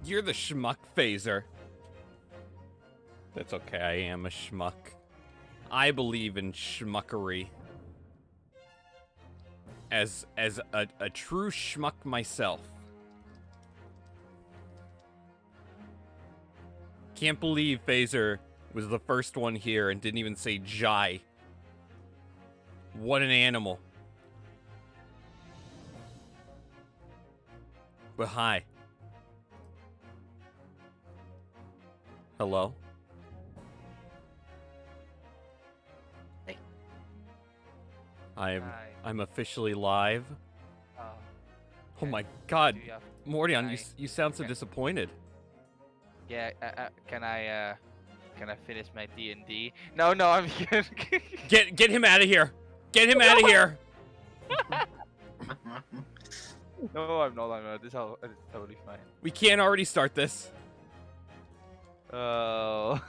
You're the schmuck phaser. That's okay, I am a schmuck. I believe in schmuckery. As a true schmuck myself. Can't believe Phaser was the first one here and didn't even say Jai. What an animal. But hi. Hello? Hey. I'm officially live. Oh my god. Mordion, you sound so disappointed. Yeah, can I finish my D&D? No, I'm kidding. Get him out of here. Get him out of here. No, I'm not. It's totally fine. We can't already start this. Oh.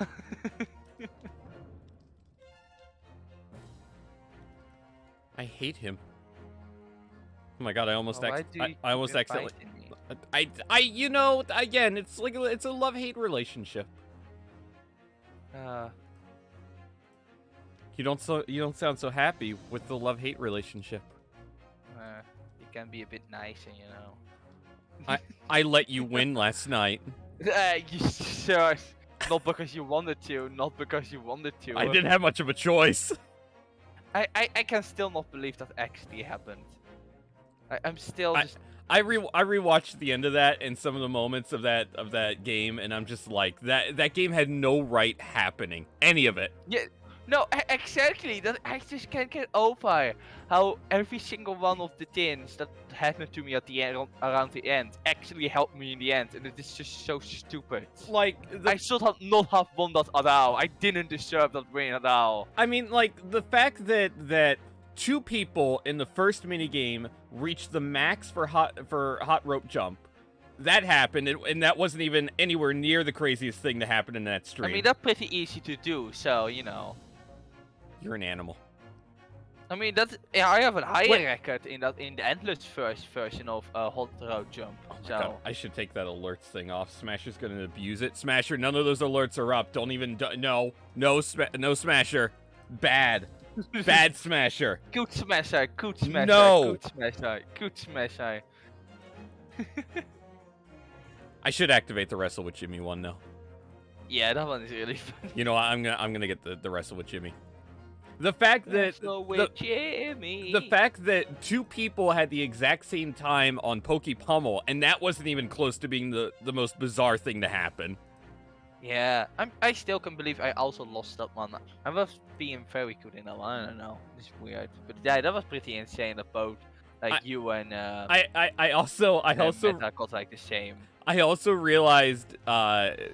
I hate him. Oh my god, I almost I almost accidentally. You know, again, it's like it's a love-hate relationship. You don't sound so happy with the love-hate relationship. You can be a bit nicer, you know. I let you win last night. Sure. Not because you wanted to, not because you wanted to. I didn't have much of a choice. I can still not believe that actually happened. I'm still just. I rewatched the end of that and some of the moments of that game, and I'm just like, that game had no right happening, any of it. Yeah, no, exactly. That I just can't get over how every single one of the things that happened to me at the end, around the end, actually helped me in the end, and it is just so stupid. Like, I should have not have won that at all. I didn't deserve that win at all. I mean, like, the fact that two people in the first minigame reached the max for hot rope jump. That happened, and that wasn't even anywhere near the craziest thing to happen in that stream. I mean, that's pretty easy to do, so, you know. You're an animal. I mean, I have a higher record in the endless first version of hot rope jump. Oh my so god, I should take that alerts thing off. Smasher's gonna abuse it. Smasher, none of those alerts are up. Don't even no Smasher. Bad. Bad Smasher. Good Smasher, good Smasher, No. good Smasher, good Smasher. I should activate the Wrestle with Jimmy one though. Yeah, that one is really fun. You know what? I'm gonna get the Wrestle with Jimmy. The fact that the fact that two people had the exact same time on Poke Pummel, and that wasn't even close to being the most bizarre thing to happen. Yeah, I still can't believe I also lost that one. I was being very good in that one. I don't know, it's weird, but yeah, that was pretty insane. That both, like you and I also got like the same. I also realized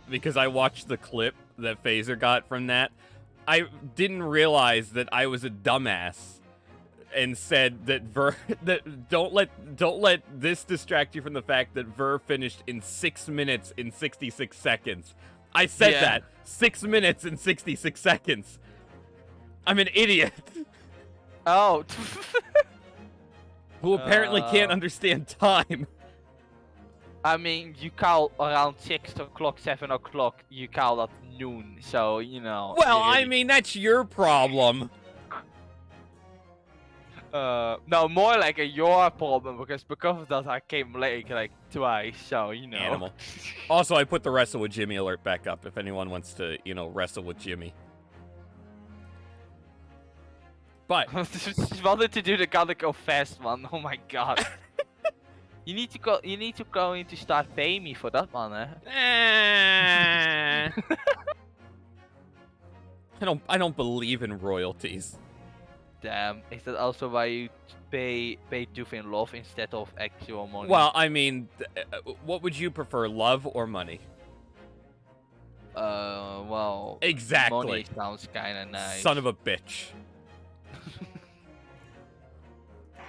because I watched the clip that Phaser got from that, I didn't realize that I was a dumbass and said that don't let this distract you from the fact that Ver finished in 6 minutes and 66 seconds. I said that 6 minutes and 66 seconds. I'm an idiot. Oh. Who apparently can't understand time. I mean, you call around 6 o'clock, 7 o'clock, you call that noon, so, you know. Well, I mean, that's your problem. No, more like your problem, because of that I came late, like, twice, so, you know. Animal. Also, I put the Wrestle with Jimmy alert back up if anyone wants to, you know, wrestle with Jimmy. But just wanted to do the gotta go fast one, oh my god. You need to go in to start paying me for that one, eh? I don't believe in royalties. Damn, is that also why you pay Doof in love instead of actual money? Well, I mean, what would you prefer, love or money? Well, exactly. Money sounds kinda nice. Son of a bitch.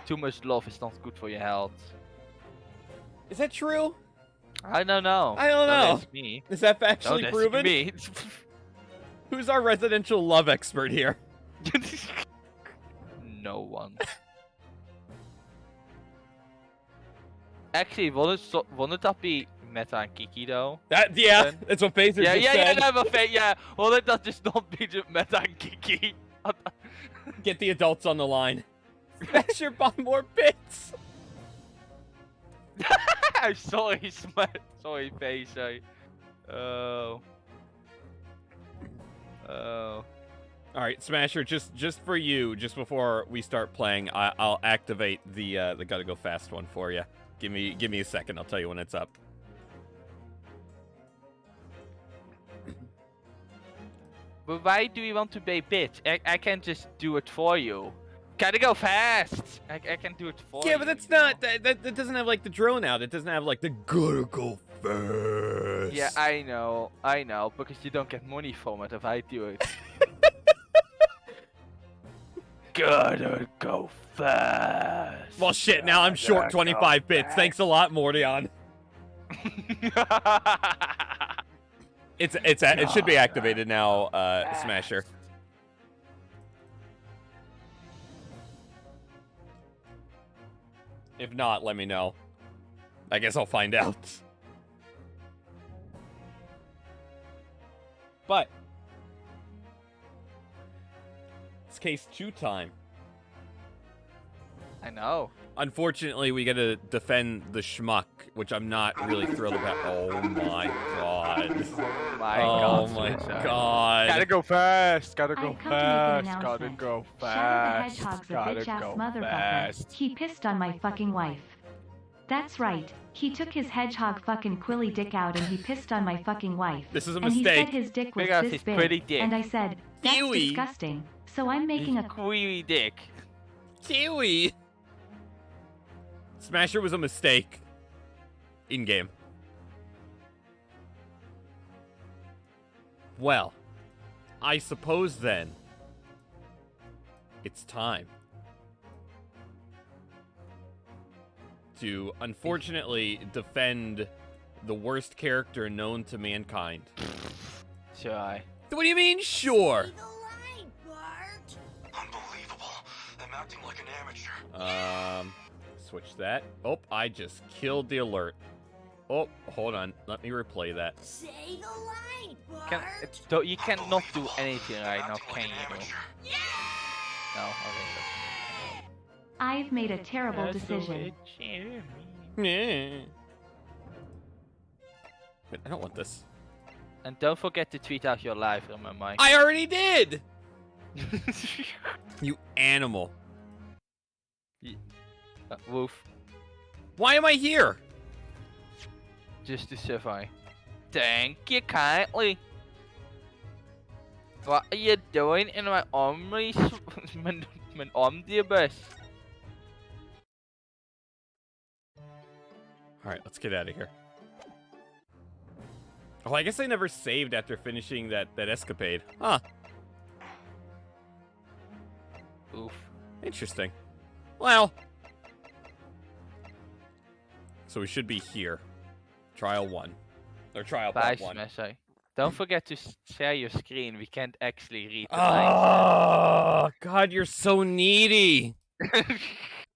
Too much love is not good for your health. Is that true? I don't know. I don't know. Ask me. Is that factually proven? Me. Who's our residential love expert here? No one. Actually, wouldn't that be Meta and Kiki though. Yeah, Then- that's what Phaser Yeah, just yeah, said. yeah, but yeah. Well, let that just not be just Meta and Kiki. Get the adults on the line. Smasher, buy more bits. I'm sorry, sorry, Phaser. Oh. Oh. All right, Smasher, just for you, just before we start playing, I'll activate the gotta go fast one for you. Give me a second. I'll tell you when it's up. But why do you want to pay bits? I can just do it for you. Gotta go fast. I can do it for you. Yeah, but that's not that doesn't have like the drone out. It doesn't have like the gotta go fast. Yeah, I know, because you don't get money from it if I do it. Gotta go fast. Well, shit. Now I'm short 25 bits. Thanks a lot, Mordion. It should be activated now, Smasher. If not, let me know. I guess I'll find out. But it's case 2 time. I know. Unfortunately, we gotta defend the schmuck, which I'm not really thrilled about. Oh my god. Oh my god. Gotta go fast. Gotta go I've come to make an fast. Gotta announcement. go Shadow the fast. Hedgehog's a Gotta bitch-ass go motherfucker. fast. He pissed on my fucking wife. That's right. He took his hedgehog fucking quilly dick out and he pissed on my fucking wife. This is a And he said mistake. his dick was Big ass this his quilly big. dick. And I said, that's Ewy. disgusting. So I'm making a Query dick. Kiwi. Smasher was a mistake. In game. Well, I suppose then it's time to unfortunately defend the worst character known to mankind. Shy. What do you mean, sure? See the line, Bart. Unbelievable. I'm acting like an amateur. Switch that. Oh, I just killed the alert. Oh, hold on. Let me replay that. Say the line, Can, Bart. you cannot do anything right now, Acting can like you? an amateur. No, okay. I've made a terrible decision. Yeah. Wait, I don't want this. And don't forget to tweet out your live, remember? I already did! You animal. Wolf, Why am I here? just to survive. Thank you kindly. What are you doing in my armory? Mijn omnibus. Alright, let's get out of here. Oh, I guess I never saved after finishing that escapade. Huh. Oof. Interesting. Well. So we should be here. Trial 1. Or trial Bye, part 1. Smasher. Don't forget to share your screen. We can't actually read the lines. Oh, God, you're so needy.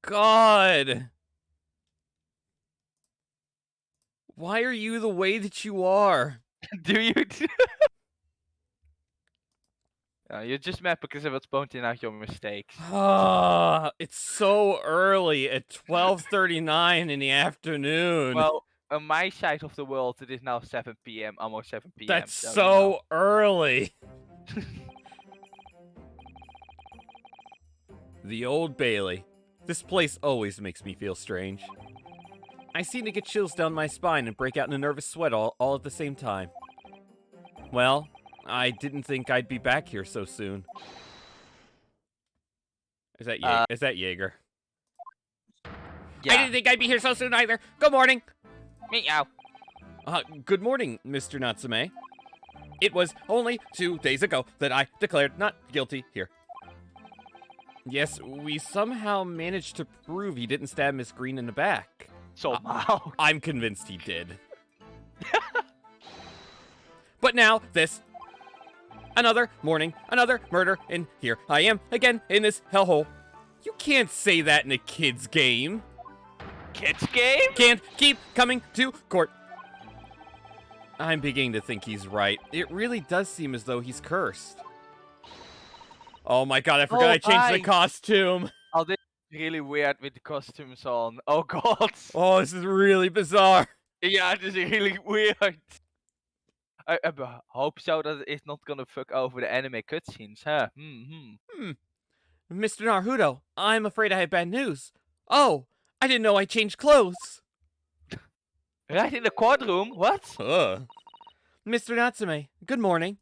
God. Why are you the way that you are? Do you? You're just mad because I was pointing out your mistakes. Ah, it's so early at 12:39 in the afternoon. Well, on my side of the world, it is now 7 p.m., almost 7 p.m. That's so, so early. The Old Bailey. This place always makes me feel strange. I seem to get chills down my spine and break out in a nervous sweat all at the same time. Well, I didn't think I'd be back here so soon. Is that Is that Jaeger? Yeah. I didn't think I'd be here so soon either. Good morning. Meow. Good morning, Mr. Natsume. It was only 2 days ago that I declared not guilty here. Yes, we somehow managed to prove he didn't stab Miss Green in the back. Somehow. I'm convinced he did. But now, this. Another morning, another murder, and here I am again in this hellhole. You can't say that in a kid's game. Kids game? Can't keep coming to court. I'm beginning to think he's right. It really does seem as though he's cursed. Oh my god, I forgot I changed the hi. costume. Oh, this is really weird with the costumes on. Oh god. Oh, this is really bizarre. Yeah, this is really weird. I hope so that it's not gonna fuck over the anime cutscenes, huh? Mr. Naruto, I'm afraid I have bad news. Oh, I didn't know I changed clothes. Right in the courtroom? What? Mr. Natsume, good morning.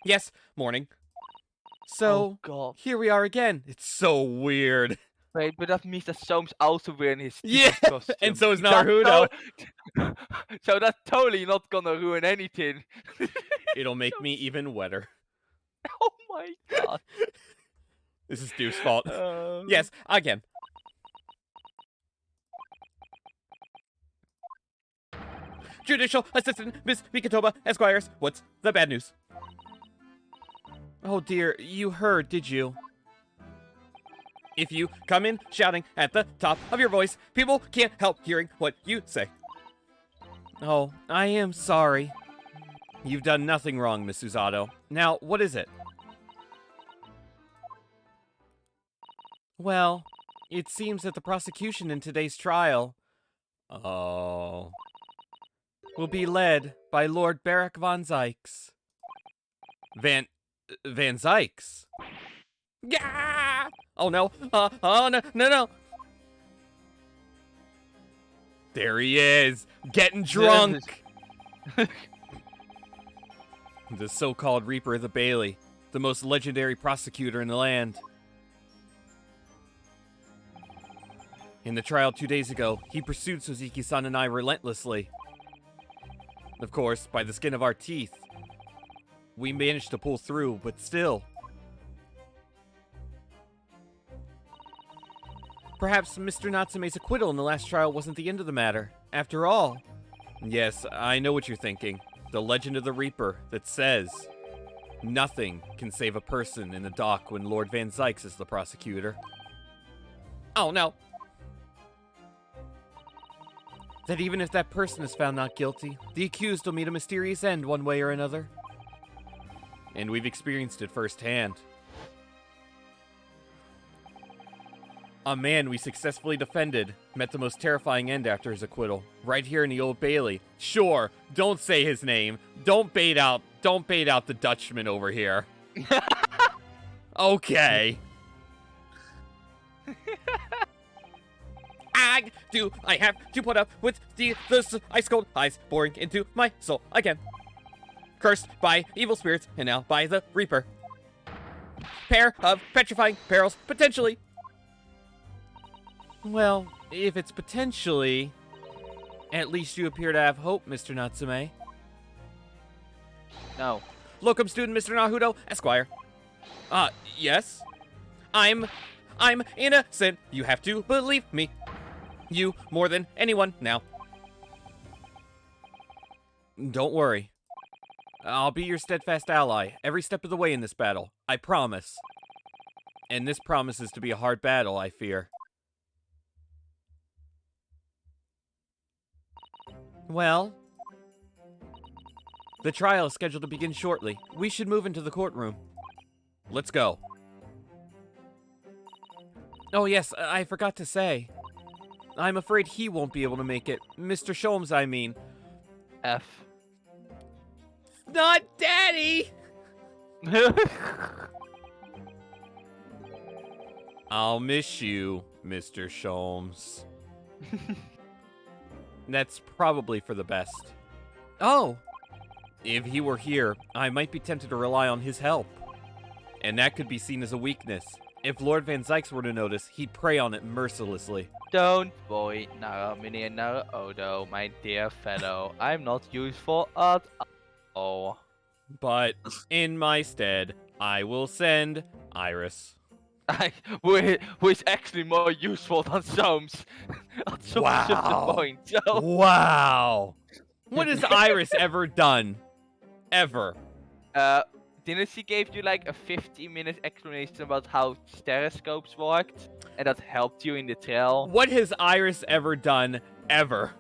Yes, morning. Oh So, god. here we are again. It's so weird. Wait, but that means that Soam's also wearing his Yeah, teacher's costume. and so is That Naruto. so that's totally not gonna ruin anything. It'll make me even wetter. Oh my god. This is Deuce's fault. Yes, again. Judicial Assistant Miss Mikatoba Esquires, what's the bad news? Oh dear, you heard, did you? If you come in shouting at the top of your voice, people can't help hearing what you say. Oh, I am sorry. You've done nothing wrong, Miss Usato. Now, what is it? Well, it seems that the prosecution in today's trial... Oh... will be led by Lord Barak von Zykes. Van Zykes? Yeah! Oh no! Oh no! There he is, getting drunk. The so-called Reaper of the Bailey, the most legendary prosecutor in the land. In the trial 2 days ago, he pursued Suzuki-san and I relentlessly. Of course, by the skin of our teeth. We managed to pull through, but still. Perhaps Mr. Natsume's acquittal in the last trial wasn't the end of the matter. After all. Yes, I know what you're thinking. The legend of the Reaper that says nothing can save a person in the dock when Lord Van Zykes is the prosecutor. Oh no. That even if that person is found not guilty, the accused will meet a mysterious end one way or another. And we've experienced it firsthand. A man we successfully defended met the most terrifying end after his acquittal, right here in the Old Bailey. Sure, don't say his name. Don't bait out the Dutchman over here. Okay. I have to put up with the ice cold eyes boring into my soul again. Cursed by evil spirits and now by the Reaper. Pair of petrifying perils, potentially. Well, if it's potentially, at least you appear to have hope, Mr. Natsume. No. Locum student Mr. Naruto, Esquire. Yes? I'm innocent. You have to believe me. You more than anyone now. Don't worry. I'll be your steadfast ally every step of the way in this battle. I promise. And this promises to be a hard battle, I fear. Well, the trial is scheduled to begin shortly. We should move into the courtroom. Let's go. Oh yes, I forgot to say. I'm afraid he won't be able to make it. Mr. Sholmes, I mean. F. Not Daddy! I'll miss you, Mr. Sholmes. That's probably for the best. Oh! If he were here, I might be tempted to rely on his help. And that could be seen as a weakness. If Lord Van Zykes were to notice, he'd prey on it mercilessly. Don't worry, Meneer Naruto, my dear fellow. I'm not useful at all. But in my stead, I will send Iris. Who is actually more useful than Soames. That's the point. So. Wow! What has Iris ever done? Ever? Didn't she give you like a 15-minute explanation about how stereoscopes worked? And that helped you in the trial? What has Iris ever done? Ever?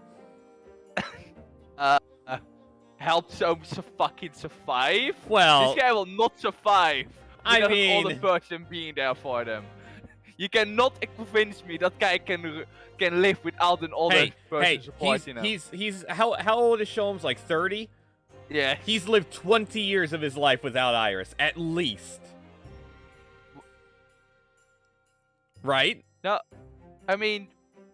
help Soames to fucking survive. Well, This guy will not survive. I without mean- another person being there for them. You cannot convince me that guy can live without an older person supporting him. he's how old is Sholmes? Like 30? Yeah. He's lived 20 years of his life without Iris, at least. Right? No, I mean,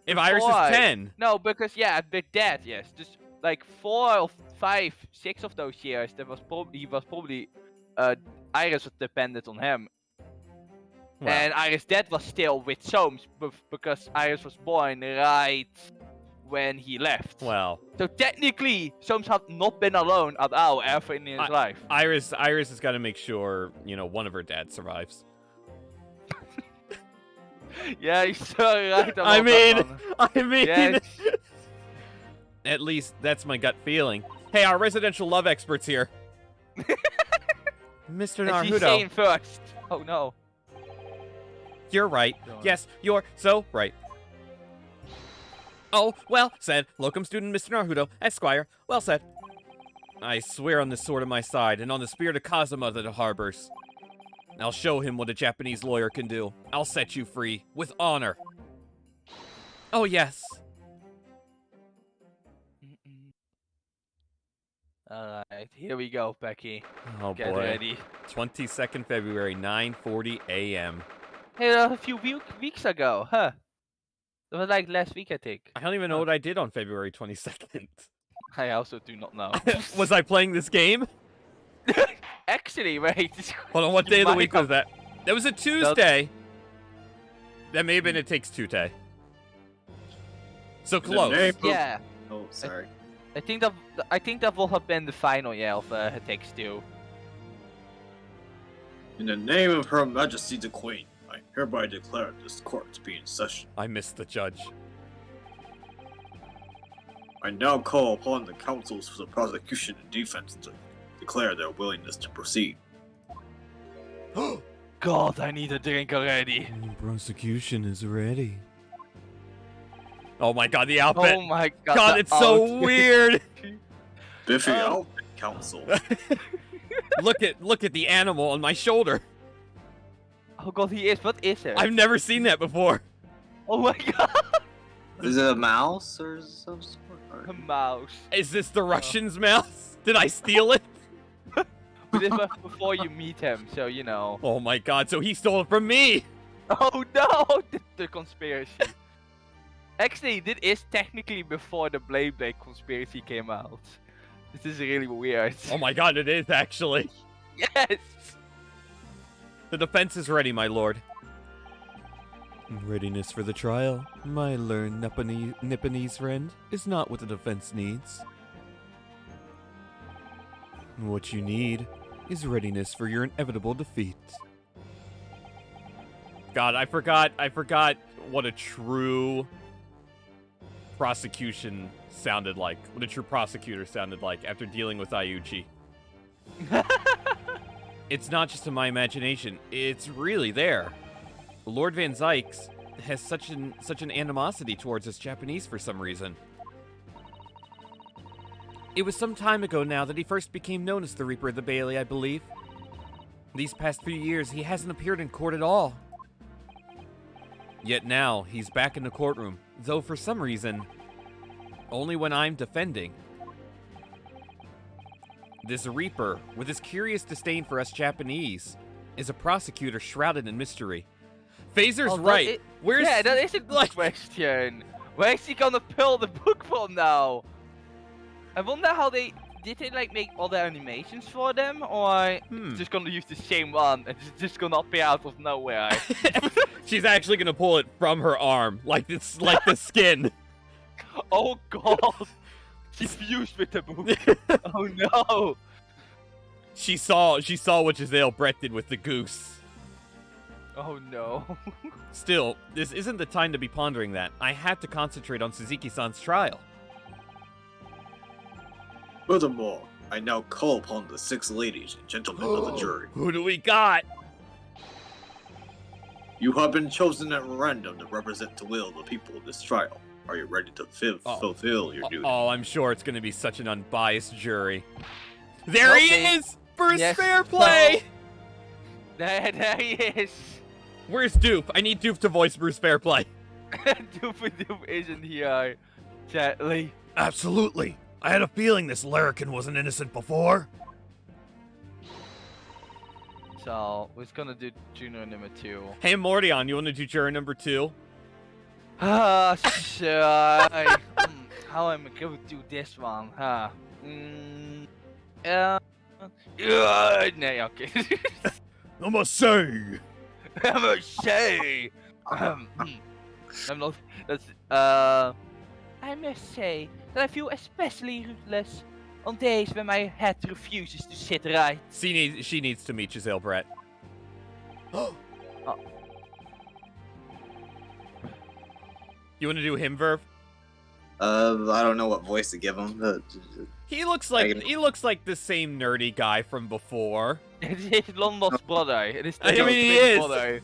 If Iris is why? 10. no, because with Dad, yes, just like 4 or 5, 6 of those years, he was probably Iris was dependent on him. Well, And Iris' dad was still with Soames because Iris was born right when he left. well, So technically, Soames had not been alone at all ever in his life. Iris has got to make sure, one of her dads survives. Yeah, you're so right about I mean, that one. I mean, Yes. at least that's my gut feeling. Hey, our residential love experts here. Mr. And she's Naruto, saying first. Oh no. you're right. Go on. Yes, you're so right. Oh, well said. Locum student Mr. Naruto, Esquire. Well said. I swear on the sword of my side and on the spirit of Kazuma that it harbors. I'll show him what a Japanese lawyer can do. I'll set you free, with honor. Oh, yes. Alright, here we go, Becky. Oh, Get boy. ready. 22nd February, 9:40 a.m. Hey, that was a few weeks ago, huh? That was like last week, I think. I don't even know what I did on February 22nd. I also do not know. Was I playing this game? Actually, wait. Hold on, what You day of the might week have- was that? That was a Tuesday. That may have been It Takes Two Day. So close. name- Yeah, Oh, sorry. I think that will have been the final of It Takes Two. In the name of Her Majesty the Queen, I hereby declare this court to be in session. I missed the judge. I now call upon the counsels for the prosecution and defense to declare their willingness to proceed. God, I need a drink already. Prosecution is ready. Oh my god, the outfit. Oh my god. God, the it's so outfit. weird. Biffy Oh. Outfit Council. look at the animal on my shoulder. Oh god, he is. What is it? I've never seen that before. Oh my god. Is it a mouse or some sort? A mouse. Is this the Russian's mouse? Did I steal it? But this was before you meet him, so you know. Oh my god, so he stole it from me. Oh no, the conspiracy. Actually, this is technically before the Blade conspiracy came out. This is really weird. Oh my god, it is actually. Yes! The defense is ready, my lord. Readiness for the trial, my learned Nipponese friend, is not what the defense needs. What you need is readiness for your inevitable defeat. God, I forgot what a true prosecution sounded like. What a true prosecutor sounded like after dealing with Ayuchi. It's not just in my imagination, it's really there. Lord Van Zykes has such an animosity towards us Japanese for some reason. It was some time ago now that he first became known as the Reaper of the Bailey, I believe. These past few years, he hasn't appeared in court at all. Yet now, he's back in the courtroom, though for some reason, only when I'm defending. This Reaper, with his curious disdain for us Japanese, is a prosecutor shrouded in mystery. Phaser's Oh, that right. i- Where's Yeah, that is a good question. Where is he gonna pull the book from now? I wonder how did they like make all the animations for them, or just gonna use the same one and it's just gonna appear out of nowhere? She's actually gonna pull it from her arm, like it's like the skin. Oh god, she fused with the book. Oh no. She saw what Giselle Brett did with the goose. Oh no. Still, this isn't the time to be pondering that. I have to concentrate on Suzuki-san's trial. Furthermore, I now call upon the 6 ladies and gentlemen of the jury. Who do we got? You have been chosen at random to represent the will of the people in this trial. Are you ready to fulfill your duty? Oh, I'm sure it's going to be such an unbiased jury. There he is! Bruce Fairplay! There he is! Where's Dupe? I need Dupe to voice Bruce Fairplay. Doop isn't here, sadly. Absolutely. I had a feeling this larrikin wasn't innocent before. So, we're gonna do junior number 2. Hey, Mordion, you want to do juror number 2? Ah, sure. How am I gonna do this one, huh? No, okay. I must say. I must say. I'm not. That's. I must say that I feel especially ruthless on days when my head refuses to sit right. She needs to meet Giselle Brett. Oh. You want to do him, Verve? I don't know what voice to give him. He looks like the same nerdy guy from before. It is London's brother. It is I the mean, he twin is. brother.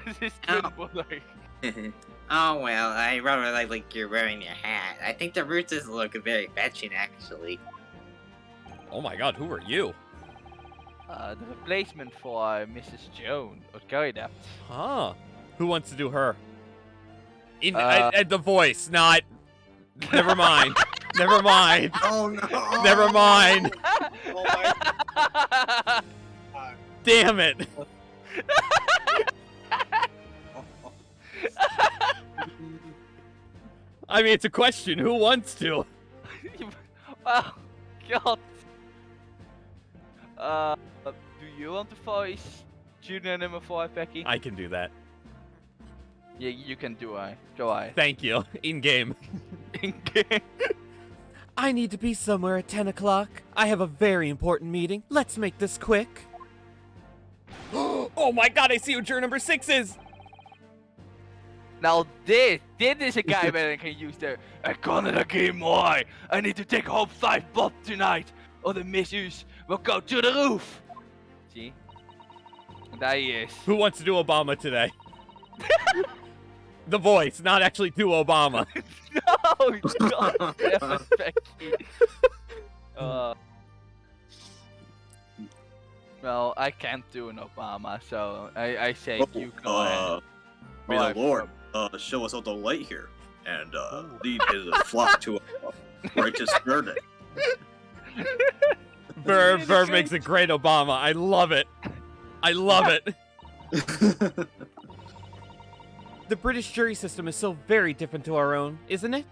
It is twin brother. Oh well, I rather like you're wearing your hat. I think the roots look very fetching, actually. Oh my god, who are you? The replacement for Mrs. Joan or Gardapt. Huh. Who wants to do her? The voice, not... Never mind. Never mind. Oh no! Never mind. Oh my Damn it. I mean, it's a question. Who wants to? Oh, God. Do you want to voice junior number 5, Becky? I can do that. Yeah, you can do I. Go I. Thank you. In game. In game. I need to be somewhere at 10 o'clock. I have a very important meeting. Let's make this quick. Oh my god, I see who juror number 6 is! Now this is a guy that I can use there. I can't game more. I need to take home 5 bob tonight, or the missus will go to the roof. See? There he is. Who wants to do Obama today? The voice, not actually do Obama. No, God damn it, Becky. Well, I can't do an Obama, so I say you go ahead. May the Lord show us all the light here and lead his flock to a righteous verdict. Verb makes a great Obama. I love it. I love it. The British jury system is so very different to our own, isn't it?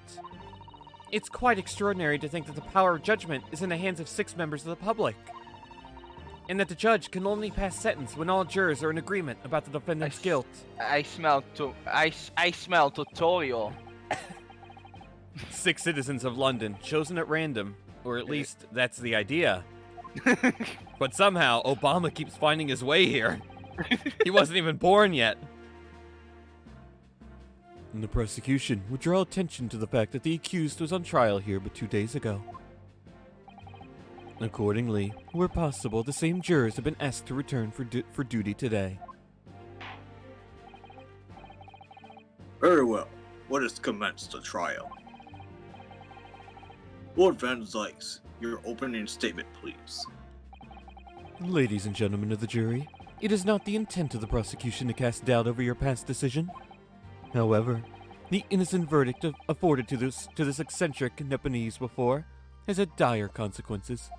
It's quite extraordinary to think that the power of judgment is in the hands of 6 members of the public, and that the judge can only pass sentence when all jurors are in agreement about the defendant's guilt. I smell tutorial. 6 citizens of London, chosen at random, or at least that's the idea. But somehow, Obama keeps finding his way here. He wasn't even born yet. And the prosecution would draw attention to the fact that the accused was on trial here but 2 days ago. Accordingly, where possible, the same jurors have been asked to return for duty today. Very well. Let us commence the trial. Lord Van Zykes, your opening statement, please. Ladies and gentlemen of the jury, it is not the intent of the prosecution to cast doubt over your past decision. However, the innocent verdict afforded to this eccentric Nepalese before has had dire consequences.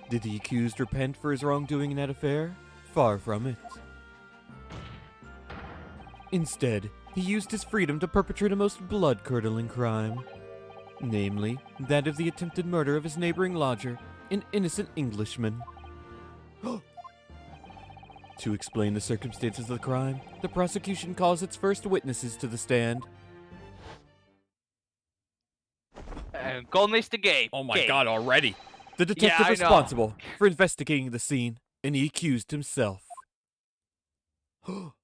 Did the accused repent for his wrongdoing in that affair? Far from it. Instead, he used his freedom to perpetrate a most blood-curdling crime. Namely, that of the attempted murder of his neighboring lodger, an innocent Englishman. To explain the circumstances of the crime, the prosecution calls its first witnesses to the stand. And gone is the game. Oh my god, already! The detective Yeah, I know. responsible for investigating the scene, and the accused himself. Oh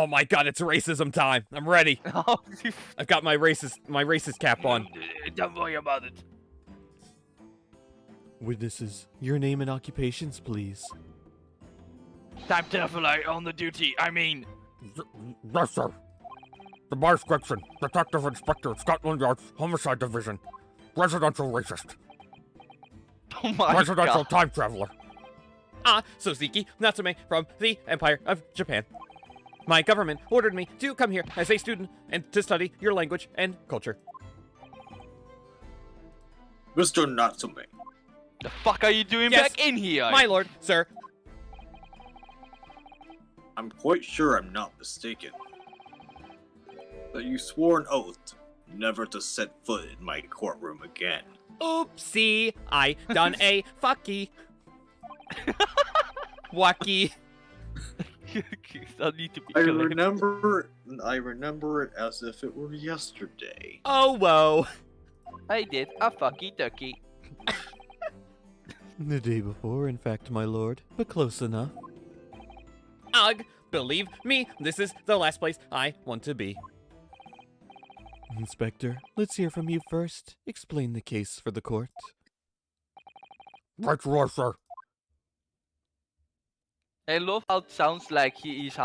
my god, it's racism time! I'm ready! I've got my racist cap on. Don't worry about it. Witnesses, your name and occupations, please. Time traveler on the duty, I mean. Yes, sir. Tobias Gregson, Detective Inspector, Scotland Yard's Homicide Division. Residential racist. Oh my Residential god. time traveler. Soseki Natsume from the Empire of Japan. My government ordered me to come here as a student and to study your language and culture. Mr. Natsume, The fuck are you doing Yes, back in here? My lord, sir. I'm quite sure I'm not mistaken. That you swore an oath never to set foot in my courtroom again. Oopsie, I done a fucky. Wacky. I need to be I correct. remember it as if it were yesterday. Oh, whoa. I did a fucky ducky. The day before, in fact, my lord, but close enough. Ugh, believe me, this is the last place I want to be. Inspector, let's hear from you first. Explain the case for the court. Right, right, sir. I love how it sounds like he is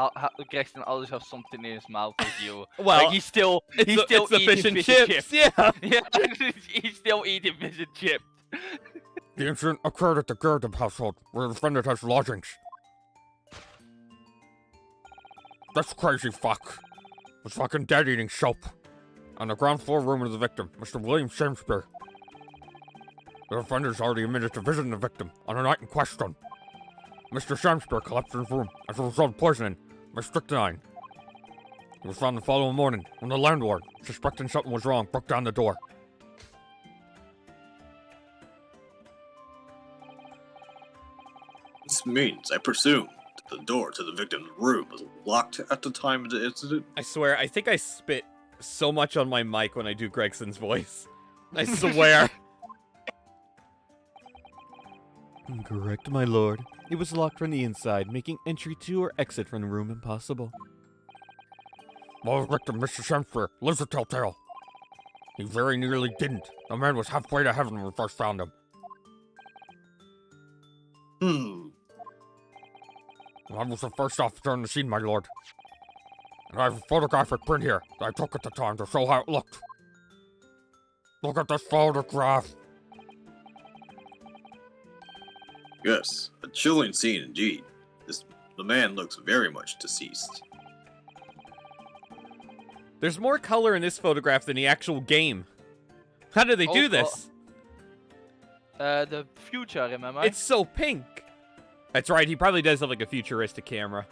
Gregson always has something in his mouth with you. Well, like he's still it's the eating fish and fish chips. Yeah. Yeah, he's still eating fish and chips. The incident occurred at the Gerdim household, where the defendant has lodgings. This crazy fuck was fucking dead eating soap on the ground floor room of the victim, Mr. William Shakespeare. The defendant's already admitted to visiting the victim on the night in question. Mr. Shakespeare collapsed in his room as a result of poisoning by strychnine. He was found the following morning when the landlord, suspecting something was wrong, broke down the door. This means, I presume, that the door to the victim's room was locked at the time of the incident. I swear, I think I spit so much on my mic when I do Gregson's voice. I swear. Correct, my lord. It was locked from the inside, making entry to or exit from the room impossible. Well, the victim, Mr. Shakespeare, lives a telltale. He very nearly didn't. The man was halfway to heaven when we first found him. I was the first officer on the scene, my lord. And I have a photographic print here that I took at the time to show how it looked. Look at this photograph. Yes, a chilling scene indeed. The man looks very much deceased. There's more color in this photograph than the actual game. How did they do this? The future, remember? It's so pink. That's right, he probably does have like a futuristic camera.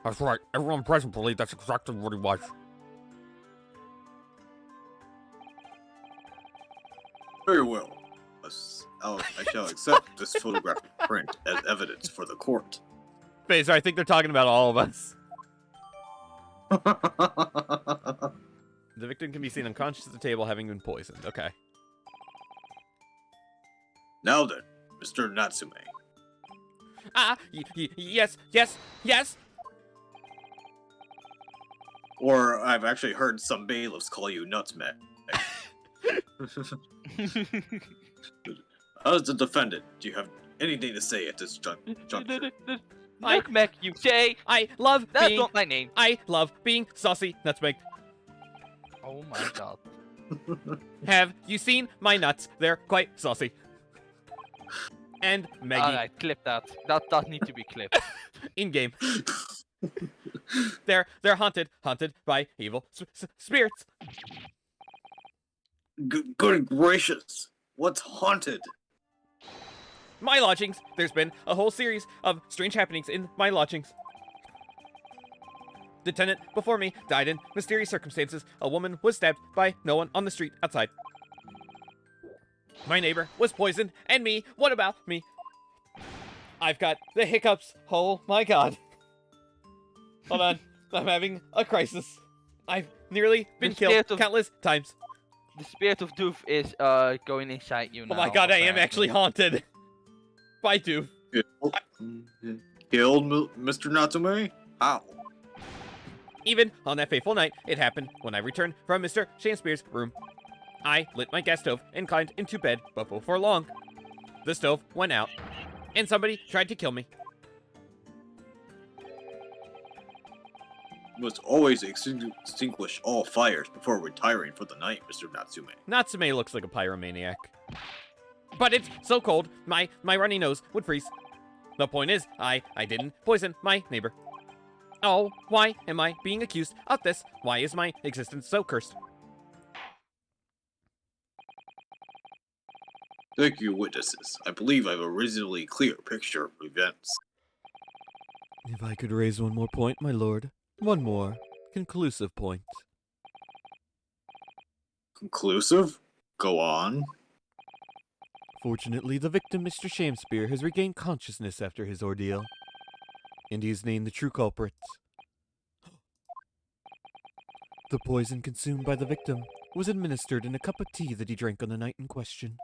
That's right, everyone present believed that's exactly what he was. Very well. I shall accept this photographic print as evidence for the court. Phaser, I think they're talking about all of us. The victim can be seen unconscious at the table, having been poisoned. Okay. Now then, Mr. Natsume. Yes, yes, yes! Or I've actually heard some bailiffs call you Nutmeg. As the defendant, do you have anything to say at this juncture? Nutmeg, you say? I love That's being... not my name. I love being saucy, Nutmeg. Oh my god. Have you seen my nuts? They're quite saucy. And Maggie. Alright, clip that. That does need to be clipped. In game. They're haunted by evil spirits. Good gracious! What's haunted? My lodgings. There's been a whole series of strange happenings in my lodgings. The tenant before me died in mysterious circumstances. A woman was stabbed by no one on the street outside. My neighbor was poisoned, and me. What about me? I've got the hiccups. Oh my god. Hold on. I'm having a crisis. I've nearly been killed countless times. The spirit of Doof is going inside you now. Oh my god, I am actually haunted. By Doof. Killed Mr. Natsume? How? Even on that fateful night, it happened when I returned from Mr. Shakespeare's room. I lit my gas stove and climbed into bed, but before long, the stove went out, and somebody tried to kill me. You must always extinguish all fires before retiring for the night, Mr. Natsume. Natsume looks like a pyromaniac. But it's so cold, my runny nose would freeze. The point is, I didn't poison my neighbor. Oh, why am I being accused of this? Why is my existence so cursed? Thank you, witnesses. I believe I have a reasonably clear picture of events. If I could raise one more point, my lord. One more conclusive point. Conclusive? Go on. Fortunately, the victim, Mr. Shakespeare, has regained consciousness after his ordeal. And he has named the true culprit. The poison consumed by the victim was administered in a cup of tea that he drank on the night in question.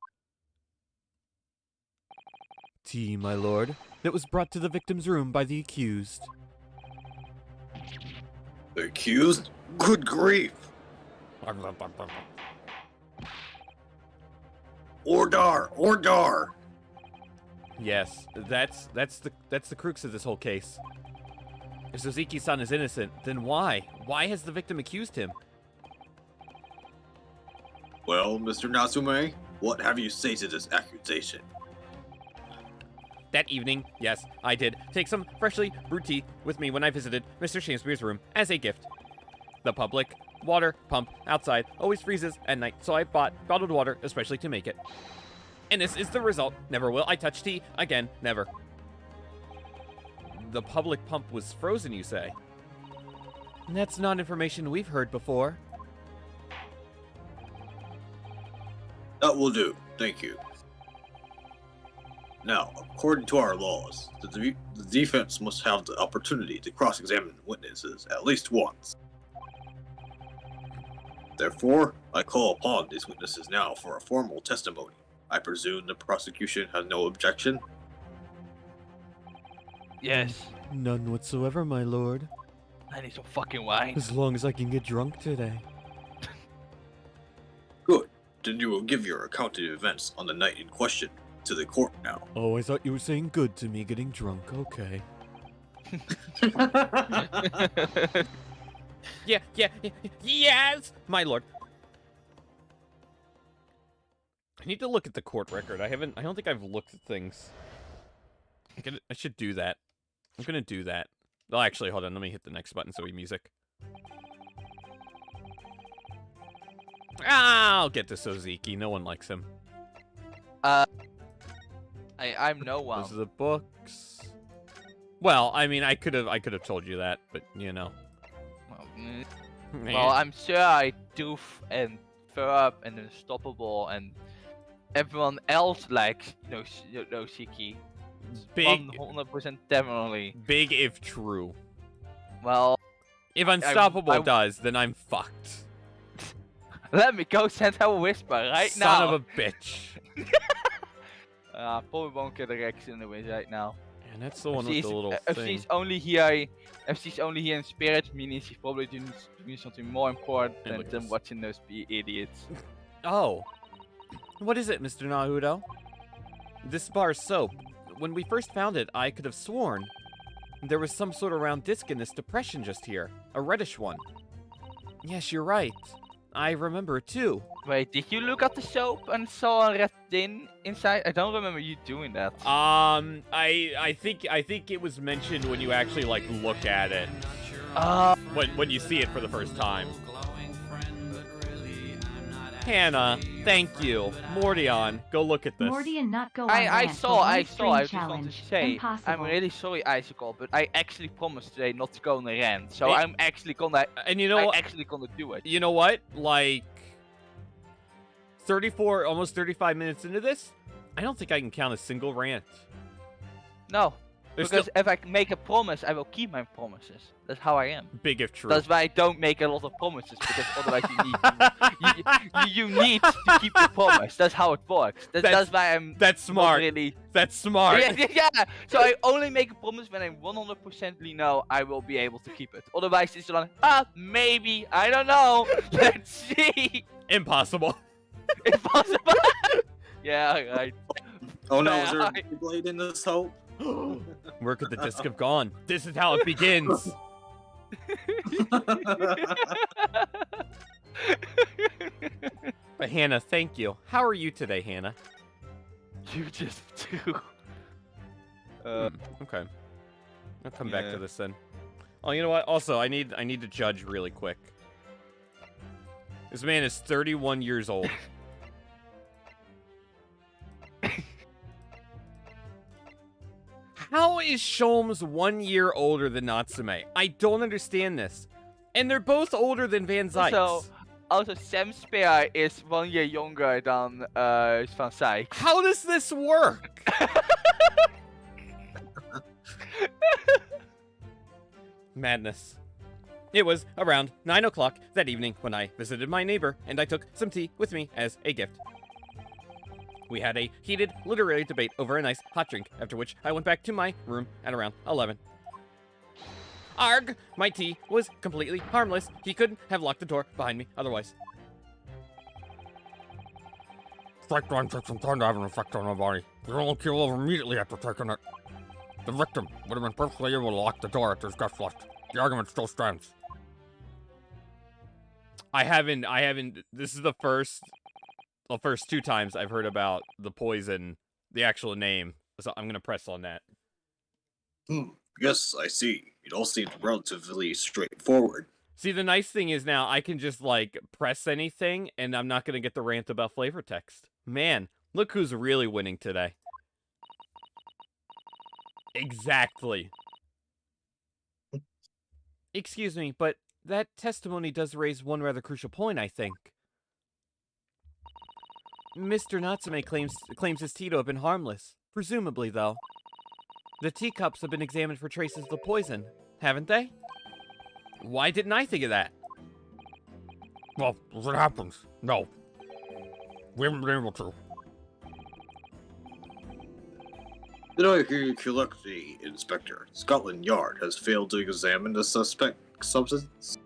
Tea, my lord, that was brought to the victim's room by the accused. The accused? Good grief! Ordar! Yes, that's the crux of this whole case. If Suzuki-san is innocent, then why? Why has the victim accused him? Well, Mr. Natsume, what have you to say to this accusation? That evening, yes, I did take some freshly brewed tea with me when I visited Mr. Shakespeare's room as a gift. The public water pump outside always freezes at night, so I bought bottled water especially to make it. And this is the result. Never will I touch tea again, never. The public pump was frozen, you say? That's not information we've heard before. That will do, thank you. Now, according to our laws, the defense must have the opportunity to cross-examine witnesses at least once. Therefore, I call upon these witnesses now for a formal testimony. I presume the prosecution has no objection? Yes. None whatsoever, my lord. I need some fucking wine. As long as I can get drunk today. Good. Then you will give your account of the events on the night in question to the court now. Oh, I thought you were saying good to me getting drunk. Okay. Yes, my lord. I need to look at the court record. I don't think I've looked at things. I should do that. I'm gonna do that. Oh, actually, hold on. Let me hit the next button so we music. I'll get to Suzuki. No one likes him. I'm no one. Those are the books. Well, I mean, I could have told you that, but you know. Well, I'm sure I Doof and Furb and Unstoppable and everyone else likes Shiki. Big, 100% definitely. big if true. Well, If Unstoppable does, then I'm fucked. let me go send her a whisper right now. Son of a bitch. Probably won't get a reaction anyways right now. And that's the one with the little if thing. she's only here in spirit, meaning she's probably doing something more important And look at than this. watching those idiots. Oh. What is it, Mr. Naruto? This bar of soap. When we first found it, I could have sworn there was some sort of round disc in this depression just here. A reddish one. Yes, you're right. I remember it too. Wait, did you look at the soap and saw a red thing inside? I don't remember you doing that. I think it was mentioned when you actually like look at it. When you see it for the first time. Hannah, thank you. Mordion, go look at this. Mordian not go on I rant, saw. the I one just string want to challenge. say, Impossible. I'm really sorry, Icicle, but I actually promised today not to go on a rant. So Hey. I'm actually gonna. And you know I'm what? actually gonna do it. You know what? Like 34, almost 35 minutes into this, I don't think I can count a single rant. No, There's because still if I make a promise, I will keep my promises. That's how I am. big if true. That's why I don't make a lot of promises, because otherwise you need to keep the promise. That's how it works. That's why I'm That's not smart. really. That's smart. Yeah. So I only make a promise when I 100% know I will be able to keep it. Otherwise, it's like, maybe, I don't know. Let's see. Impossible. Impossible. Yeah, right. Oh no, is there a I- blade in this hope? Work at the disc of gone. This is how it begins. But Hannah, thank you. How are you today, Hannah? You just do. Okay. I'll come back to Yeah. this then. Oh, you know what? Also, I need to judge really quick. This man is 31 years old. How is Sholmes 1 year older than Natsume? I don't understand this. And they're both older than Van Zykes. Also, Sam Spear is 1 year younger than Van Zyke. How does this work? Madness. It was around 9 o'clock that evening when I visited my neighbor, and I took some tea with me as a gift. We had a heated literary debate over a nice hot drink, after which I went back to my room at around 11. Arg! My tea was completely harmless. He couldn't have locked the door behind me otherwise. Strike one takes some time to have an effect on my body. You don't kill over immediately after taking it. The victim would have been perfectly able to lock the door if there's guts left. The argument still stands. I haven't, this is the first 2 times I've heard about the poison, the actual name, so I'm gonna press on that. Yes, I see. It all seems relatively straightforward. See, the nice thing is now I can just, like, press anything, and I'm not gonna get the rant about flavor text. Man, look who's really winning today. Exactly. Excuse me, but that testimony does raise one rather crucial point, I think. Mr. Natsume claims his tea to have been harmless. Presumably, though. The teacups have been examined for traces of the poison, haven't they? Why didn't I think of that? Well, as it happens, no. We haven't been able to. Did I hear you correctly, Inspector? Scotland Yard has failed to examine the suspect substance?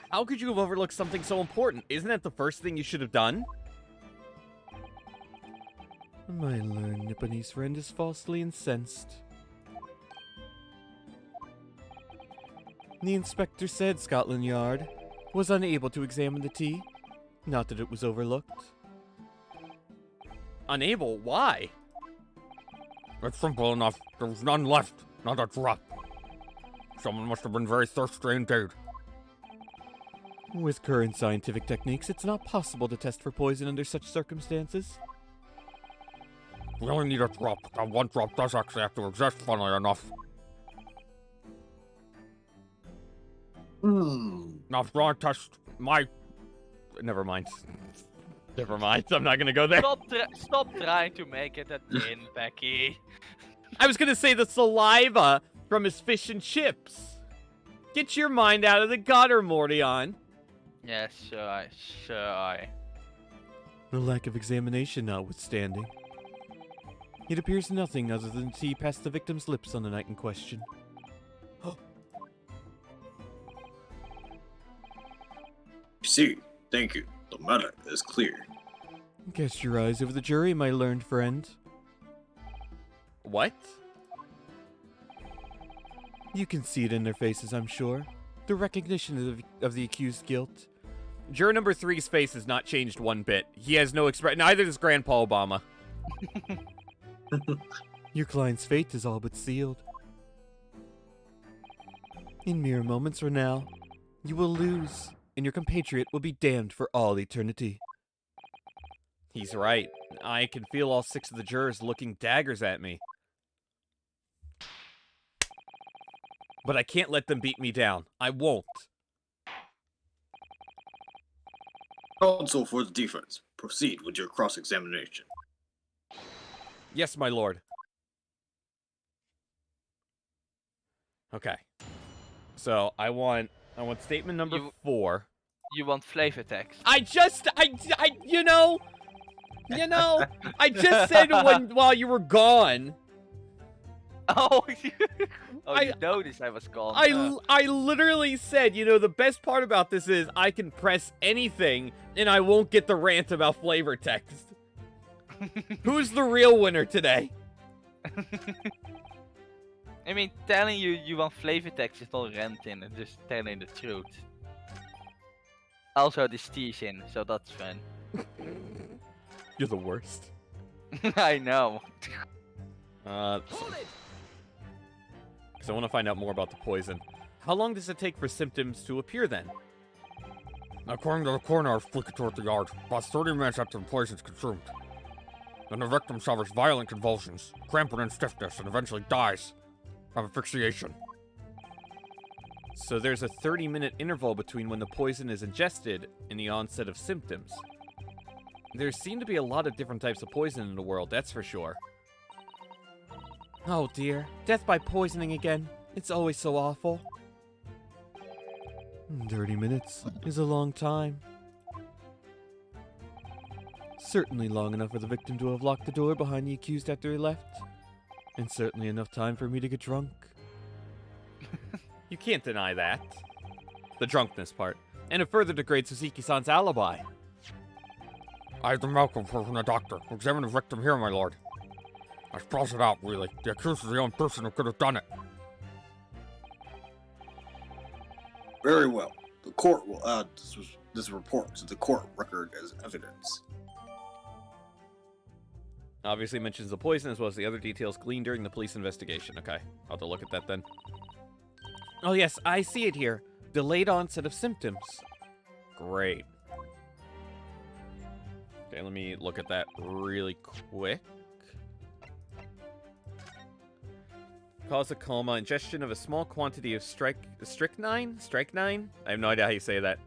How could you have overlooked something so important? Isn't that the first thing you should have done? My learned Nipponese friend is falsely incensed. The inspector said Scotland Yard was unable to examine the tea. Not that it was overlooked. Unable? Why? It's simple enough. There was none left. Not a drop. Someone must have been very thirsty indeed. With current scientific techniques, it's not possible to test for poison under such circumstances. We only need a drop. That one drop does actually have to exist, funnily enough. Now, if you want to test my... Never mind. Never mind. I'm not gonna go there. Stop trying to make it a tin, Becky. I was gonna say the saliva from his fish and chips. Get your mind out of the gutter, Mordion. Yeah, sure. The lack of examination notwithstanding. It appears nothing other than tea passed the victim's lips on the night in question. See, thank you. The matter is clear. Cast your eyes over the jury, my learned friend. What? You can see it in their faces, I'm sure. The recognition of the accused's guilt. Juror number 3's face has not changed one bit. He has no expression. Neither does Grandpa Obama. Your client's fate is all but sealed. In mere moments from now, you will lose, and your compatriot will be damned for all eternity. He's right. I can feel all 6 of the jurors looking daggers at me. But I can't let them beat me down. I won't. Counsel for the defense, proceed with your cross-examination. Yes, my lord. Okay. So, I want statement number 4. You want flavor text? I just said while you were gone. Oh, you I noticed I was gone. I literally said, the best part about this is I can press anything and I won't get the rant about flavor text. Who's the real winner today? I mean, telling you want flavor text is not ranting and just telling the truth. Also, this tea's in, so that's fun. You're the worst. I know. Because I want to find out more about the poison. How long does it take for symptoms to appear then? According to the coroner, flicking toward the yard, about 30 minutes after the poison is consumed. Then the victim suffers violent convulsions, cramping and stiffness, and eventually dies of asphyxiation. So there's a 30-minute interval between when the poison is ingested and the onset of symptoms. There seem to be a lot of different types of poison in the world, that's for sure. Oh dear, death by poisoning again. It's always so awful. 30 minutes is a long time. Certainly long enough for the victim to have locked the door behind the accused after he left. And certainly enough time for me to get drunk. You can't deny that. The drunkenness part. And it further degrades Suzuki-san's alibi. I have the medical report from the doctor who examined the victim here, my lord. I spells it out, really. The accused is the only person who could have done it. Very well. The court will add this report to the court record as evidence. Obviously mentions the poison as well as the other details gleaned during the police investigation. Okay, I'll have to look at that then. Oh yes, I see it here. Delayed onset of symptoms. Great. Okay, let me look at that really quick. Cause a coma, ingestion of a small quantity of strychnine? Strychnine? I have no idea how you say that.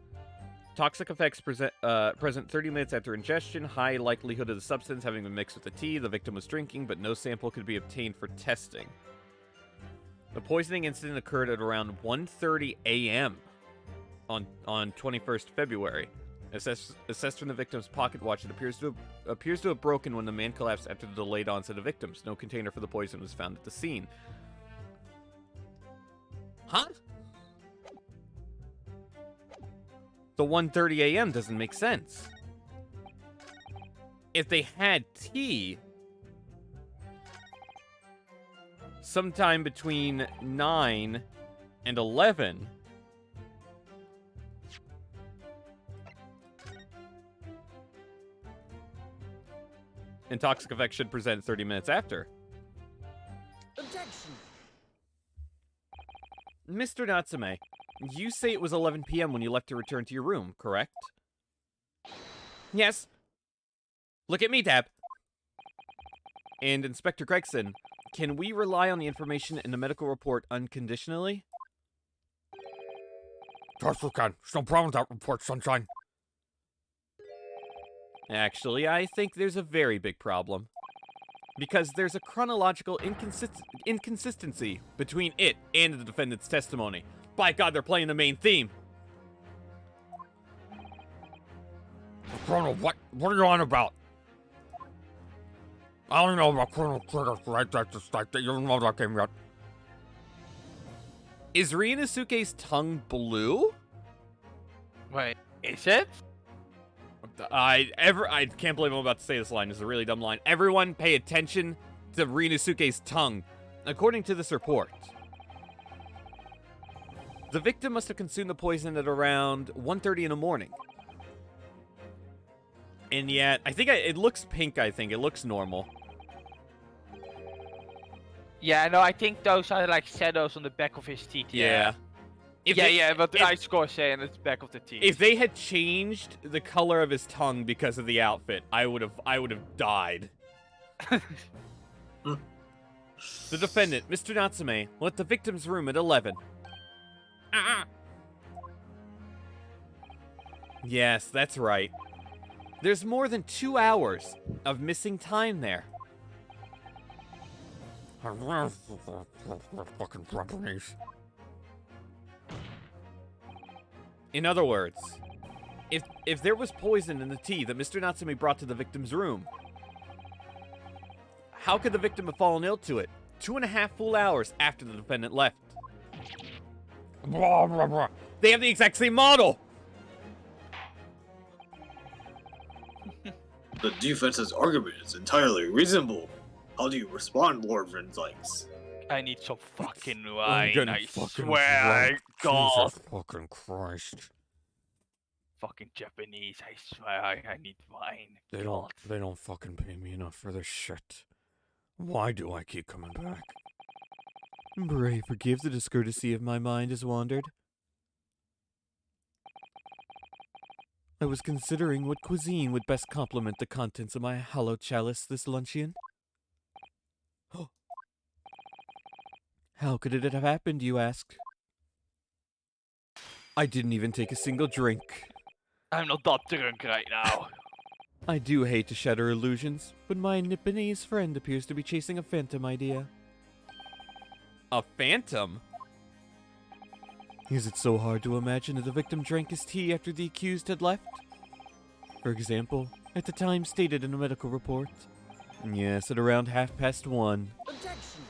Toxic effects present 30 minutes after ingestion. High likelihood of the substance having been mixed with the tea the victim was drinking, but no sample could be obtained for testing. The poisoning incident occurred at around 1:30 a.m. on 21st February. Assessed from the victim's pocket watch, it appears to have broken when the man collapsed after the delayed onset of victims. No container for the poison was found at the scene. Huh? The 1:30 a.m. doesn't make sense. If they had tea sometime between 9 and 11, and toxic effects should present 30 minutes after. Objection. Mr. Natsume, you say it was 11 p.m. when you left to return to your room, correct? Yes. Look at me, Dab. And Inspector Gregson, can we rely on the information in the medical report unconditionally? Of course we can. There's no problem with that report, Sunshine. Actually, I think there's a very big problem. Because there's a chronological inconsistency between it and the defendant's testimony. By God, they're playing the main theme. Colonel, what are you on about? I don't know about Colonel Trigger, right? That's just like that. You don't know that game yet. Is Ryunosuke's tongue blue? Wait, is it? I can't believe I'm about to say this line. It's a really dumb line. Everyone pay attention to Ryunosuke's tongue. According to this report, the victim must have consumed the poison at around 1:30 in the morning. And yet, I think it looks pink, I think. It looks normal. Yeah, no, I think those are like shadows on the back of his teeth. Yeah. But the ice score saying it's back of the teeth. If they had changed the color of his tongue because of the outfit, I would have died. The defendant, Mr. Natsume, left the victim's room at 11. Yes, that's right. There's more than 2 hours of missing time there. Fucking Japanese. In other words, if there was poison in the tea that Mr. Natsume brought to the victim's room, how could the victim have fallen ill to it 2.5 full hours after the defendant left? Blah, blah, blah. They have the exact same model! The defense's argument is entirely reasonable. How do you respond, Lord Venzikes? I need some fucking I'm wine. getting I fucking swear. drunk. God. Jesus fucking Christ. Fucking Japanese. I swear I need wine. They God. don't fucking pay me enough for this shit. Why do I keep coming back? Pray forgive the discourtesy if my mind has wandered. I was considering what cuisine would best complement the contents of my hallowed chalice this luncheon. How could it have happened, you ask? I didn't even take a single drink. I'm not that drunk right now. I do hate to shatter illusions, but my Nipponese friend appears to be chasing a phantom idea. A phantom? Is it so hard to imagine that the victim drank his tea after the accused had left? For example, at the time stated in a medical report. Yes, at around 1:30. Objection.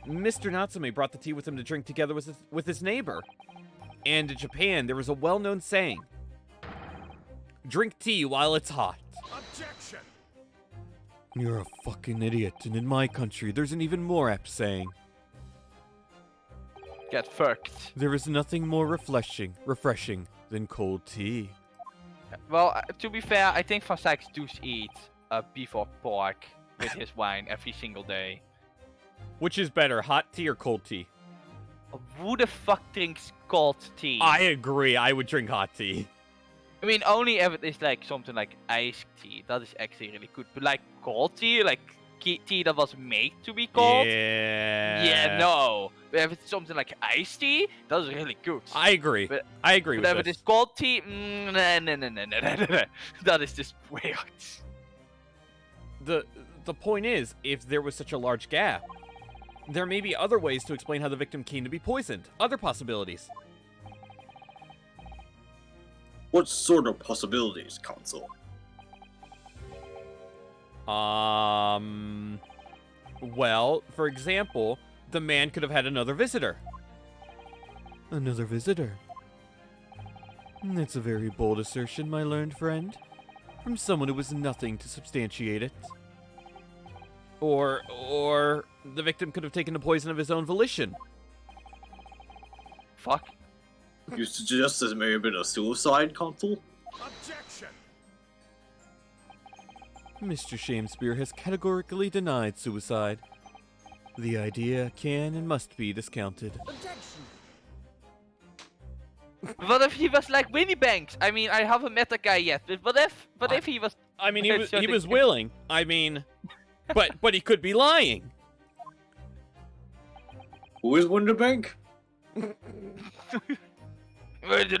Mr. Natsume brought the tea with him to drink together with his neighbor. And in Japan, there was a well-known saying, drink tea while it's hot. Objection! You're a fucking idiot, and in my country, there's an even more apt saying. Get fucked. There is nothing more refreshing than cold tea. Well, to be fair, I think Van Sykes does eat beef or pork with his wine every single day. Which is better, hot tea or cold tea? Who the fuck drinks cold tea? I agree, I would drink hot tea. I mean, only if it is like something like iced tea. That is actually really good. But like cold tea, like tea that was made to be cold. Yeah. Yeah, no. But if it's something like iced tea, that is really good. I agree. But- I agree But with if it this. is cold tea, no. That is just weird. The point is, if there was such a large gap, there may be other ways to explain how the victim came to be poisoned. Other possibilities. What sort of possibilities, Counsel? Well, for example, the man could have had another visitor. Another visitor? That's a very bold assertion, my learned friend. From someone who was nothing to substantiate it. Or the victim could have taken the poison of his own volition. Fuck. You suggest this may have been a suicide, Counsel? Objection! Mr. Shamespeare has categorically denied suicide. The idea can and must be discounted. Objection. What if he was like Winnie Banks? I mean, I haven't met that guy yet. But what if he was? I mean, he was willing. I mean, but he could be lying. Who is Wonderbank?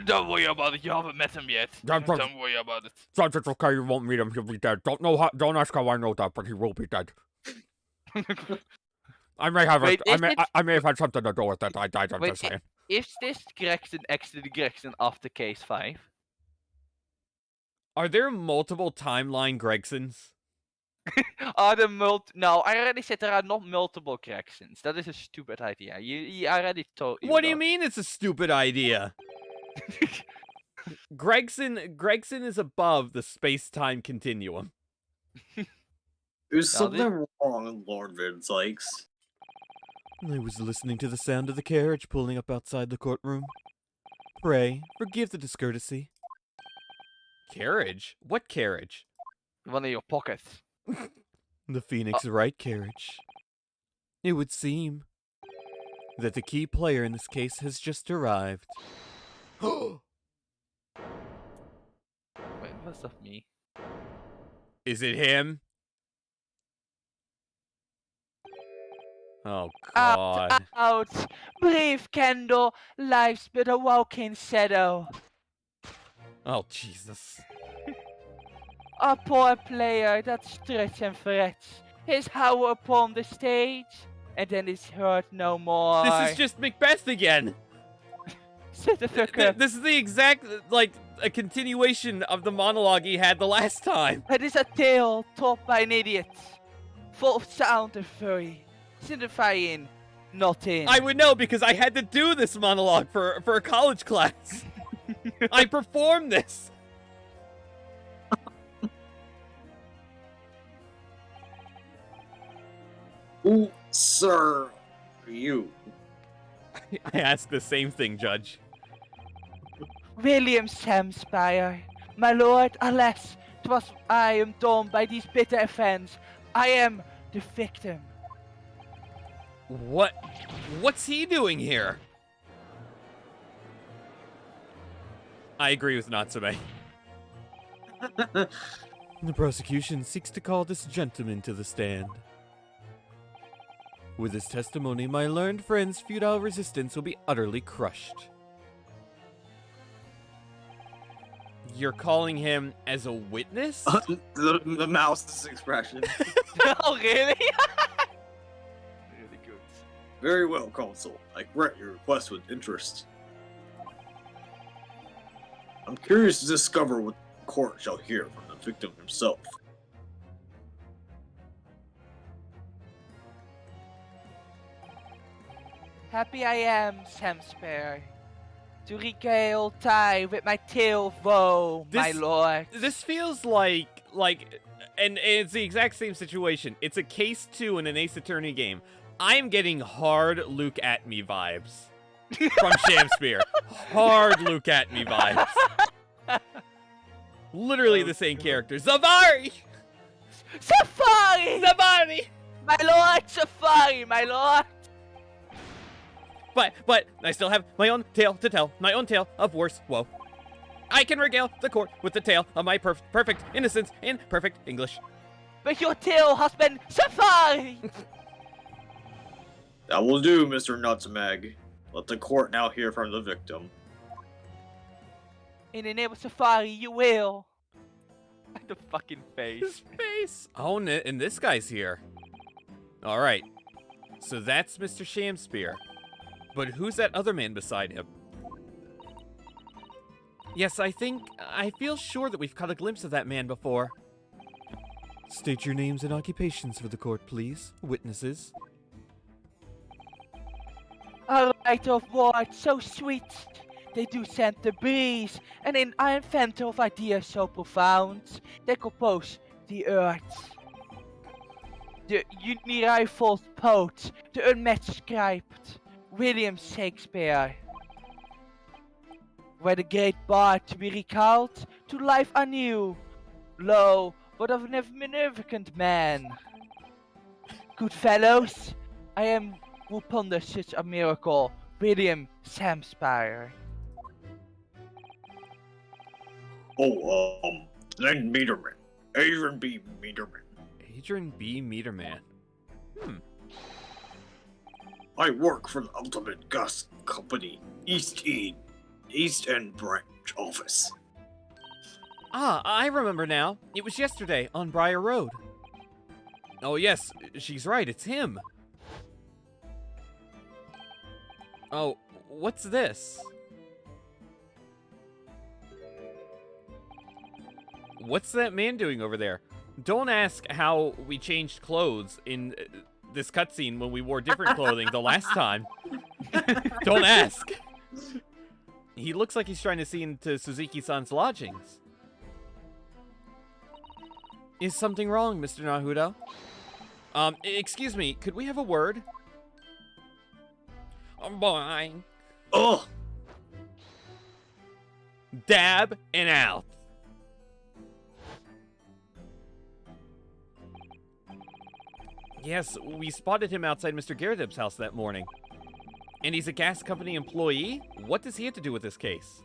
Don't worry about it. You haven't met him yet. Don't worry about it. It's okay, you won't meet him, he'll be dead. Don't ask how I know that, but he will be dead. I may have Wait, I may have had something to do with it. I died, I'm Wait, just saying. Is this Gregson actually the Gregson after case 5? Are there multiple timeline Gregsons? Are there No, I already said there are not multiple Gregsons. That is a stupid idea. You already told you What do you that. mean it's a stupid idea? Gregson is above the space-time continuum. There's Now, something wrong, Lord Van Sykes. I was listening to the sound of the carriage pulling up outside the courtroom. Pray, forgive the discourtesy. Carriage? What carriage? One of your pockets. The Phoenix Wright carriage. It would seem that the key player in this case has just arrived. Wait, was that me? Is it him? Oh, God. Out! Brave candle, life's but a walking shadow. Oh, Jesus. A poor player that stretch and frets his hour upon the stage, and then is heard no more. This is just Macbeth again. Shut the fuck up. This is the exact, like, a continuation of the monologue he had the last time. It is a tale told by an idiot, full of sound and fury, signifying nothing. I would know because I had to do this monologue for a college class. I performed this. Who, sir, are you? I ask the same thing, Judge. William Samspire, my lord, alas, 'twas I am done by these bitter offense. I am the victim. What's he doing here? I agree with Natsume. The prosecution seeks to call this gentleman to the stand. With his testimony, my learned friend's futile resistance will be utterly crushed. You're calling him as a witness? The mouse's expression. Oh, really? Really good. Very well, Consul. I grant your request with interest. I'm curious to discover what the court shall hear from the victim himself. Happy I am, Samspire, to regale time with my tale of woe, my lord. This feels like, and it's the exact same situation. It's a case 2 in an Ace Attorney game. I'm getting hard Luke at me vibes from Shamspear. Hard Luke at me vibes. Literally the same character. Zavari! Safari! Zavari! My lord, Safari, my lord! But I still have my own tale to tell. My own tale of worse woe. I can regale the court with the tale of my perfect innocence in perfect English. But your tale has been Safari! That will do, Mr. Nutmeg. Let the court now hear from the victim. In the name of Safari, you will. The fucking face. His face. Oh, and this guy's here. All right. So that's Mr. Shamspear. But who's that other man beside him? Yes, I feel sure that we've caught a glimpse of that man before. State your names and occupations for the court, please, witnesses. A right of words so sweet, they do scent the breeze, and an inventor of ideas so profound, they compose the earth. The unrivalled poet, the unmatched scribe, William Shakespeare. Were the great bard to be recalled to life anew? Lo, what of an magnificent man! Good fellows, I am who ponders such a miracle, William Samspire. Then Meterman. Adrian B. Meterman. Adrian B. Meterman. I work for the Ultimate Gus Company, East End Branch Office. Ah, I remember now. It was yesterday on Briar Road. Oh yes, she's right, it's him. Oh, what's this? What's that man doing over there? Don't ask how we changed clothes in this cutscene when we wore different clothing the last time. Don't ask. He looks like he's trying to see into Suzuki-san's lodgings. Is something wrong, Mr. Nahudo? Excuse me, could we have a word? Bye. Oh! Dab and out. Yes, we spotted him outside Mr. Garrideb's house that morning. And he's a gas company employee? What does he have to do with this case?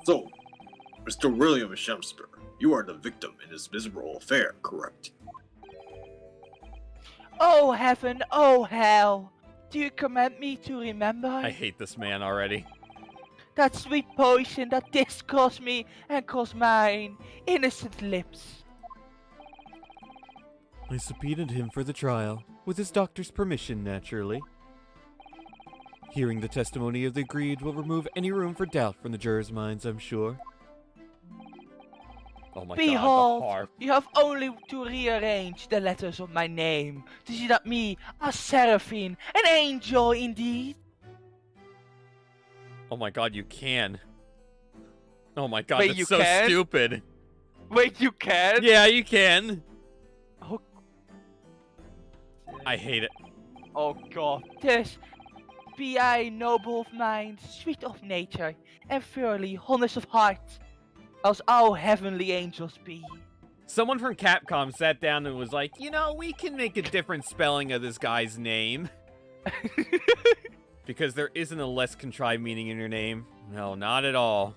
So, Mr. William Shemsper, you are the victim in this miserable affair, correct? Oh heaven, oh hell! Do you command me to remember? I hate this man already. That sweet poison that discaused me and caused mine innocent lips. I subpoenaed him for the trial, with his doctor's permission, naturally. Hearing the testimony of the agreed will remove any room for doubt from the jurors' minds, I'm sure. Oh my Behold, god, the harp. you have only to rearrange the letters of my name to see that me, a seraphim, an angel indeed. Oh my god, you can. Oh my god, Wait, you that's so can? stupid. Wait, you can? Yeah, you can. Oh, I hate it. Oh god. Thus, be I noble of mind, sweet of nature, and thoroughly honest of heart, as all heavenly angels be. Someone from Capcom sat down and was like, you know, we can make a different spelling of this guy's name. Because there isn't a less contrived meaning in your name. No, not at all.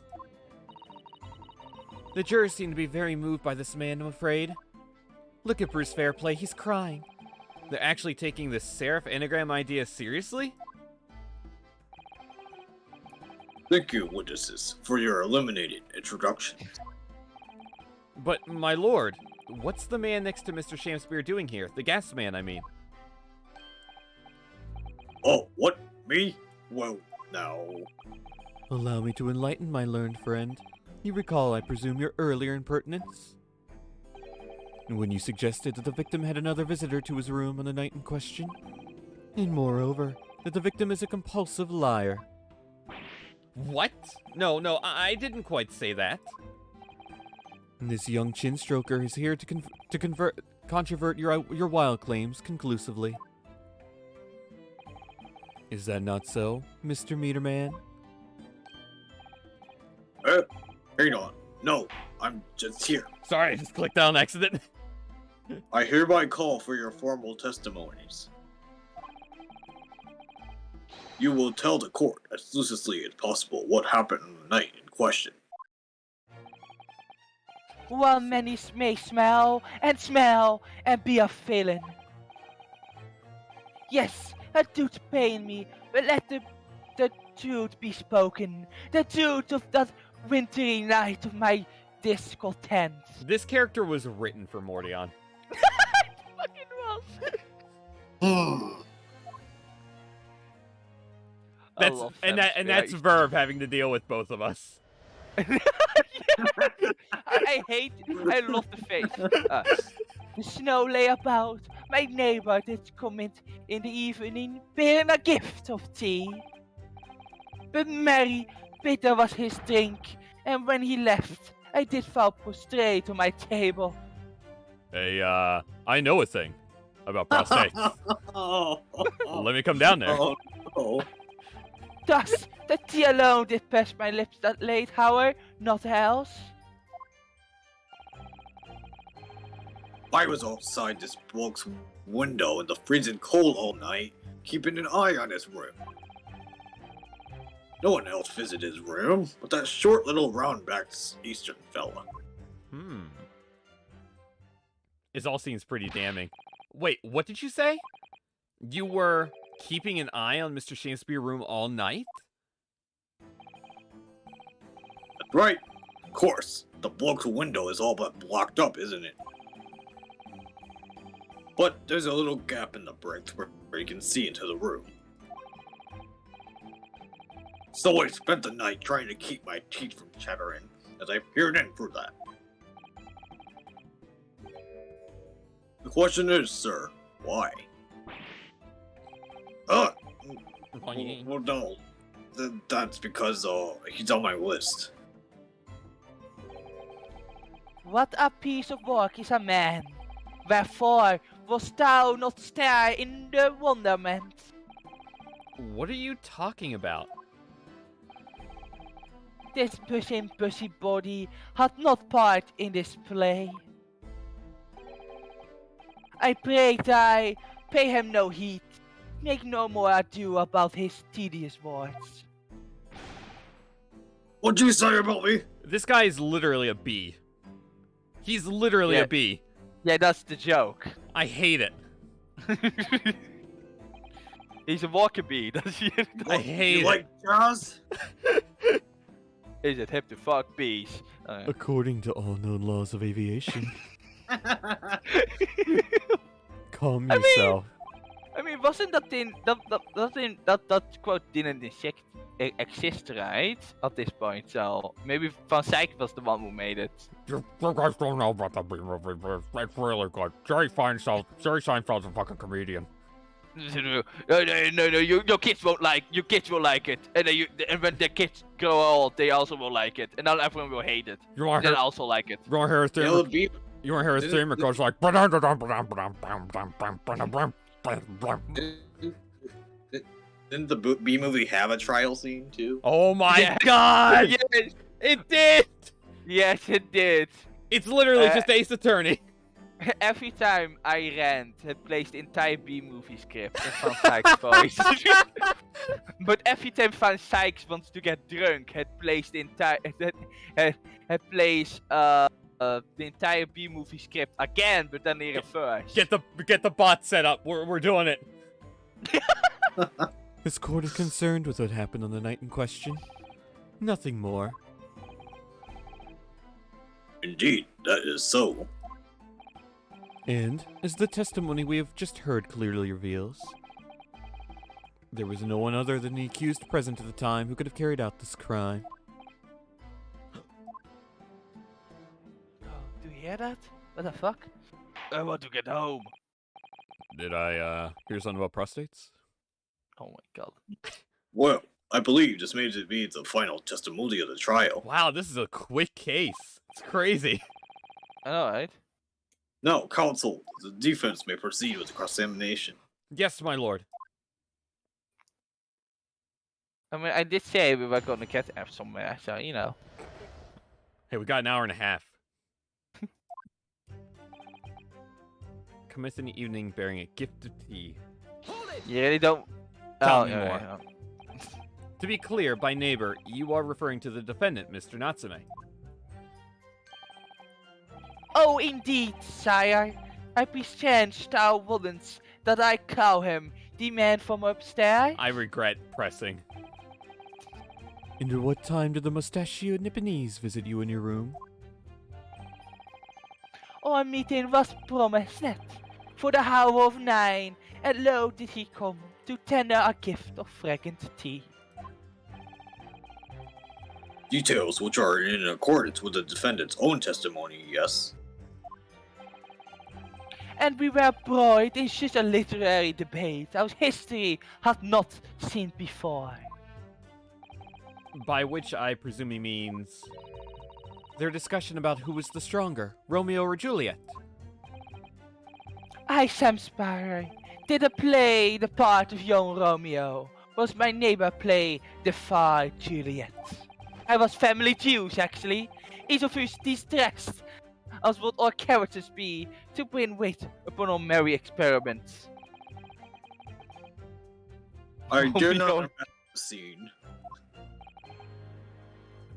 The jurors seem to be very moved by this man, I'm afraid. Look at Bruce Fairplay, he's crying. They're actually taking the serif anagram idea seriously? Thank you, witnesses, for your illuminated introduction. But, my lord, what's the man next to Mr. Shamspear doing here? The gas man, I mean. Oh, what? Me? Well, now... Allow me to enlighten my learned friend. You recall, I presume, your earlier impertinence? When you suggested that the victim had another visitor to his room on the night in question? And moreover, that the victim is a compulsive liar. What? No, I didn't quite say that. This young chin stroker is here to controvert your wild claims conclusively. Is that not so, Mr. Meterman? Hang on. No, I'm just here. Sorry, I just clicked on accident. I hereby call for your formal testimonies. You will tell the court as lucidly as possible what happened on the night in question. While many may smell and be a villain. Yes, that doth pain me, but let the truth be spoken. The truth of that wintry night of my discontent. This character was written for Mordion. Fucking well. That's Verve having to deal with both of us. I love the face. The snow lay about. My neighbor did come in the evening, bearing a gift of tea. But merry, bitter was his drink, and when he left, I did fall prostrate on my table. Hey, I know a thing about prostates. Let me come down there. Oh. Thus, the tea alone did press my lips that late hour, not else. I was outside this bloke's window in the freezing cold all night, keeping an eye on his room. No one else visited his room, but that short little round-backed Eastern fella. This all seems pretty damning. Wait, what did you say? You were keeping an eye on Mr. Shamspear's room all night? That's right. Of course, the bloke's window is all but blocked up, isn't it? But there's a little gap in the bricks where you can see into the room. So I spent the night trying to keep my teeth from chattering as I peered in through that. The question is, sir, why? Well, no. That's because, he's on my list. What a piece of work is a man. Wherefore wast thou not stare in the wonderment? What are you talking about? This busy body hath not part in this play. I pray thy pay him no heed. Make no more ado about his tedious words. What'd you say about me? This guy is literally a bee. He's literally a bee. Yeah, that's the joke. I hate it. He's a walker bee, does he? I hate you it. like jazz? Is it hip to fuck bees? According to all known laws of aviation. Calm yourself. I mean, wasn't that thing that quote didn't exist, right? At this point, so maybe Van Sijk was the one who made it. You guys don't know about the Bee movie, but it's really good. Jerry Seinfeld's a fucking comedian. No, your kids won't like it, and when the kids grow old, they also will like it, and then everyone will hate it. You want They'll also like it. to hear a theme? It'll be... You want to hear a theme? It goes like. Didn't the B movie have a trial scene too? Oh my Yes. god! Yes, It did! yes, it did. It's literally just Ace Attorney. Every time I rant, it plays the entire B movie script in Van Sykes' voice. But every time Van Sykes wants to get drunk, it plays the entire it plays the entire B movie script again, but then in reverse. Get the bot set up. We're doing it. This court is concerned with what happened on the night in question. Nothing more. Indeed, that is so. And, as the testimony we have just heard clearly reveals, there was no one other than the accused present at the time who could have carried out this crime. Do you hear that? What the fuck? I want to get home. Did I hear something about prostates? Oh my god. Well, I believe this may be the final testimony of the trial. Wow, this is a quick case. It's crazy. I know, right? Now, counsel, the defense may proceed with the cross-examination. Yes, my lord. I mean, I did say we were gonna get F somewhere, so you know. Hey, we got an hour and a half. Commence in the evening bearing a gift of tea. You really don't. Tell Oh, me yeah, more. yeah. To be clear, by neighbor, you are referring to the defendant, Mr. Natsume. Oh, indeed, sire. I present our warrants that I call him the man from upstairs. I regret pressing. And at what time did the mustachioed Nipponese visit you in your room? Our meeting was promised for the hour of 9, and lo did he come to tender a gift of fragrant tea. Details which are in accordance with the defendant's own testimony, yes? And we were brought in such a literary debate our history had not seen before. By which I presume he means their discussion about who was the stronger, Romeo or Juliet. I, Sam Sparrow, did play the part of young Romeo, was my neighbor play the far Juliet. I was family Jews, actually. Each of us distressed, as would our characters be, to bring weight upon our merry experiments. I do we not don't- remember the scene.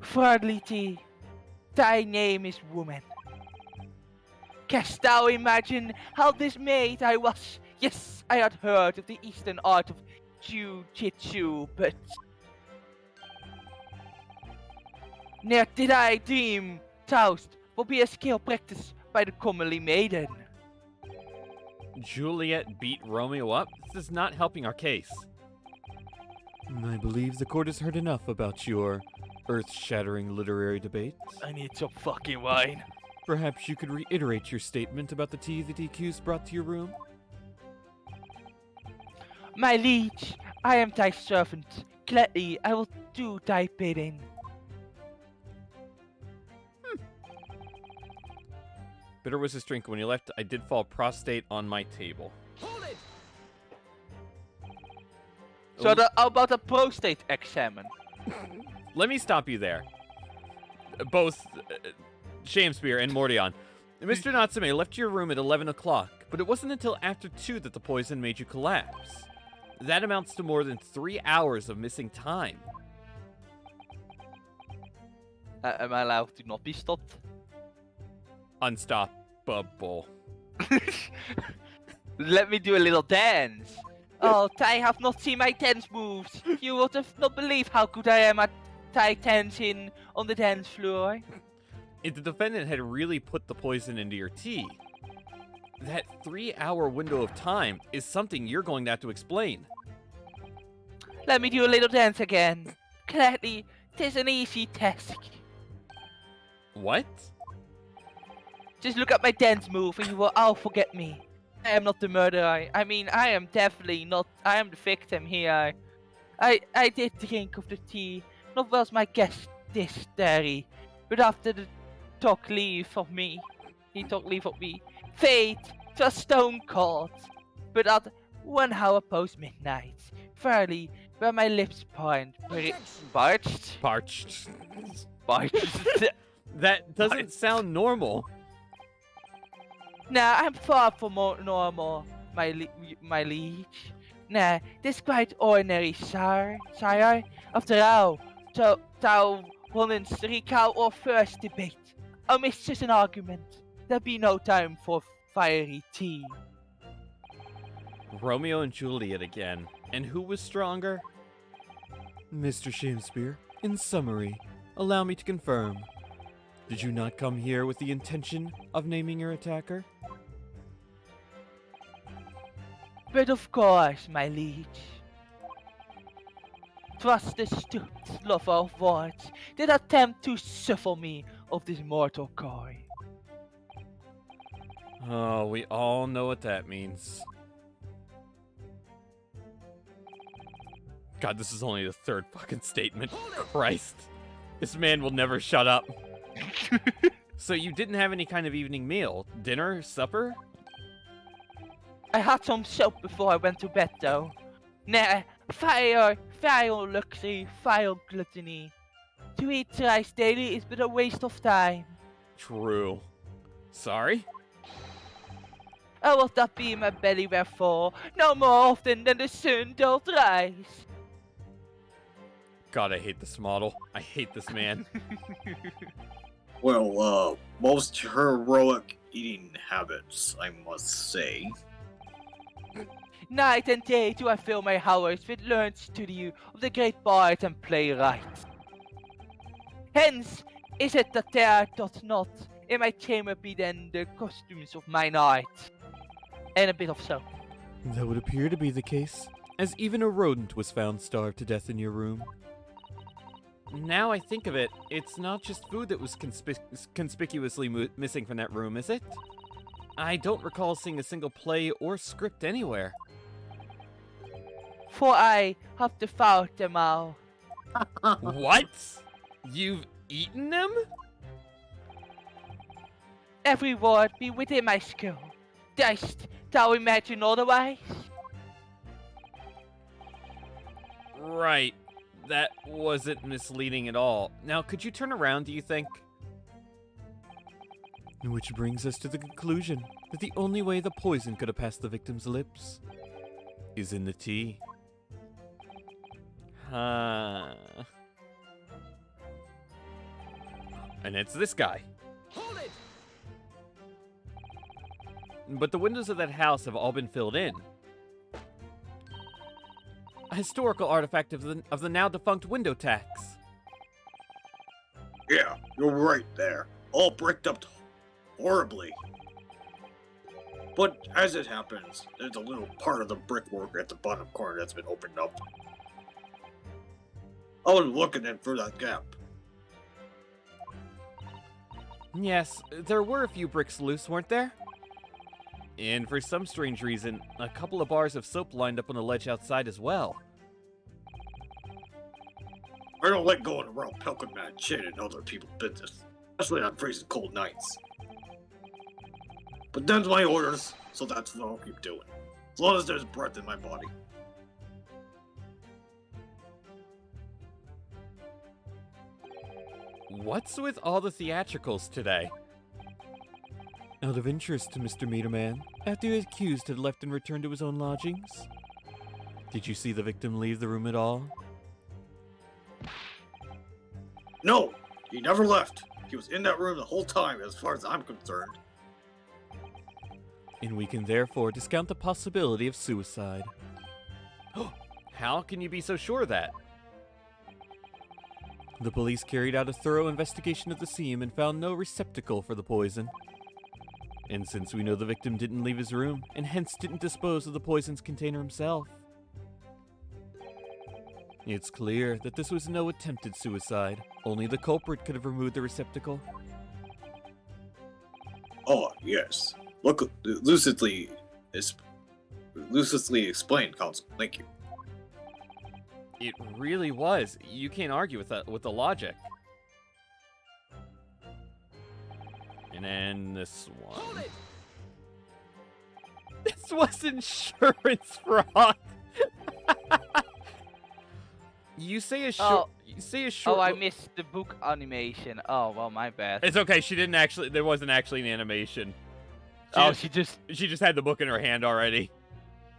Thirdly, T, thy name is woman. Canst thou imagine how dismayed I was? Yes, I had heard of the Eastern art of Jiu-Jitsu, but ne'er did I dream toast will be a skill practiced by the commonly maiden. Juliet beat Romeo up? This is not helping our case. I believe the court has heard enough about your earth-shattering literary debates. I need some fucking wine. Perhaps you could reiterate your statement about the tea that the accused brought to your room? My liege, I am thy servant. Gladly I will do thy bidding. Bitter was his drink. When he left, I did fall prostate on my table. Hold it! So how about a prostate examen? Let me stop you there. Both Shamspeare and Mordion. Mr. Natsume left your room at 11 o'clock, but it wasn't until after 2 that the poison made you collapse. That amounts to more than 3 hours of missing time. Am I allowed to not be stopped? Unstoppable. Let me do a little dance. Oh, I have not seen my dance moves. You would have not believed how good I am at Thai dancing on the dance floor. If the defendant had really put the poison into your tea, that 3-hour window of time is something you're going to have to explain. Let me do a little dance again. Gladly, 'tis an easy task. What? Just look at my dance move and you will all forget me. I am not the murderer. I mean, I am definitely not. I am the victim here. I did drink of the tea. Not was my guest this dairy. But after the took leave of me, he took leave of me. Fate was stone cold. But 1 hour post midnight. Fairly, where my lips point. Objection. Parched? Parched. Parched. That doesn't sound normal. Nah, I'm far from more normal, my liege. Nah, this quite ordinary, sire. After all, thou wouldn't recall our first debate. Amidst just an argument, there be no time for fiery tea. Romeo and Juliet again. And who was stronger? Mr. Shakespeare, in summary, allow me to confirm. Did you not come here with the intention of naming your attacker? But of course, my liege. 'Twas the stooped lover of words that attempt to suffle me of this mortal coil. Oh, we all know what that means. God, this is only the third fucking statement. Christ. This man will never shut up. So you didn't have any kind of evening meal? Dinner? Supper? I had some soap before I went to bed though. Nah, vile luxury, vile gluttony. To eat thrice daily is but a waste of time. True. Sorry? Oh, will that be my belly wherefore? No more often than the sun doth rise. God, I hate this model. I hate this man. Well, most heroic eating habits, I must say. Night and day do I fill my hours with learns to you of the great bards and playwrights. Hence is it that there doth not in my chamber be then the costumes of mine art. And a bit of soap. That would appear to be the case, as even a rodent was found starved to death in your room. Now I think of it, it's not just food that was conspicuously missing from that room, is it? I don't recall seeing a single play or script anywhere. For I have devoured them all. What? You've eaten them? Every word be within my skill. Dost thou imagine otherwise? Right. That wasn't misleading at all. Now, could you turn around, do you think? Which brings us to the conclusion that the only way the poison could have passed the victim's lips is in the tea. And it's this guy. Hold it! But the windows of that house have all been filled in. A historical artifact of the now defunct window tax. Yeah, you're right there. All bricked up horribly. But as it happens, there's a little part of the brickwork at the bottom corner that's been opened up. I was looking in for that gap. Yes, there were a few bricks loose, weren't there? And for some strange reason, a couple of bars of soap lined up on the ledge outside as well. I don't like going around pelting mad shit in other people's business, especially on freezing cold nights. But them's my orders, so that's what I'll keep doing. As long as there's breath in my body. What's with all the theatricals today? Out of interest to Mr. Meterman, after the accused had left and returned to his own lodgings, did you see the victim leave the room at all? No! He never left! He was in that room the whole time, as far as I'm concerned. And we can therefore discount the possibility of suicide. How can you be so sure of that? The police carried out a thorough investigation of the scene and found no receptacle for the poison. And since we know the victim didn't leave his room, and hence didn't dispose of the poison's container himself, it's clear that this was no attempted suicide. Only the culprit could have removed the receptacle. Oh, yes. Look, lucidly explained, Counsel. Thank you. It really was. You can't argue with that, with the logic. And then this one. Hold it! This This was insurance fraud. You say a short. You say a short. Oh, I missed the book animation. Oh, well, my bad. It's okay. She didn't actually. There wasn't actually an animation. She just. had the book in her hand already.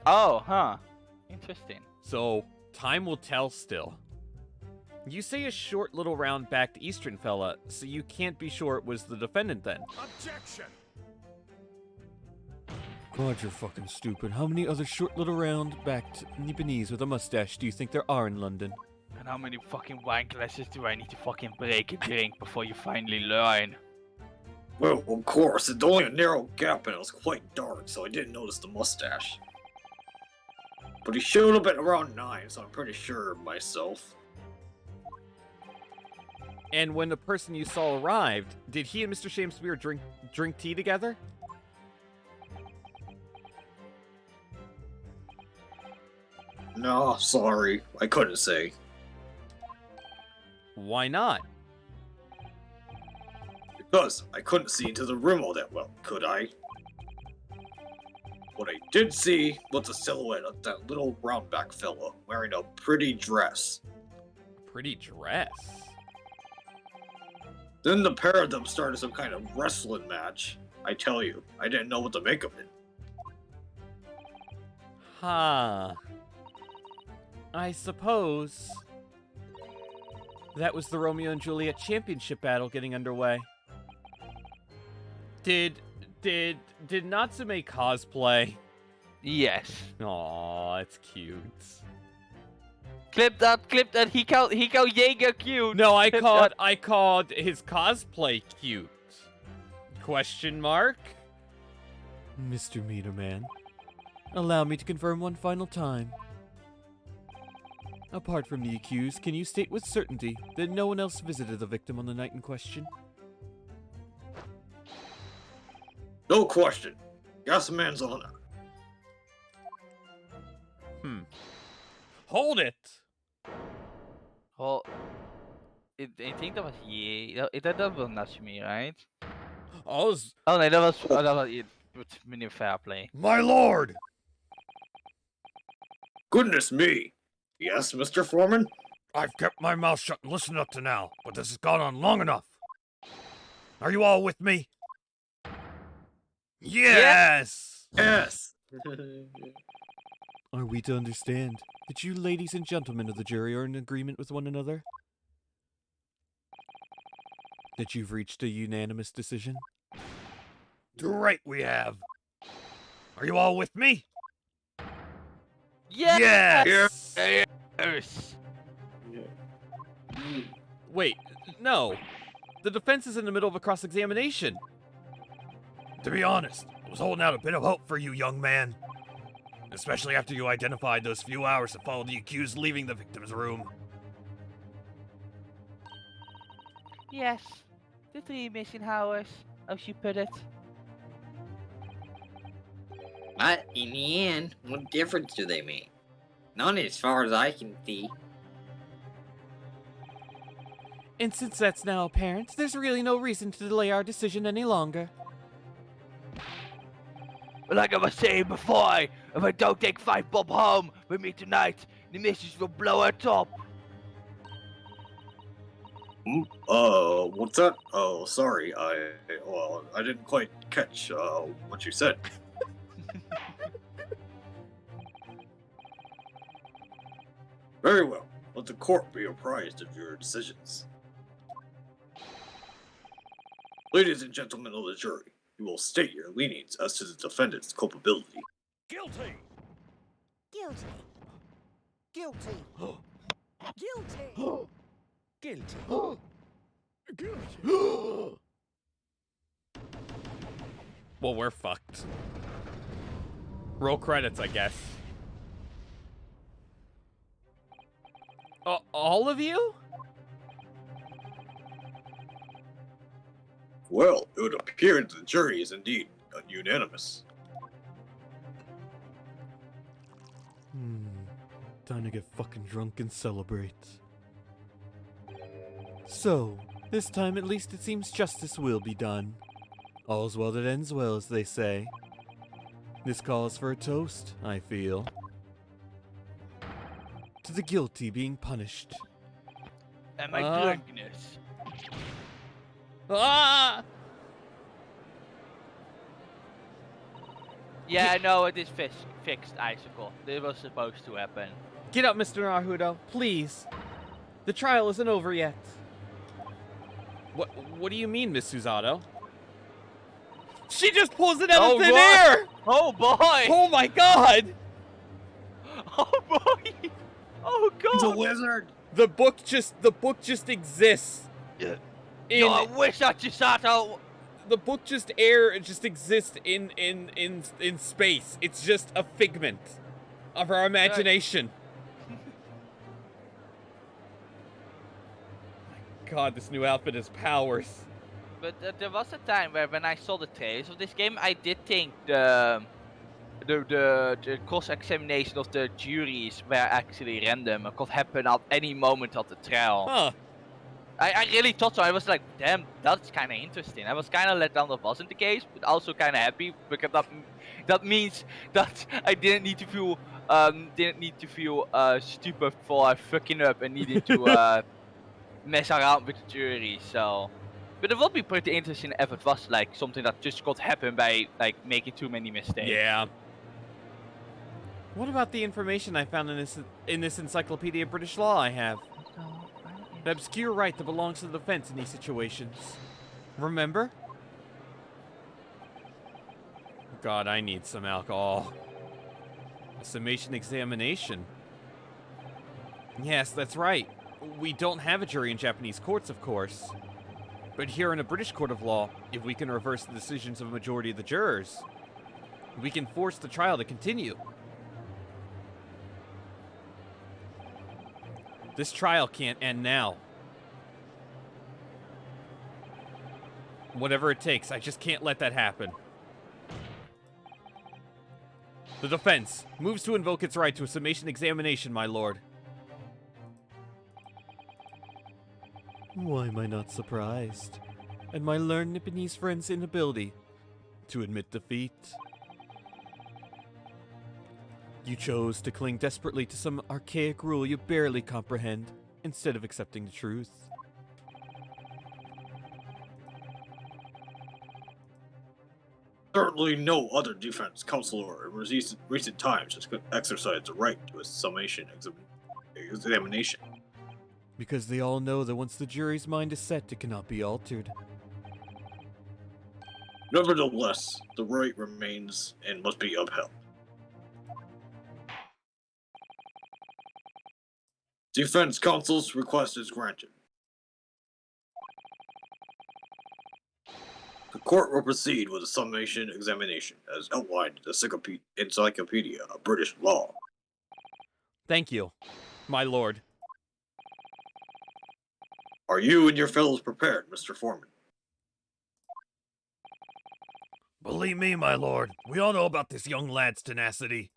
Oh, huh. Interesting. So time will tell. Still. You say a short little round-backed Eastern fella, so you can't be sure it was the defendant then. Objection! God, you're fucking stupid. How many other short little round-backed Nipponese with a mustache do you think there are in London? And how many fucking wine glasses do I need to fucking break and drink before you finally learn? Well, of course, it's only a narrow gap and it was quite dark, so I didn't notice the mustache. But he showed up at around 9, so I'm pretty sure of myself. And when the person you saw arrived, did he and Mr. Shakespeare drink tea together? No, sorry, I couldn't say. Why not? Because I couldn't see into the room all that well, could I? What I did see was the silhouette of that little round-back fella wearing a pretty dress. Pretty dress? Then the pair of them started some kind of wrestling match. I tell you, I didn't know what to make of it. Huh. I suppose that was the Romeo and Juliet championship battle getting underway. Did Natsume cosplay? Yes. Aw, it's cute. Clip that, he called Jaeger cute. No, I Clip called his cosplay cute. Question mark? Mr. Meter Man, allow me to confirm one final time. Apart from the accused, can you state with certainty that no one else visited the victim on the night in question? No question. Gas man's honor. Hold it! Well, I think that was that was Natsume, right? Oh, Oh no, that was it. With mini fair play. My lord! Goodness me. Yes, Mr. Foreman? I've kept my mouth shut and listened up to now, but this has gone on long enough. Are you all with me? Yes! Yes. Are we to understand that you ladies and gentlemen of the jury are in agreement with one another? That you've reached a unanimous decision? Great, we have. Are you all with me? Yes! Yes! Wait, no. The defense is in the middle of a cross-examination. To be honest, I was holding out a bit of hope for you, young man. Especially after you identified those few hours that followed the accused leaving the victim's room. Yes. The 3 missing hours, as you put it. But in the end, what difference do they make? None as far as I can see. And since that's now apparent, there's really no reason to delay our decision any longer. Like I was saying before, if I don't take 5 bob home with me tonight, the missus will blow her top. What's that? Oh, sorry, I didn't quite catch, what you said. Very well. Let the court be apprised of your decisions. Ladies and gentlemen of the jury, you will state your leanings as to the defendant's culpability. Guilty! Guilty. Guilty. Guilty. Guilty. Guilty! Well, we're fucked. Roll credits, I guess. All of you? Well, it would appear that the jury is indeed unanimous. Time to get fucking drunk and celebrate. So, this time at least it seems justice will be done. All's well that ends well, as they say. This calls for a toast, I feel. To the guilty being punished. And my drunkenness. Ah! Yeah, I know it is fixed, Icicle. This was supposed to happen. Get up, Mr. Naruto, please. The trial isn't over yet. What do you mean, Miss Susato? She just pulls it out of thin air! Oh boy! Oh my god! Oh boy! Oh god! He's a wizard! The book just exists. Yeah. In, Yo, I wish that Chisato. the book just exists in space. It's just a figment of our imagination. My god, this new outfit has powers. But there was a time where when I saw the trailers of this game, I did think the cross-examination of the juries were actually random. It could happen at any moment of the trial. Huh. I really thought so. I was like, damn, that's kind of interesting. I was kind of let down that wasn't the case, but also kind of happy because that means that I didn't need to feel stupid for fucking up and needing to mess around with the jury. So, but it would be pretty interesting if it was like something that just could happen by like making too many mistakes. Yeah. What about the information I found in this Encyclopedia of British Law I have? An obscure right that belongs to the defense in these situations. Remember? God, I need some alcohol. A summation examination. Yes, that's right. We don't have a jury in Japanese courts, of course. But here in a British court of law, if we can reverse the decisions of a majority of the jurors, we can force the trial to continue. This trial can't end now. Whatever it takes, I just can't let that happen. The defense moves to invoke its right to a summation examination, my lord. Why am I not surprised at my learned Nipponese friend's inability to admit defeat? You chose to cling desperately to some archaic rule you barely comprehend, instead of accepting the truth. Certainly no other defense counselor in recent times has exercised the right to a summation examination. Because they all know that once the jury's mind is set, it cannot be altered. Nevertheless, the right remains and must be upheld. Defense counsel's request is granted. The court will proceed with a summation examination as outlined in the Encyclopedia of British Law. Thank you, my lord. Are you and your fellows prepared, Mr. Foreman? Believe me, my lord, we all know about this young lad's tenacity.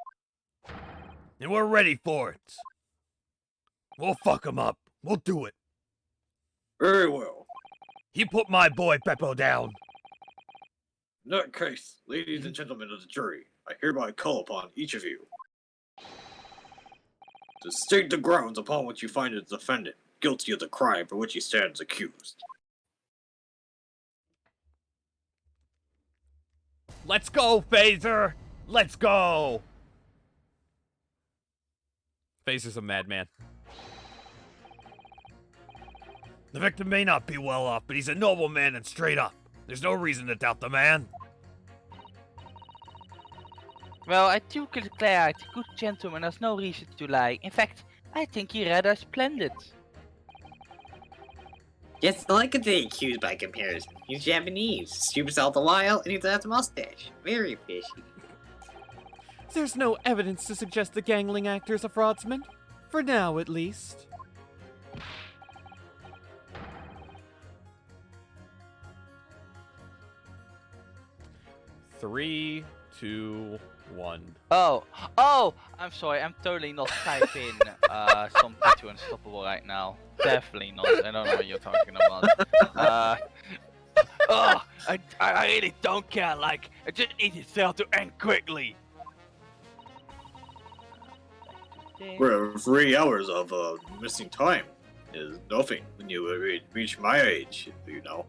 And we're ready for it. We'll fuck him up. We'll do it. Very well. He put my boy Beppo down. In that case, ladies and gentlemen of the jury, I hereby call upon each of you to state the grounds upon which you find the defendant guilty of the crime for which he stands accused. Let's go, Phaser! Let's go! Phaser's a madman. The victim may not be well off, but he's a noble man and straight up. There's no reason to doubt the man. Well, I do declare it a good gentleman. There's no reason to lie. In fact, I think he rather splendid. Just look at the accused by comparison. He's Japanese, stupid all the while, and he has a mustache. Very fishy. There's no evidence to suggest the gangling actor is a fraudsman. For now, at least. Three, 2, 1. Oh, I'm sorry, I'm totally not typing something to Unstoppable right now. Definitely not. I don't know what you're talking about. Oh, I really don't care. Like, I just need this trial to end quickly. Where 3 hours of missing time is nothing when you reach my age, you know.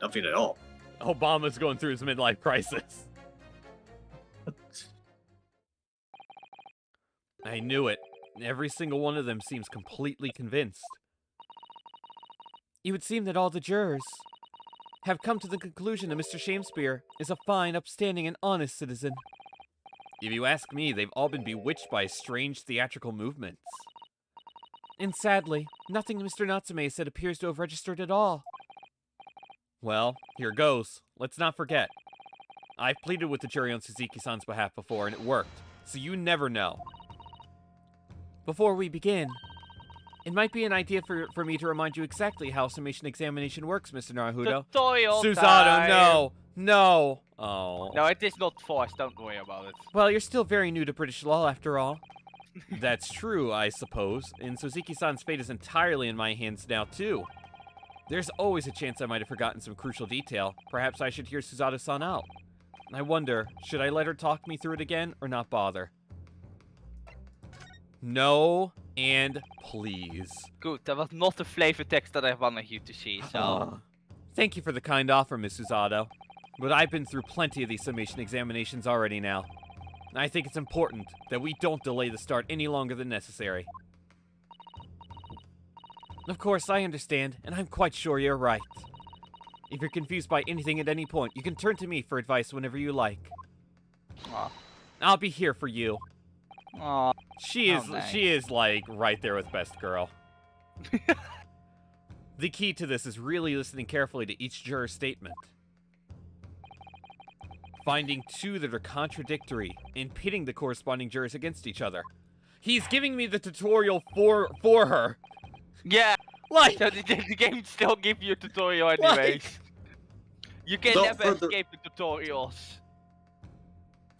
Nothing at all. Obama's going through his midlife crisis. I knew it. Every single one of them seems completely convinced. It would seem that all the jurors have come to the conclusion that Mr. Shakespeare is a fine, upstanding, and honest citizen. If you ask me, they've all been bewitched by his strange theatrical movements. And sadly, nothing Mr. Natsume said appears to have registered at all. Well, here goes. Let's not forget. I've pleaded with the jury on Suzuki-san's behalf before, and it worked. So you never know. Before we begin, it might be an idea for me to remind you exactly how summation examination works, Mr. Naruto. Tutorial Susato, time. no! No! Oh. No, it is not forced. Don't worry about it. Well, you're still very new to British law, after all. That's true, I suppose, and Suzuki-san's fate is entirely in my hands now, too. There's always a chance I might have forgotten some crucial detail. Perhaps I should hear Susato-san out. I wonder, should I let her talk me through it again, or not bother? No, and please. Good, that was not the flavor text that I wanted you to see, so... Thank you for the kind offer, Miss Susato. But I've been through plenty of these summation examinations already now. I think it's important that we don't delay the start any longer than necessary. Of course, I understand, and I'm quite sure you're right. If you're confused by anything at any point, you can turn to me for advice whenever you like. Aw. I'll be here for you. Aw. She is, Oh, nice. she is like right there with Best Girl. The key to this is really listening carefully to each juror's statement. Finding two that are contradictory and pitting the corresponding jurors against each other. He's giving me the tutorial for her. Yeah, Like, so the game still gives you a tutorial anyways. You can Without never further- escape the tutorials.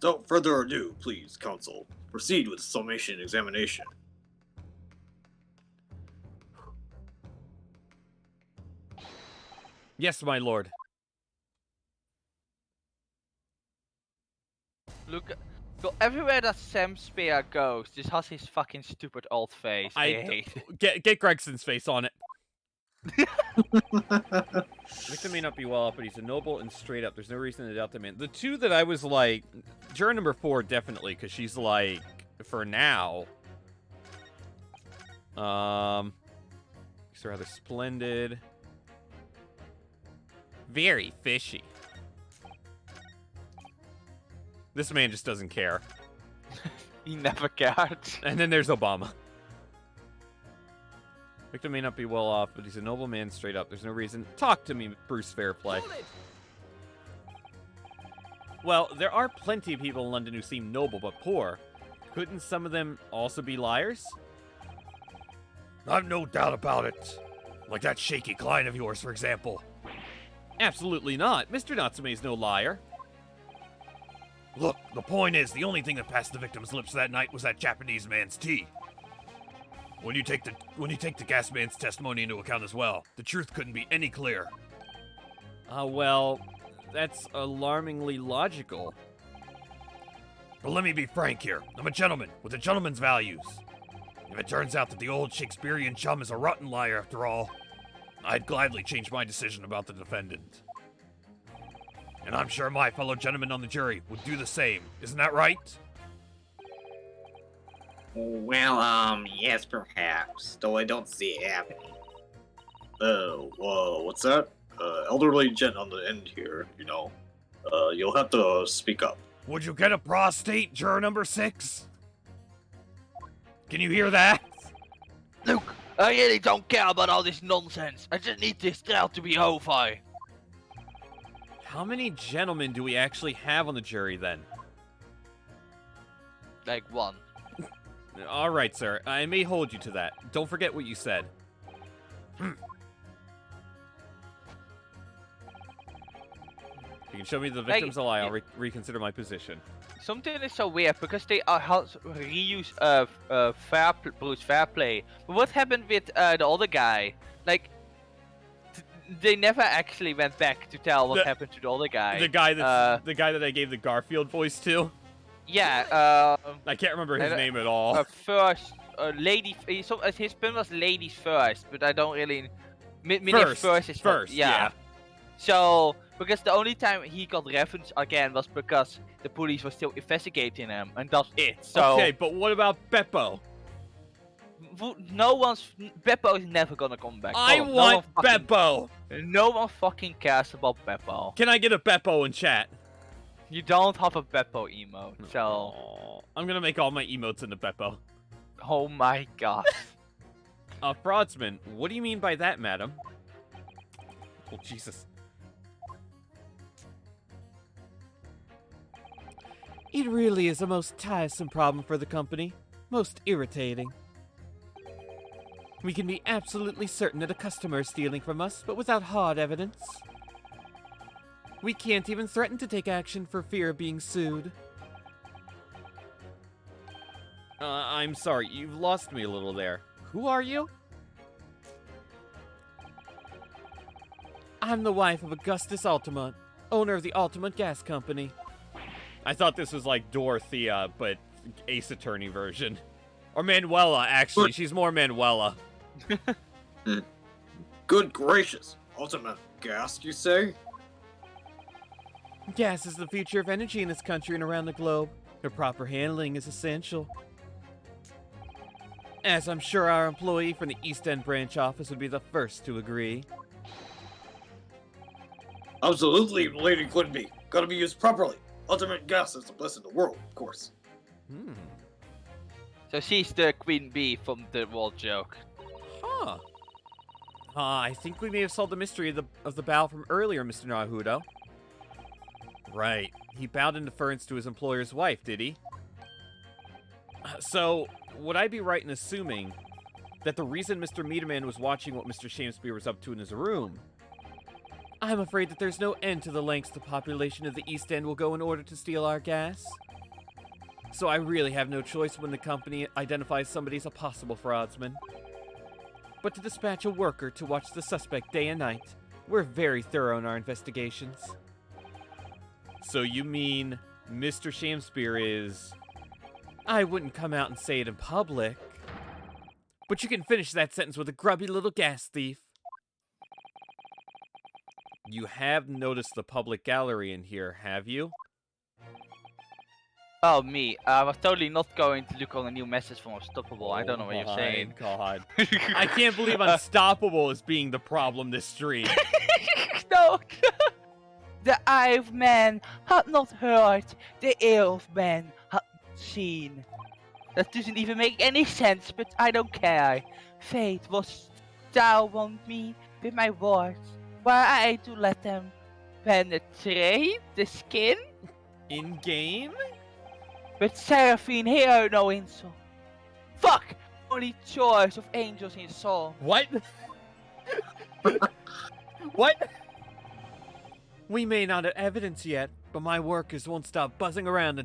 Without further ado, please, counsel, proceed with the summation examination. yes, my lord. Look, so everywhere that Sam Spear goes, this has his fucking stupid old face. I hate it. Get Gregson's face on it. Victim may not be well off, but he's a noble and straight up. There's no reason to doubt the man. The two that I was like, juror number 4 definitely, because she's like, for now. She's rather splendid. Very fishy. This man just doesn't care. He never cared. And then there's Obama. Victim may not be well off, but he's a noble man straight up. There's no reason. Talk to me, Bruce Fairplay. Well, there are plenty of people in London who seem noble but poor. Couldn't some of them also be liars? I've no doubt about it. Like that shaky client of yours, for example. Absolutely not. Mr. Natsume's no liar. Look, the point is, the only thing that passed the victim's lips that night was that Japanese man's tea. When you take the gas man's testimony into account as well, the truth couldn't be any clearer. Well, that's alarmingly logical. But let me be frank here. I'm a gentleman, with a gentleman's values. If it turns out that the old Shakespearean chum is a rotten liar after all, I'd gladly change my decision about the defendant. And I'm sure my fellow gentlemen on the jury would do the same. Isn't that right? Well, yes, perhaps. Though I don't see it happening. Whoa, what's that? Elderly gent on the end here, you know. You'll have to speak up. Would you get a prostate, juror number 6? Can you hear that? Look, I really don't care about all this nonsense. I just need this trial to be over. How many gentlemen do we actually have on the jury, then? Like one. All right, sir. I may hold you to that. Don't forget what you said. If you can show me the victim's a lie, I'll reconsider my position. Something is so weird because they reuse Bruce Fairplay. But what happened with the other guy? Like, they never actually went back to tell what happened to the other guy. The guy that I gave the Garfield voice to. Yeah. I can't remember his name at all. First, lady. His pun was ladies first, but I don't really. Meaning first is first. Yeah. So because the only time he got reference again was because the police were still investigating him, and that's it. So. Okay, but what about Beppo? Beppo is never gonna come back. I want Beppo! No one fucking cares about Beppo. Can I get a Beppo in chat? You don't have a Beppo emote, so... Aww. I'm gonna make all my emotes into Beppo. Oh my god. Fraudsman, what do you mean by that, madam? Oh, Jesus. It really is a most tiresome problem for the company. Most irritating. We can be absolutely certain that a customer is stealing from us, but without hard evidence. We can't even threaten to take action for fear of being sued. I'm sorry, you've lost me a little there. Who are you? I'm the wife of Augustus Altamont, owner of the Altamont Gas Company. I thought this was like Dorothea, but Ace Attorney version. Or Manuela, actually. She's more Manuela. Good gracious. Ultimate gas, you say? Gas is the future of energy in this country and around the globe. The proper handling is essential. As I'm sure our employee from the East End branch office would be the first to agree. Absolutely, Lady Quinby. Gotta be used properly. Ultimate gas is the best in the world, of course. So she's the Queen Bee from the wall joke. Huh. I think we may have solved the mystery of the bow from earlier, Mr. Naruto. Right. He bowed in deference to his employer's wife, did he? So, would I be right in assuming that the reason Mr. Meterman was watching what Mr. Shamespeare was up to in his room? I'm afraid that there's no end to the lengths the population of the East End will go in order to steal our gas. So I really have no choice when the company identifies somebody as a possible fraudsman. But to dispatch a worker to watch the suspect day and night. We're very thorough in our investigations. So you mean Mr. Shamespeare is... I wouldn't come out and say it in public. But you can finish that sentence with a grubby little gas thief. You have noticed the public gallery in here, have you? Oh, me. I was totally not going to look on a new message from Unstoppable. I don't know what you're saying. God. I can't believe Unstoppable is being the problem this stream. No. The eye of man had not heard, the ear of man had not seen. That doesn't even make any sense, but I don't care. Fate was down on me with my words. Were I to let them penetrate the skin? In-game? But Seraphine hear no insult. Fuck! Only choice of angels in soul. What? What? We may not have evidence yet, but my workers won't stop buzzing around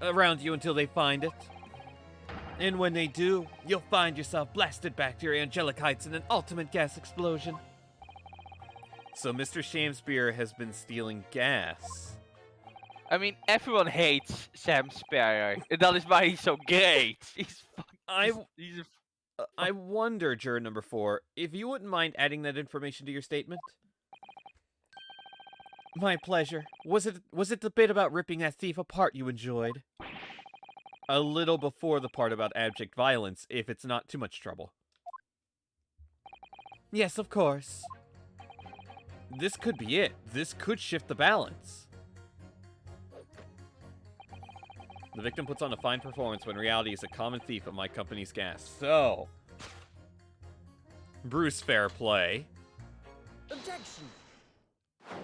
around you until they find it. And when they do, you'll find yourself blasted back to your angelic heights in an ultimate gas explosion. So Mr. Shamespeare has been stealing gas. I mean, everyone hates Sam Sparrow, and that is why he's so great. I wonder, juror number 4, if you wouldn't mind adding that information to your statement? My pleasure. Was it the bit about ripping that thief apart you enjoyed? A little before the part about abject violence, if it's not too much trouble. Yes, of course. This could be it. This could shift the balance. The victim puts on a fine performance when reality is a common thief of my company's gas. So, Bruce, fair play. Objection.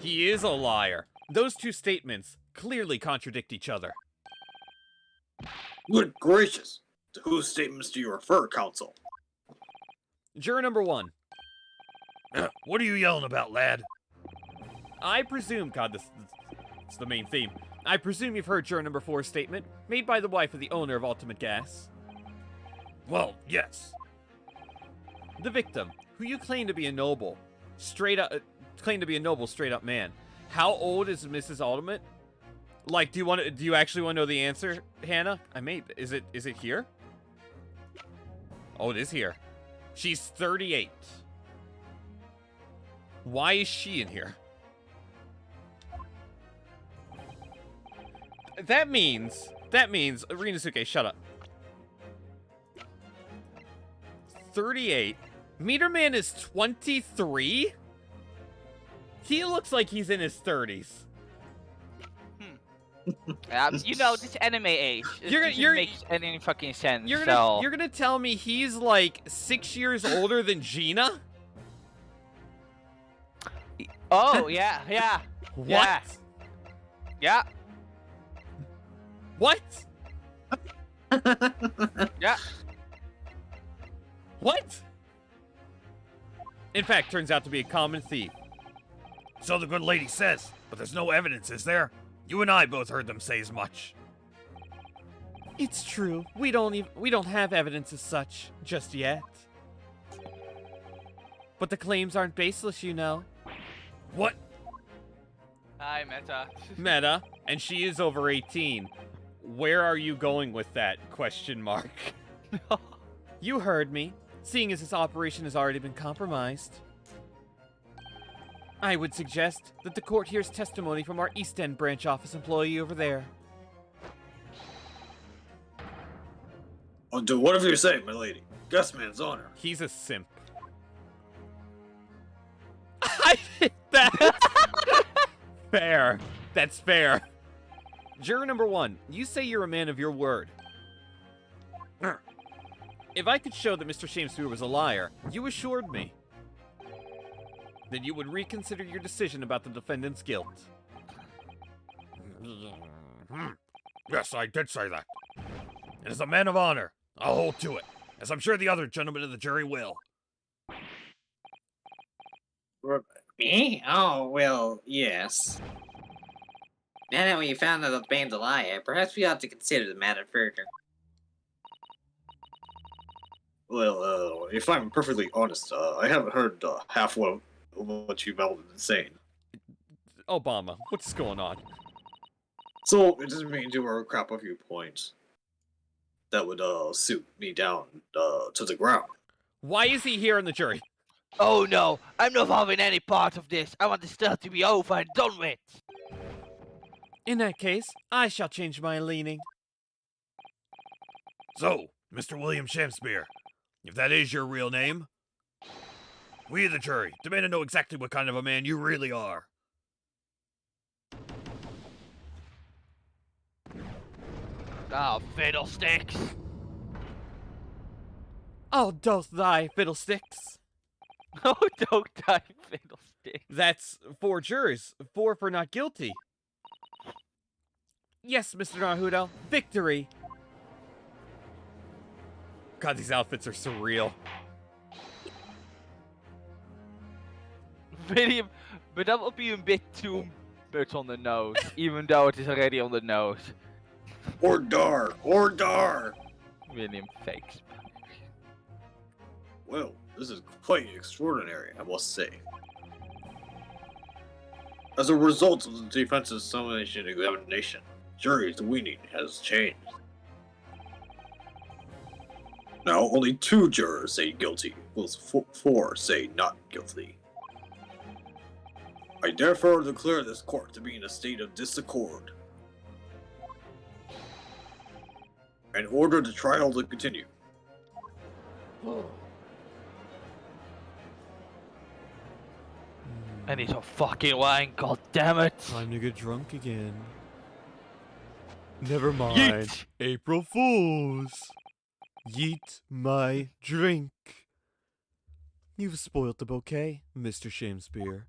He is a liar. Those two statements clearly contradict each other. Good gracious. To whose statements do you refer, counsel? Juror number 1. What are you yelling about, lad? I presume, God, this is the main theme. I presume you've heard juror number 4's statement, made by the wife of the owner of Ultimate Gas. Well, yes. The victim, who you claim to be a noble, Straight up, claimed to be a noble, straight up man. How old is Mrs. Ultimate? Like, do you actually want to know the answer, Hannah? Is it here? Oh, it is here. She's 38. Why is she in here? That means, Rinasuke, shut up. 38. Meter Man is 23? He looks like he's in his 30s. You know, this anime age. It doesn't make any fucking sense. You're gonna tell me he's like 6 years older than Gina? Oh, yeah. What? Yeah. What? Yeah. What? In fact, turns out to be a common thief. So the good lady says, but there's no evidence, is there? You and I both heard them say as much. It's true. We don't have evidence as such just yet. But the claims aren't baseless, you know. What? Hi, Meta. Meta, and she is over 18. Where are you going with that? Question mark. You heard me. Seeing as this operation has already been compromised, I would suggest that the court hears testimony from our East End branch office employee over there. I'll do whatever you say, my lady. Gusman's honor. He's a simp. I think that's fair. That's fair. Juror number 1, you say you're a man of your word. If I could show that Mr. Shamespeare was a liar, you assured me, then you would reconsider your decision about the defendant's guilt. Yes, I did say that. And as a man of honor, I'll hold to it, as I'm sure the other gentlemen of the jury will. Me? Oh, well, yes. Now that we found out the band's a liar, perhaps we ought to consider the matter further. Well, if I'm perfectly honest, I haven't heard half of what you've all been saying. Obama, what's going on? So, it doesn't mean to crap a few points that would suit me down to the ground. Why is he here in the jury? Oh no, I'm not having any part of this. I want this stuff to be over and done with. In that case, I shall change my leaning. So, Mr. William Shamespeare, if that is your real name, we, the jury, demand to know exactly what kind of a man you really are. Oh, fiddlesticks. Oh, doth thy fiddlesticks. Oh, don't die, fiddlesticks. That's 4 jurors, 4 for not guilty. Yes, Mr. Naruto, victory. God, these outfits are surreal. William, but that would be a bit too much on the nose, even though it is already on the nose. Or dar! William fakes. Well, this is quite extraordinary, I must say. As a result of the defense's summation examination, jury's weaning has changed. Now, only 2 jurors say guilty, whilst 4 say not guilty. I therefore declare this court to be in a state of disaccord, and order the trial to continue. I need some fucking wine, god damn it. Time to get drunk again. Never mind. Yeet. April Fools. Yeet my drink. You've spoilt the bouquet, Mr. Shamespeare.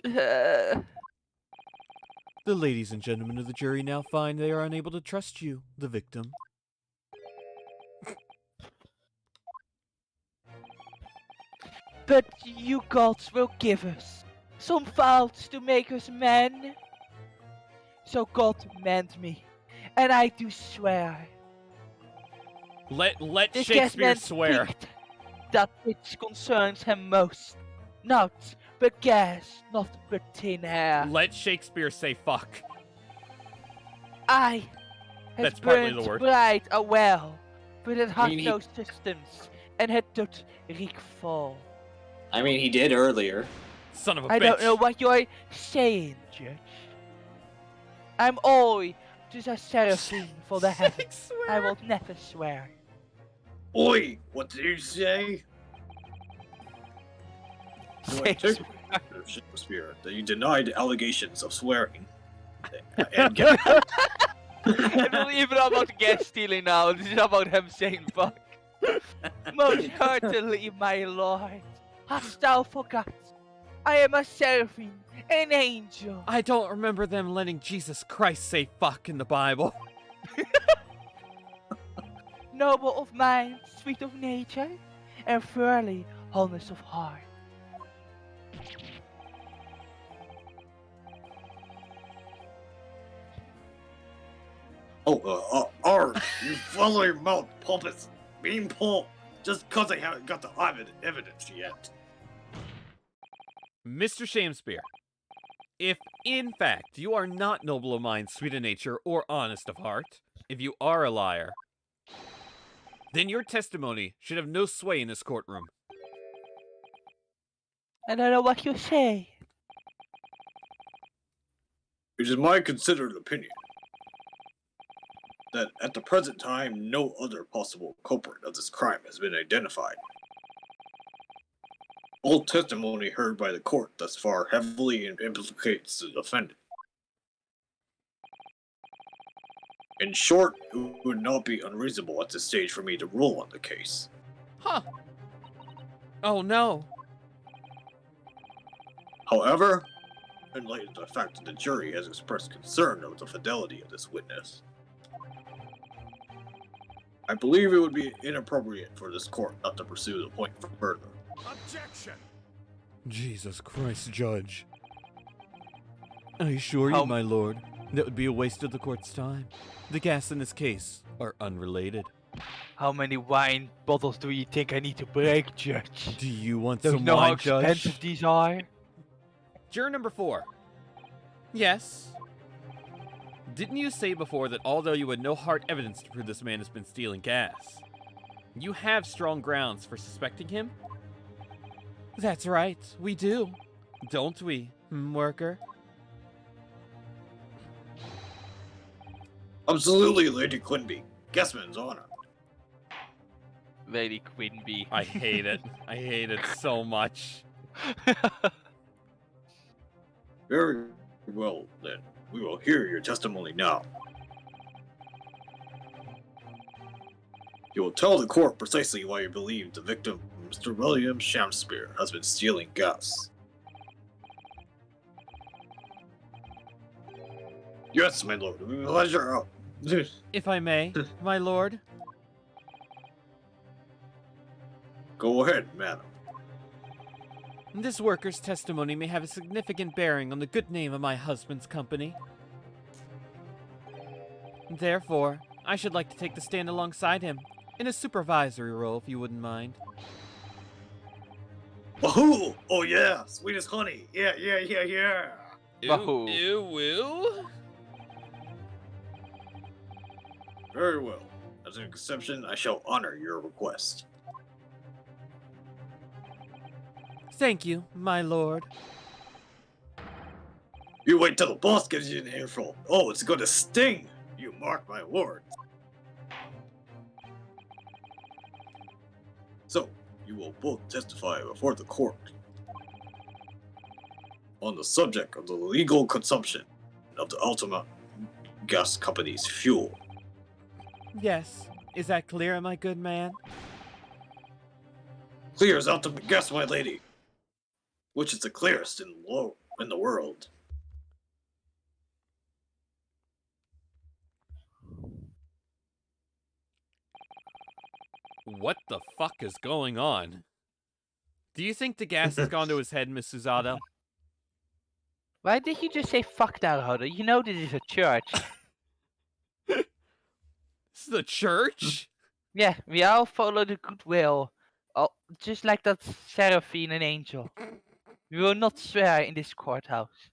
The ladies and gentlemen of the jury now find they are unable to trust you, the victim. But you gods will give us some faults to make us men. So God mend me, and I do swear. Let This Shakespeare man swear. speak that which concerns him most. Not but gas, not but tin air. Let Shakespeare say fuck. I has That's partly the burnt word. bright a well, but it had mean, he- no systems, and it did reek fall. I mean, he did earlier. Son of a I bitch. don't know what you're saying, Judge. I'm only just a seraphim for the heavens. I will never swear. Oi! What did you say? Do I take Shakespeare that you denied allegations of swearing? And get It's not even about gas stealing now, this is about him saying fuck. Most heartily, my lord, hast thou forgot? I am a seraphim, an angel. I don't remember them letting Jesus Christ say fuck in the Bible. Noble of mind, sweet of nature, and thoroughly wholeness of heart. You follow your mouth, pompous beanpole, just cause I haven't got the evidence yet. Mr. Shakespeare, if in fact you are not noble of mind, sweet of nature, or honest of heart, if you are a liar, then your testimony should have no sway in this courtroom. I don't know what you say. It is my considered opinion that at the present time, no other possible culprit of this crime has been identified. All testimony heard by the court thus far heavily implicates the defendant. In short, it would not be unreasonable at this stage for me to rule on the case. Huh. Oh no. However, in light of the fact that the jury has expressed concern of the fidelity of this witness, I believe it would be inappropriate for this court not to pursue the point further. Objection! Jesus Christ, Judge. I assure you, How- my lord, that would be a waste of the court's time. The gas in this case are unrelated. How many wine bottles do you think I need to break, Judge? Do you want Don't some know how wine, Judge? expensive these are? Juror number 4. Yes. Didn't you say before that although you had no hard evidence to prove this man has been stealing gas, you have strong grounds for suspecting him? That's right, we do. Don't we, worker? Absolutely, Lady Quinby. Guessman's honor. Lady Quinby. I hate it. I hate it so much. Very well, then. We will hear your testimony now. You will tell the court precisely why you believe the victim, Mr. William Shakespeare, has been stealing gas. Yes, my lord. With pleasure. If I may, my lord. Go ahead, madam. This worker's testimony may have a significant bearing on the good name of my husband's company. Therefore, I should like to take the stand alongside him, in a supervisory role, if you wouldn't mind. Wahoo! Oh yeah, sweet as honey. Yeah. Wahoo. Ew. Very well. As an exception, I shall honor your request. Thank you, my lord. You wait till the boss gives you an earful. Oh, it's gonna sting! You mark my words. So, you will both testify before the court on the subject of the legal consumption of the Ultima Gas Company's fuel. Yes. Is that clear, my good man? Clear as Ultima Gas, my lady. Which is the clearest in the world. What the fuck is going on? Do you think the gas has gone to his head, Miss Susato? Why did you just say fuck now, Hoda? You know this is a church. This is the church? Yeah, we all follow the goodwill. Oh, just like that seraphim and angel. We will not swear in this courthouse.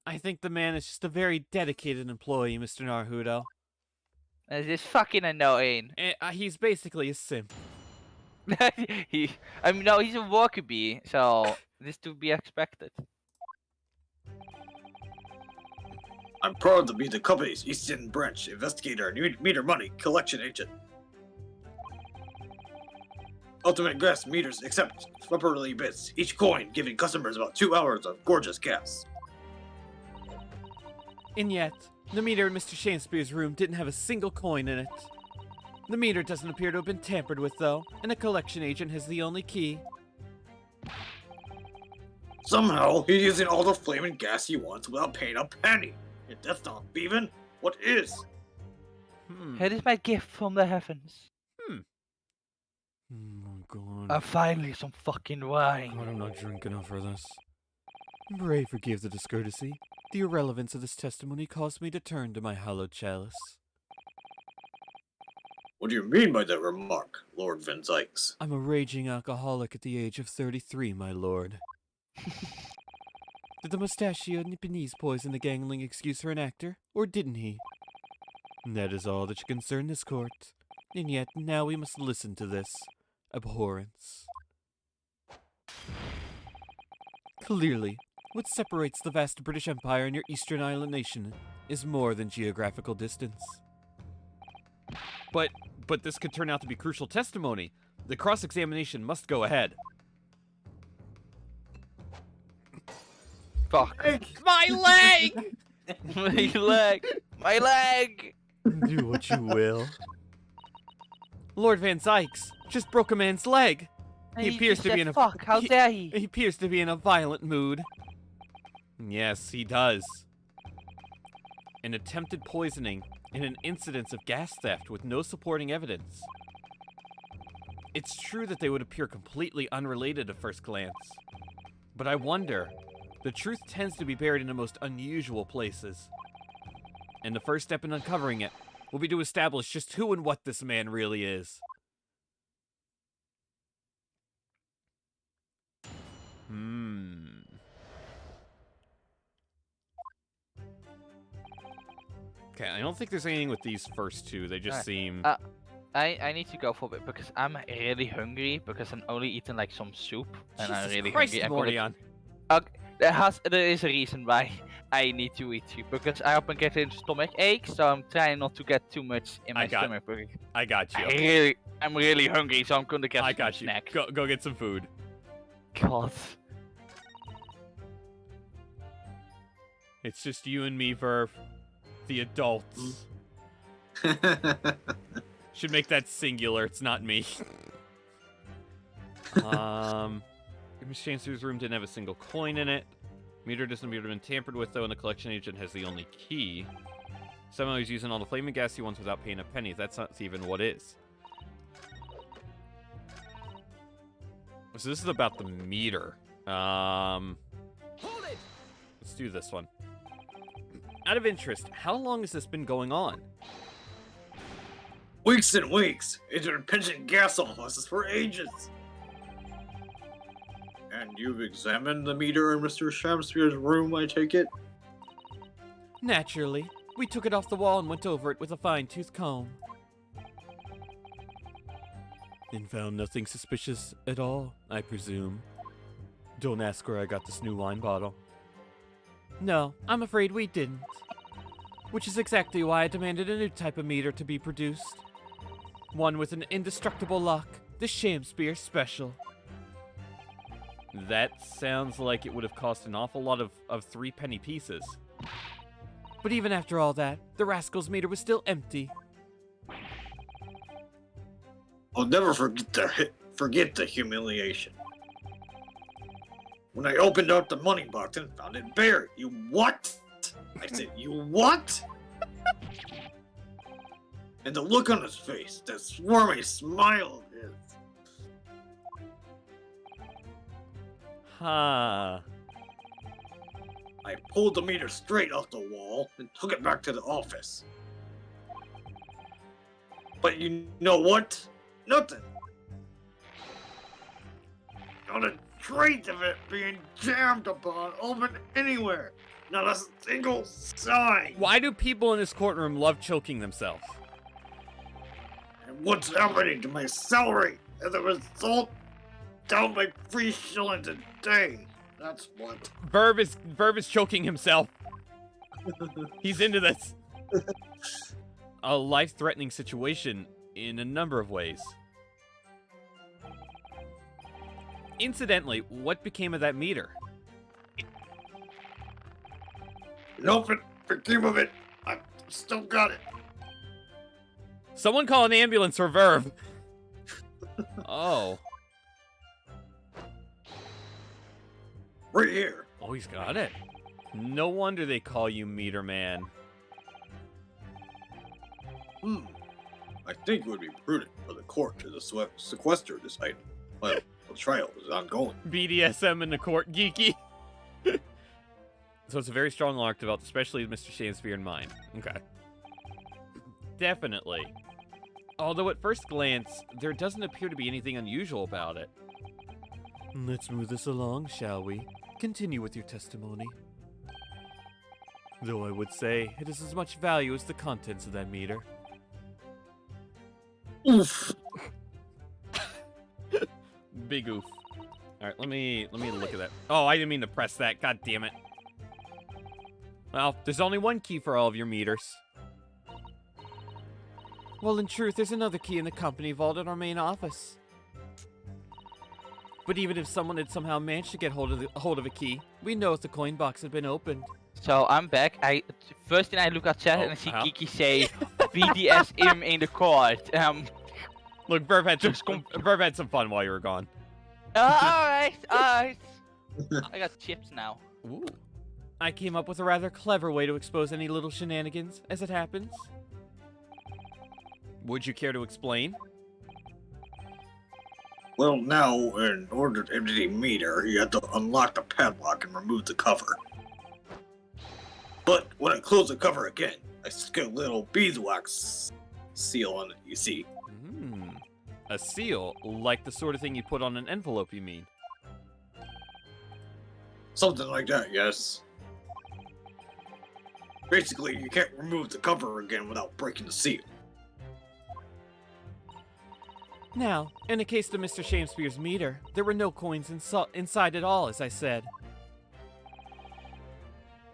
I think the man is just a very dedicated employee, Mr. Naruto. This is fucking annoying. He's basically a simp. No, he's a worker bee, so this to be expected. I'm proud to be the company's East End branch investigator and meter money collection agent. Ultimate gas meters accept properly bits, each coin giving customers about 2 hours of gorgeous gas. And yet, the meter in Mr. Shakespeare's room didn't have a single coin in it. The meter doesn't appear to have been tampered with, though, and a collection agent has the only key. Somehow, he's using all the flaming gas he wants without paying a penny. If that's not thieving, what is? It is my gift from the heavens. Oh god. Finally, some fucking wine. God, I'm not drunk enough for this. Pray forgive the discourtesy. The irrelevance of this testimony caused me to turn to my hallowed chalice. What do you mean by that remark, Lord Van Zykes? I'm a raging alcoholic at the age of 33, my lord. Did the mustachio Nipponese poison the gangling excuse for an actor, or didn't he? That is all that should concern this court. And yet, now we must listen to this abhorrence. Clearly, what separates the vast British Empire and your Eastern Island nation is more than geographical distance. But this could turn out to be crucial testimony. The cross-examination must go ahead. Fuck. My leg! My leg! My leg! Do what you will. Lord Van Zykes just broke a man's leg. He appears to be in a fuck. How dare he? He appears to be in a violent mood. Yes, he does. An attempted poisoning and an incidence of gas theft with no supporting evidence. It's true that they would appear completely unrelated at first glance. But I wonder, the truth tends to be buried in the most unusual places. And the first step in uncovering it will be to establish just who and what this man really is. Okay, I don't think there's anything with these first two. They just seem... I need to go for a bit because I'm really hungry because I'm only eating like some soup and I'm Jesus really Christ, hungry. Mordion. There is a reason why I need to eat soup because I often get a stomach ache, so I'm trying not to get too much in my stomach. I got you. I'm really hungry, so I'm gonna get I some got you. snacks. Go get some food. God. It's just you and me, Verve. The adults. Should make that singular. It's not me. Miss Chancellor's room didn't have a single coin in it. Meter doesn't appear to have been tampered with, though, and the collection agent has the only key. Somehow he's using all the flaming gas he wants without paying a penny. That's not even what is. So this is about the meter. Hold it! Let's do this one. Out of interest, how long has this been going on? Weeks and weeks. It's been pinching gas off us for ages. And you've examined the meter in Mr. Shakespeare's room, I take it? Naturally. We took it off the wall and went over it with a fine-tooth comb. And found nothing suspicious at all, I presume. Don't ask where I got this new wine bottle. No, I'm afraid we didn't. Which is exactly why I demanded a new type of meter to be produced. One with an indestructible lock, the Shakespeare Special. That sounds like it would have cost an awful lot of 3 penny pieces. But even after all that, the rascal's meter was still empty. I'll never forget the humiliation. When I opened up the money box and found it bare. You what? I said, you what? And the look on his face, that swarmy smile of his. Huh. I pulled the meter straight off the wall and took it back to the office. But you know what? Nothing. Not a trace of it being jammed upon open anywhere. Not a single sign. Why do people in this courtroom love choking themselves? And what's happening to my salary as a result? Down by 3 shillings a day. That's what. Verb is choking himself. He's into this. A life-threatening situation in a number of ways. Incidentally, what became of that meter? Nothing became of it. I still got it. Someone call an ambulance for Verb. Oh. Right here. Oh, he's got it. No wonder they call you Meter Man. I think it would be prudent for the court to sequester this item while the trial is ongoing. BDSM in the court, geeky. So it's a very strong lock developed, especially with Mr. Shakespeare in mind. Okay. Definitely. Although at first glance, there doesn't appear to be anything unusual about it. Let's move this along, shall we? Continue with your testimony. Though I would say it is as much value as the contents of that meter. Oof. Big oof. Alright, let me look at that. Oh, I didn't mean to press that. God damn it. Well, there's only one key for all of your meters. Well, in truth, there's another key in the company vault at our main office. But even if someone had somehow managed to get hold of a key, we know if the coin box had been opened. So I'm back. First thing I look at chat and I see Kiki say BDSM in the court. Look, Verb had some fun while you were gone. Alright. I got chips now. Ooh. I came up with a rather clever way to expose any little shenanigans, as it happens. Would you care to explain? Well, now, in order to empty the meter, you have to unlock the padlock and remove the cover. But when I close the cover again, I stick a little beeswax seal on it, you see. A seal? Like the sort of thing you put on an envelope, you mean? Something like that, yes. Basically, you can't remove the cover again without breaking the seal. Now, in the case of Mr. Shakespeare's meter, there were no coins inside at all, as I said.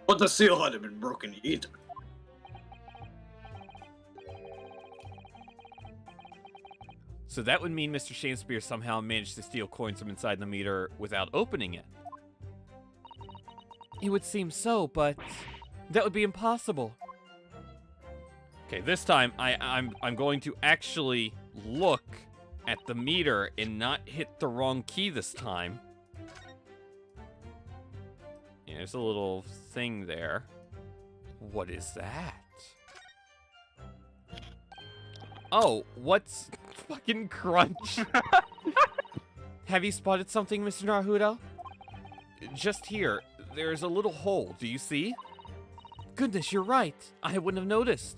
But the seal hadn't been broken either. So that would mean Mr. Shakespeare somehow managed to steal coins from inside the meter without opening it. It would seem so, but that would be impossible. Okay, this time I'm going to actually look at the meter and not hit the wrong key this time. Yeah, there's a little thing there. What is that? Oh, what's fucking crunch? Have you spotted something, Mr. Naruto? Just here, there's a little hole. Do you see? Goodness, you're right. I wouldn't have noticed.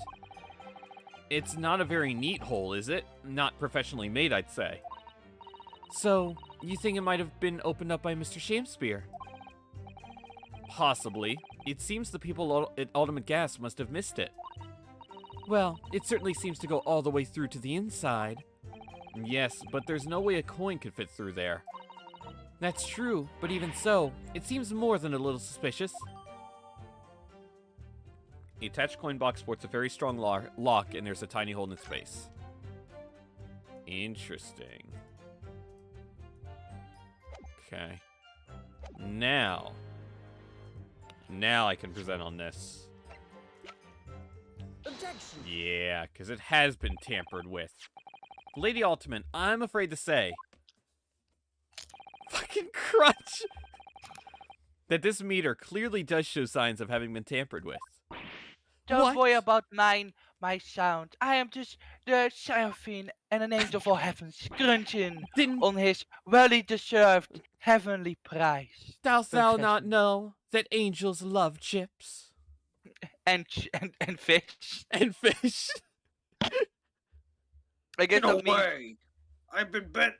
It's not a very neat hole, is it? Not professionally made, I'd say. So, you think it might have been opened up by Mr. Shakespeare? Possibly. It seems the people at Ultimate Gas must have missed it. Well, it certainly seems to go all the way through to the inside. Yes, but there's no way a coin could fit through there. That's true, but even so, it seems more than a little suspicious. The attached coin box sports a very strong lock, and there's a tiny hole in its base. Interesting. Okay. Now I can present on this. Objection. Yeah, because it has been tampered with. Lady Ultimate, I'm afraid to say... Fucking crunch! That this meter clearly does show signs of having been tampered with. Don't worry about my sound. I am just the seraphim and an angel for heaven scrunching on his well-deserved heavenly prize. Dost thou not know that angels love chips? And fish. And fish. I guess No that means way! I've been bent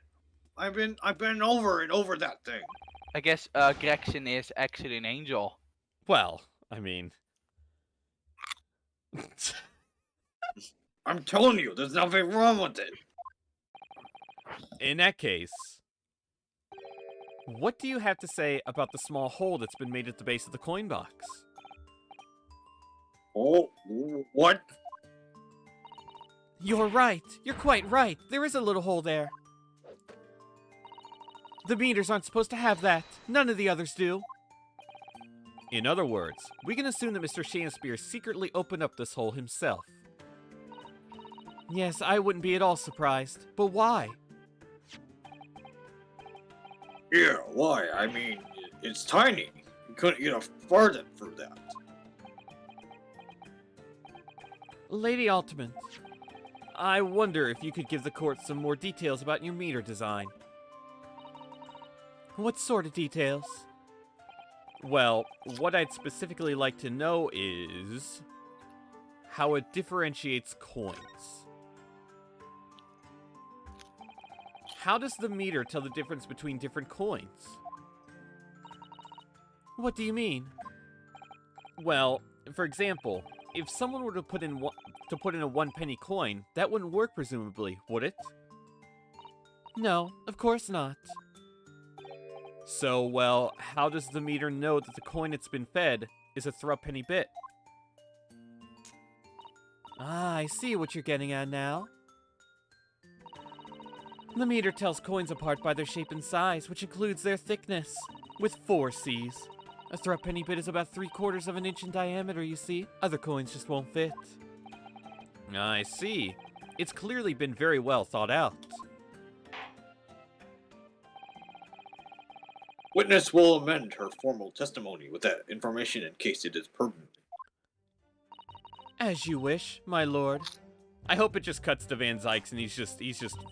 I've been over and over that thing. I guess Gregson is actually an angel. Well, I mean... I'm telling you, there's nothing wrong with it. In that case, what do you have to say about the small hole that's been made at the base of the coin box? Oh, what? You're right. You're quite right. There is a little hole there. The meters aren't supposed to have that. None of the others do. In other words, we can assume that Mr. Shakespeare secretly opened up this hole himself. Yes, I wouldn't be at all surprised. But why? Yeah, why? I mean, it's tiny. You couldn't get a farthing through that. Lady Altamont, I wonder if you could give the court some more details about your meter design. What sort of details? Well, what I'd specifically like to know is how it differentiates coins. How does the meter tell the difference between different coins? What do you mean? Well, for example, if someone were to put in a 1 penny coin, that wouldn't work presumably, would it? No, of course not. So, well, how does the meter know that the coin it's been fed is a threepenny bit? Ah, I see what you're getting at now. The meter tells coins apart by their shape and size, which includes their thickness, with 4 C's. A threepenny bit is about 3/4 of an inch in diameter, you see. Other coins just won't fit. I see. It's clearly been very well thought out. Witness will amend her formal testimony with that information in case it is pertinent. As you wish, my lord. I hope it just cuts to Van Zykes and he's just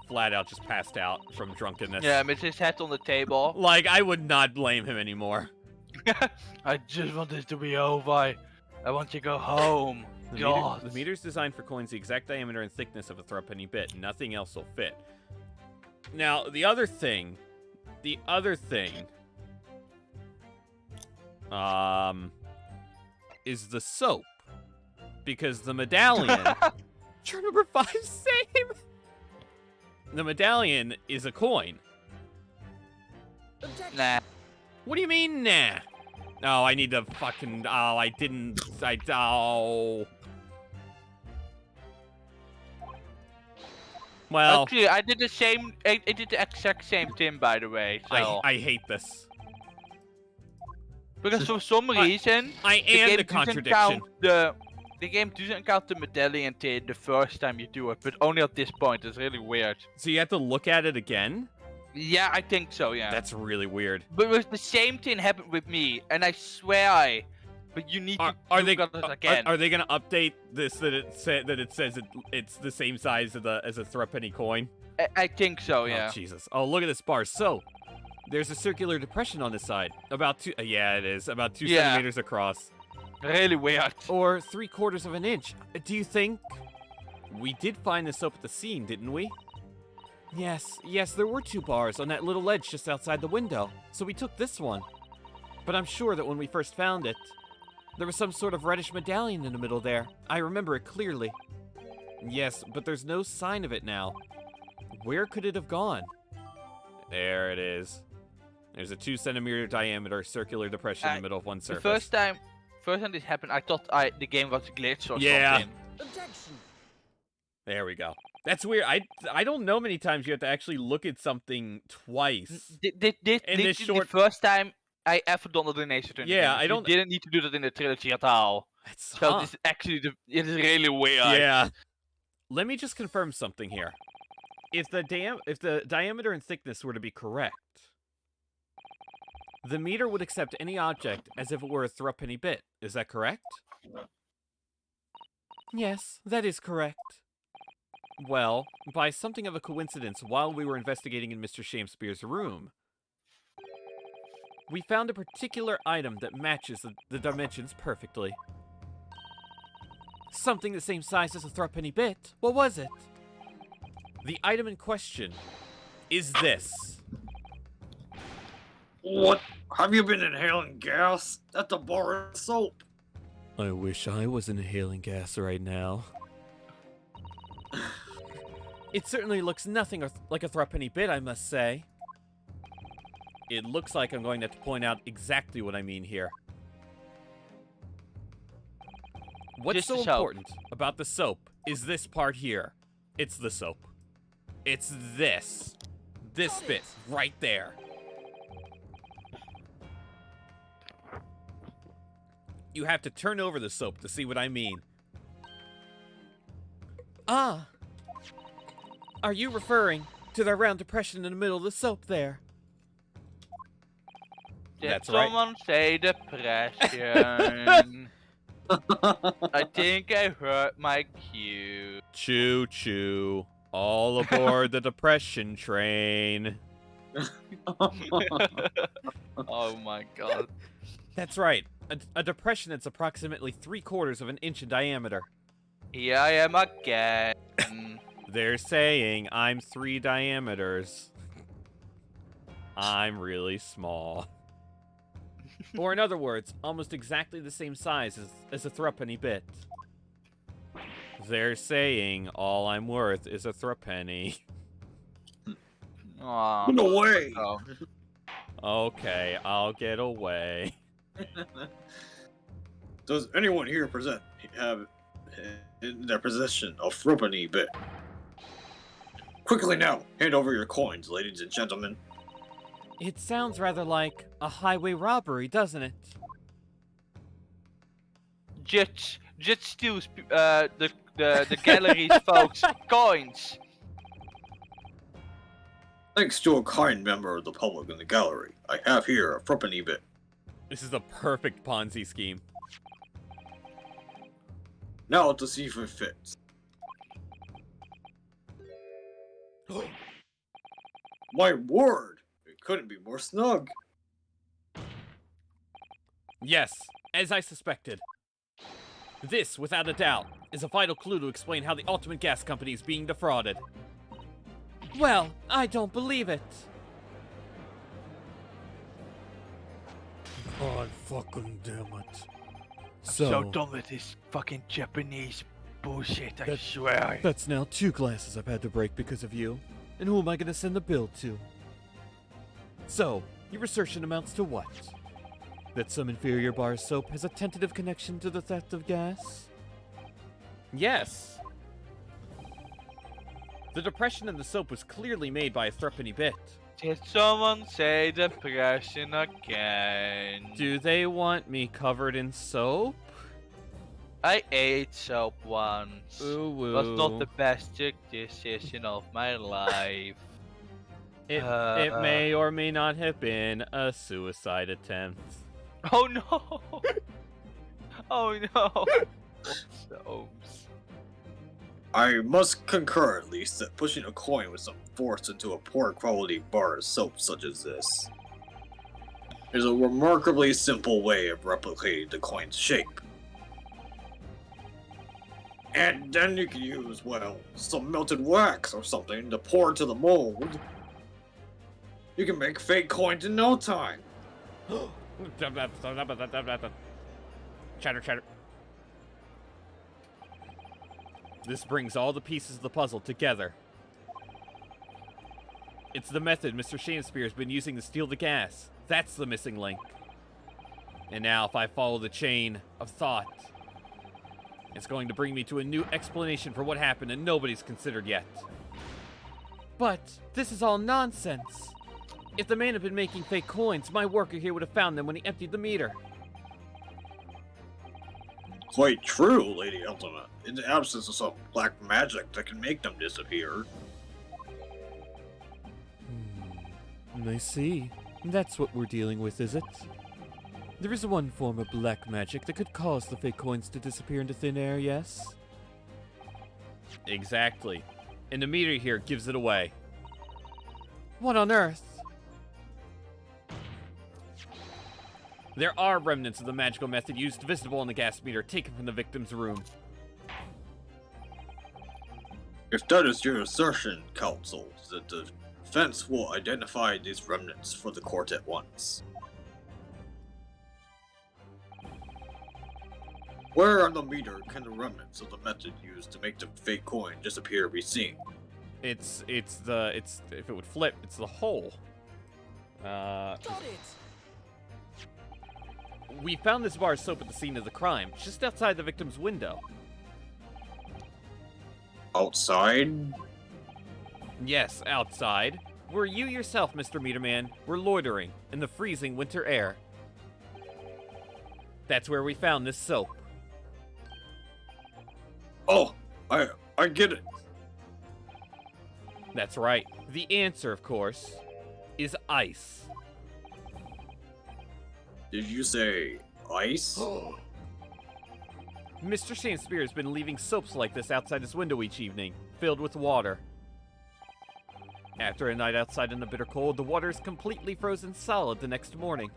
flat out just passed out from drunkenness. Yeah, with his head on the table. Like, I would not blame him anymore. I just want this to be over. I want to go home. The meter's designed for coins the exact diameter and thickness of a threepenny bit. Nothing else will fit. Now, the other thing, is the soap. Because the medallion... Turn number 5, same! The medallion is a coin. Nah. What do you mean, nah? Oh, I need to fucking... Oh, I didn't... Oh... Well... Actually, I did the same... I did the exact same thing, by the way, so... I hate this. Because for some reason... I am the contradiction. The game doesn't count the medallion thing the first time you do it, but only at this point. It's really weird. So you have to look at it again? Yeah, I think so, yeah. That's really weird. But with the same thing happened with me, and I swear but you need to look at it again. Are they gonna update this that it says it's the same size as a threepenny coin? I think so, yeah. Oh, Jesus. Oh, look at this bar. So, there's a circular depression on the side. About 2... yeah, it is. About 2 centimeters across. Really weird. Or 3/4 of an inch. Do you think... We did find the soap at the scene, didn't we? Yes, there were 2 bars on that little ledge just outside the window. So we took this one. But I'm sure that when we first found it, there was some sort of reddish medallion in the middle there. I remember it clearly. Yes, but there's no sign of it now. Where could it have gone? There it is. There's a 2 centimeter diameter circular depression in the middle of one surface. The first time this happened, I thought the game was glitched or something. Objection. There we go. That's weird. I don't know many times you have to actually look at something twice. The first time I ever done it in Ace Attorney. Yeah, I don't... You didn't need to do that in the trilogy at all. So this is actually it is really weird. Yeah. Let me just confirm something here. If the diameter and thickness were to be correct, the meter would accept any object as if it were a threepenny bit. Is that correct? Yes, that is correct. Well, by something of a coincidence, while we were investigating in Mr. Shakespeare's room, we found a particular item that matches the dimensions perfectly. Something the same size as a threepenny bit. What was it? The item in question is this. What? Have you been inhaling gas? That's a bar of soap. I wish I was inhaling gas right now. It certainly looks nothing like a threepenny bit, I must say. It looks like I'm going to have to point out exactly what I mean here. What's Just so the soap. important about the soap is this part here. It's the soap. It's this. This bit right there. You have to turn over the soap to see what I mean. Ah. Are you referring to the round depression in the middle of the soap there? Did That's right. someone say depression? I think I heard my cue. Choo choo. All aboard the depression train. Oh my god. That's right. A depression that's approximately 3/4 of an inch in diameter. Here I am again. They're saying I'm 3 diameters. I'm really small. Or in other words, almost exactly the same size as a threepenny bit. They're saying all I'm worth is a threepenny. Aw. Get away! Oh. Okay, I'll get away. Does anyone here have in their possession a threepenny bit? Quickly now, hand over your coins, ladies and gentlemen. It sounds rather like a highway robbery, doesn't it? Just steal the gallery's folks' coins. Thanks to a kind member of the public in the gallery, I have here a threepenny bit. This is a perfect Ponzi scheme. Now to see if it fits. My word! It couldn't be more snug. Yes, as I suspected. This, without a doubt, is a vital clue to explain how the Ultimate Gas Company is being defrauded. Well, I don't believe it. God fucking damn it. So done with this fucking Japanese bullshit, I swear. that's now 2 glasses I've had to break because of you. And who am I going to send the bill to? So, your assertion amounts to what? That some inferior bar of soap has a tentative connection to the theft of gas? Yes. The depression in the soap was clearly made by a threepenny bit. Did someone say depression again? Do they want me covered in soap? I ate soap once. Ooh, It was not the best decision of my life. It may or may not have been a suicide attempt. Oh no! Oh no! Soaps. I must concur at least that pushing a coin with some force into a poor quality bar of soap such as this is a remarkably simple way of replicating the coin's shape. And then you can use, well, some melted wax or something to pour into the mold. You can make fake coins in no time. Chatter, chatter. This brings all the pieces of the puzzle together. It's the method Mr. Shakespeare has been using to steal the gas. That's the missing link. And now if I follow the chain of thought, it's going to bring me to a new explanation for what happened and nobody's considered yet. But this is all nonsense. If the man had been making fake coins, my worker here would have found them when he emptied the meter. Quite true, Lady Ultima. In the absence of some black magic that can make them disappear. I see. That's what we're dealing with, is it? There is one form of black magic that could cause the fake coins to disappear into thin air, yes? Exactly. And the meter here gives it away. What on earth? There are remnants of the magical method used visible on the gas meter taken from the victim's room. If that is your assertion, Counsel, that the Fence will identify these remnants for the court at once. Where on the meter can the remnants of the method used to make the fake coin disappear be seen? It's if it would flip, it's the hole. Got it! We found this bar of soap at the scene of the crime, just outside the victim's window. Outside? Yes, outside. Where you yourself, Mr. Meterman, were loitering in the freezing winter air. That's where we found this soap. Oh, I get it. That's right. The answer, of course, is ice. Did you say ice? Mr. Shakespeare has been leaving soaps like this outside his window each evening, filled with water. After a night outside in the bitter cold, the water is completely frozen solid the next morning.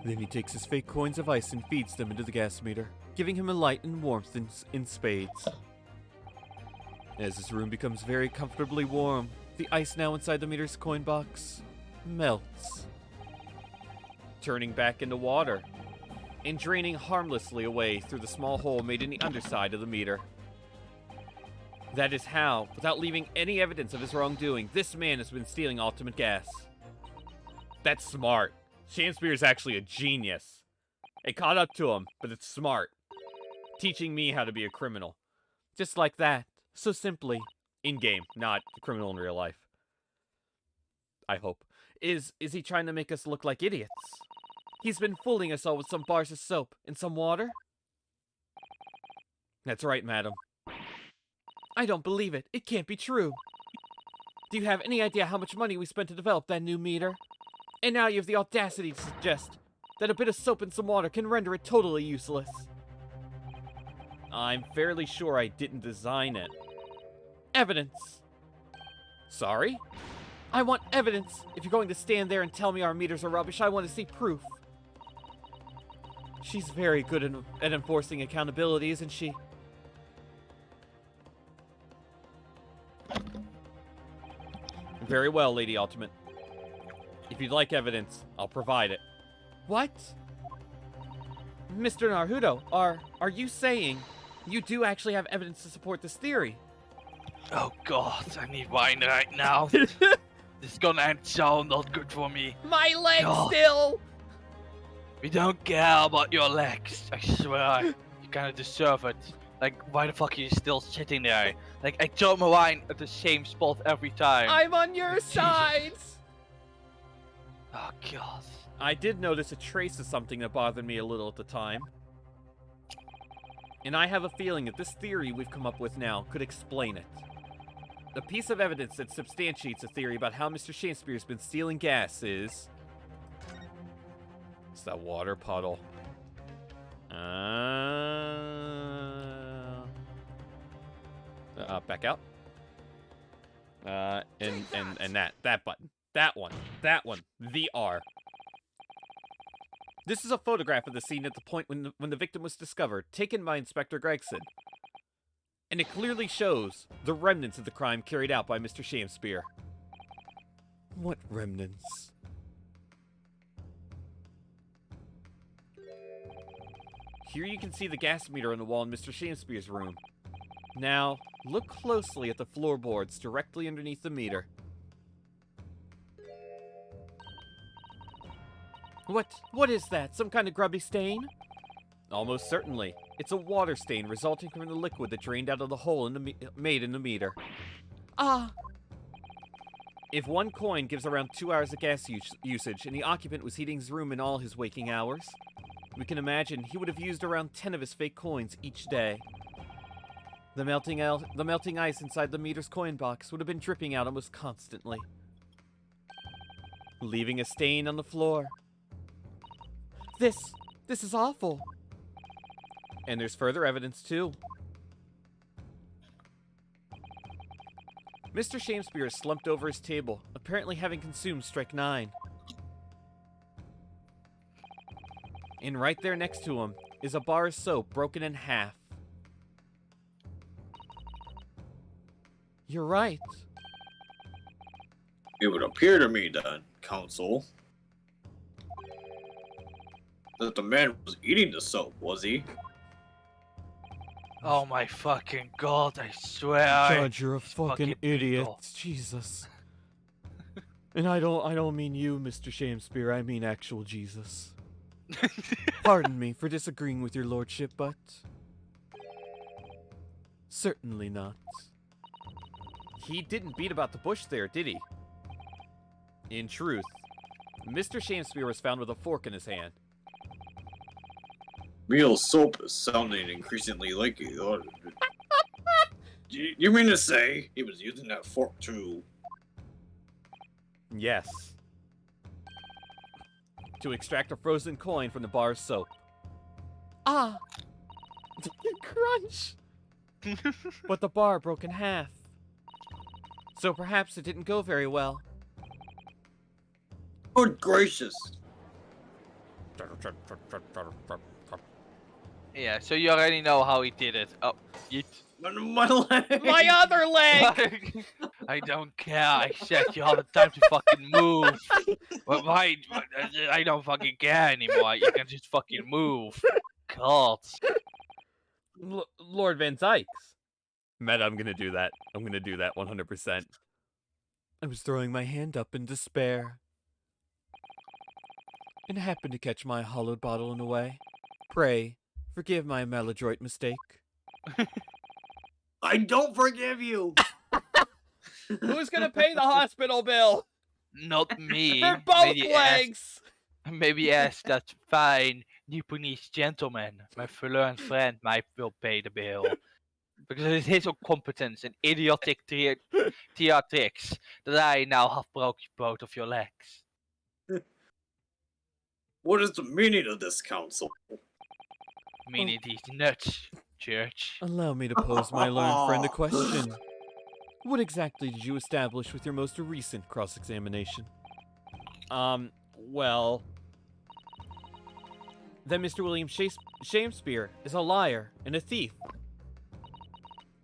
Then he takes his fake coins of ice and feeds them into the gas meter, giving him a light and warmth in spades. As his room becomes very comfortably warm, the ice now inside the meter's coin box melts, turning back into water and draining harmlessly away through the small hole made in the underside of the meter. That is how, without leaving any evidence of his wrongdoing, this man has been stealing ultimate gas. That's smart. Shakespeare is actually a genius. It caught up to him, but it's smart. Teaching me how to be a criminal. Just like that. So simply. In-game, not a criminal in real life. I hope. Is he trying to make us look like idiots? He's been fooling us all with some bars of soap and some water? That's right, madam. I don't believe it. It can't be true. Do you have any idea how much money we spent to develop that new meter? And now you have the audacity to suggest that a bit of soap and some water can render it totally useless. I'm fairly sure I didn't design it. Evidence. Sorry? I want evidence. If you're going to stand there and tell me our meters are rubbish, I want to see proof. She's very good at enforcing accountability, isn't she? Very well, Lady Ultimate. If you'd like evidence, I'll provide it. What? Mr. Naruto, are you saying you do actually have evidence to support this theory? Oh god, I need wine right now. This is gonna end so not good for me. My leg God. still! We don't care about your legs, I swear. You kinda deserve it. Like, why the fuck are you still sitting there? Like, I throw my wine at the same spot every time. I'm on your Jesus. side! Oh god. I did notice a trace of something that bothered me a little at the time. And I have a feeling that this theory we've come up with now could explain it. The piece of evidence that substantiates a theory about how Mr. Shakespeare's been stealing gas is... It's that water puddle. Back out. And that button. That one. The R. This is a photograph of the scene at the point when the victim was discovered, taken by Inspector Gregson. And it clearly shows the remnants of the crime carried out by Mr. Shakespeare. What remnants? Here you can see the gas meter on the wall in Mr. Shakespeare's room. Now, look closely at the floorboards directly underneath the meter. What is that? Some kind of grubby stain? Almost certainly. It's a water stain resulting from the liquid that drained out of the hole made in the meter. Ah! If one coin gives around 2 hours of gas usage and the occupant was heating his room in all his waking hours, we can imagine he would have used around 10 of his fake coins each day. The melting ice inside the meter's coin box would have been dripping out almost constantly, leaving a stain on the floor. This is awful. And there's further evidence, too. Mr. Shakespeare is slumped over his table, apparently having consumed Strike 9. And right there next to him is a bar of soap broken in half. You're right. It would appear to me then, Counsel, that the man was eating the soap, was he? Oh my fucking god, I swear. Judge, you're a These fucking idiot. people. Jesus. And I don't mean you, Mr. Shamespeare. I mean actual Jesus. Pardon me for disagreeing with your lordship, but certainly not. He didn't beat about the bush there, did he? In truth, Mr. Shamespeare was found with a fork in his hand. Real soap is sounding increasingly like he ought to. You mean to say he was using that fork to... Yes. To extract a frozen coin from the bar's soap. Ah! Crunch! But the bar broke in half. So perhaps it didn't go very well. Good gracious! Yeah, so you already know how he did it. Oh, yeet. My leg! My other leg! I don't care. I said you have the time to fucking move. But why? I don't fucking care anymore. You can just fucking move. God. Lord Van Dykes. Meta, I'm gonna do that. I'm gonna do that 100%. I was throwing my hand up in despair and happened to catch my hollowed bottle in the way. Pray, forgive my maladroit mistake. I don't forgive you! Who's gonna pay the hospital bill? Not me. For both Maybe legs! Maybe ask that fine Nipponese gentleman, my fluent friend, might will pay the bill. Because it is his incompetence and idiotic theatrics that I now have broken both of your legs. What is the meaning of this, Counsel? Meaning these nuts, church. Allow me to pose my learned friend a question. What exactly did you establish with your most recent cross-examination? Well... That Mr. William Shamespeare is a liar and a thief.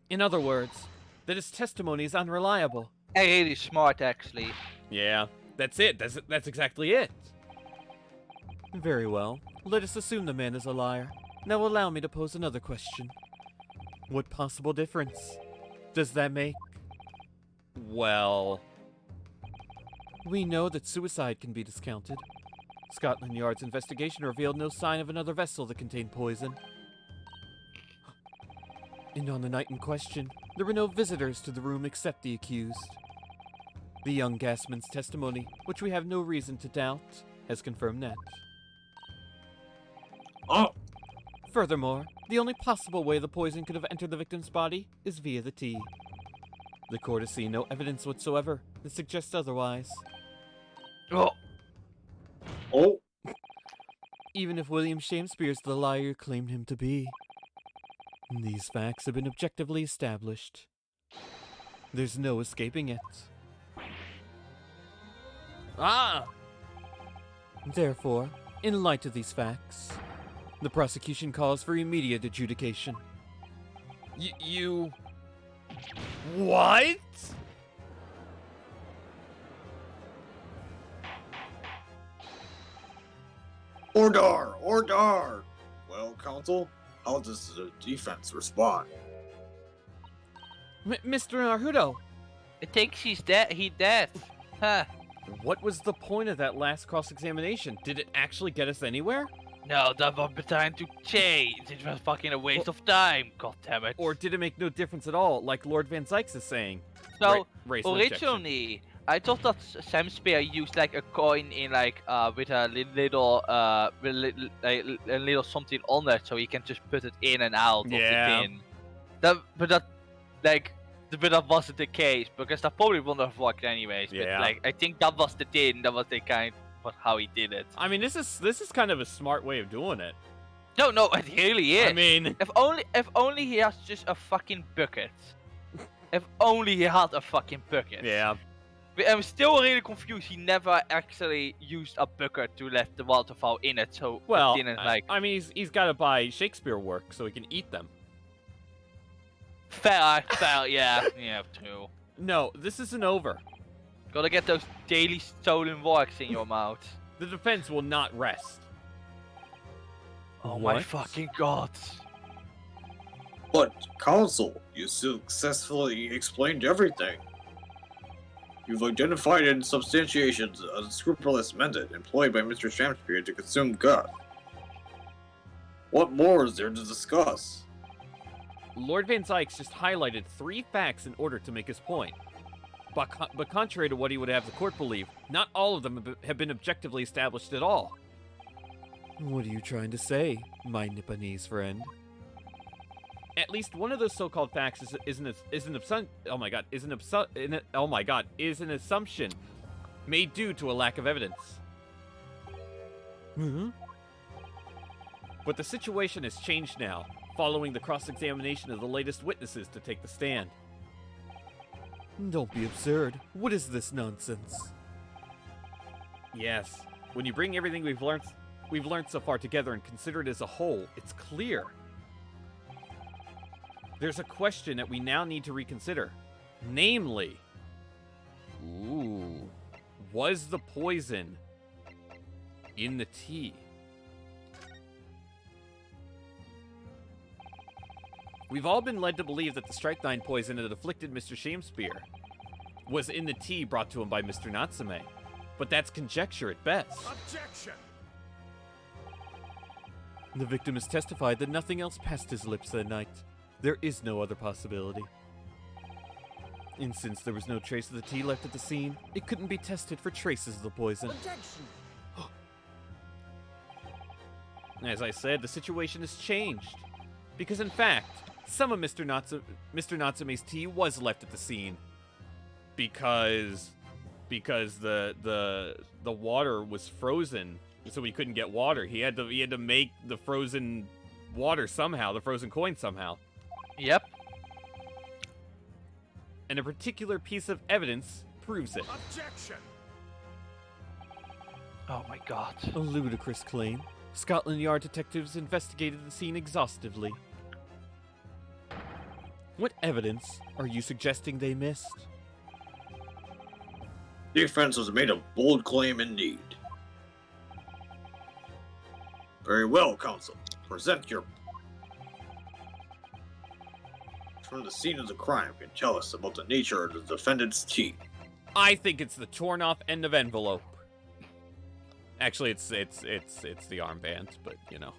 In other words, that his testimony is unreliable. Really smart, actually. Yeah, that's it. That's exactly it. Very well. Let us assume the man is a liar. Now allow me to pose another question. What possible difference does that make? Well... We know that suicide can be discounted. Scotland Yard's investigation revealed no sign of another vessel that contained poison. And on the night in question, there were no visitors to the room except the accused. The young gasman's testimony, which we have no reason to doubt, has confirmed that. Oh! Furthermore, the only possible way the poison could have entered the victim's body is via the tea. The court has seen no evidence whatsoever that suggests otherwise. Oh, Oh! Even if William Shamespeare's the liar you claimed him to be. These facts have been objectively established. There's no escaping it. Ah! Therefore, in light of these facts, the prosecution calls for immediate adjudication. You... What? Order! Order! Well, Counsel, how does the defense respond? Mr. Naruto, I think he's dead. He dead. Huh. What was the point of that last cross-examination? Did it actually get us anywhere? No, that was time to change. It was fucking a waste of time. God damn it. Or did it make no difference at all, like Lord Van Dykes is saying? So, Race objection. originally, I thought that Shamespeare used like a coin in like with a little something on it, so he can just put it in and out Yeah. of the tin. But that wasn't the case because that probably wouldn't have worked anyways. Yeah. But like I think that was the tin. That was the kind of how he did it. I mean, this is kind of a smart way of doing it. No, it really is. I mean, if only he has just a fucking bucket. If only he had a fucking bucket. yeah. But I'm still really confused. He never actually used a bucket to let the waterfowl in it, so Well, it didn't like. I mean, he's got to buy Shakespeare work so he can eat them. Fair, yeah, true. No, this isn't over. Gotta get those daily stolen walks in your mouth. The defense will not rest. Oh my What? fucking god. But, Counsel, you successfully explained everything. You've identified and substantiated a unscrupulous method employed by Mr. Shamspeare to consume Guth. What more is there to discuss? Lord Van Zykes just highlighted 3 facts in order to make his point. But contrary to what he would have the court believe, not all of them have been objectively established at all. What are you trying to say, my Nipponese friend? At least one of those so-called facts is an assumption made due to a lack of evidence. But the situation has changed now, following the cross-examination of the latest witnesses to take the stand. Don't be absurd. What is this nonsense? Yes, when you bring everything we've learned so far together and consider it as a whole, it's clear. There's a question that we now need to reconsider. Namely, was the poison in the tea? We've all been led to believe that the strychnine poison that afflicted Mr. Shamspeare was in the tea brought to him by Mr. Natsume. But that's conjecture at best. Objection! The victim has testified that nothing else passed his lips that night. There is no other possibility. And since there was no trace of the tea left at the scene, it couldn't be tested for traces of the poison. Objection! As I said, the situation has changed. Because in fact, some of Mr. Natsume's tea was left at the scene. Because the water was frozen, so he couldn't get water. He had to make the frozen water somehow, the frozen coin somehow. Yep. And a particular piece of evidence proves it. Objection! Oh my god. A ludicrous claim. Scotland Yard detectives investigated the scene exhaustively. What evidence are you suggesting they missed? Defense has made a bold claim indeed. Very well, Counsel. Present your... From the scene of the crime can tell us about the nature of the defendant's tea. I think it's the torn off end of envelope. Actually, it's the armband, but you know.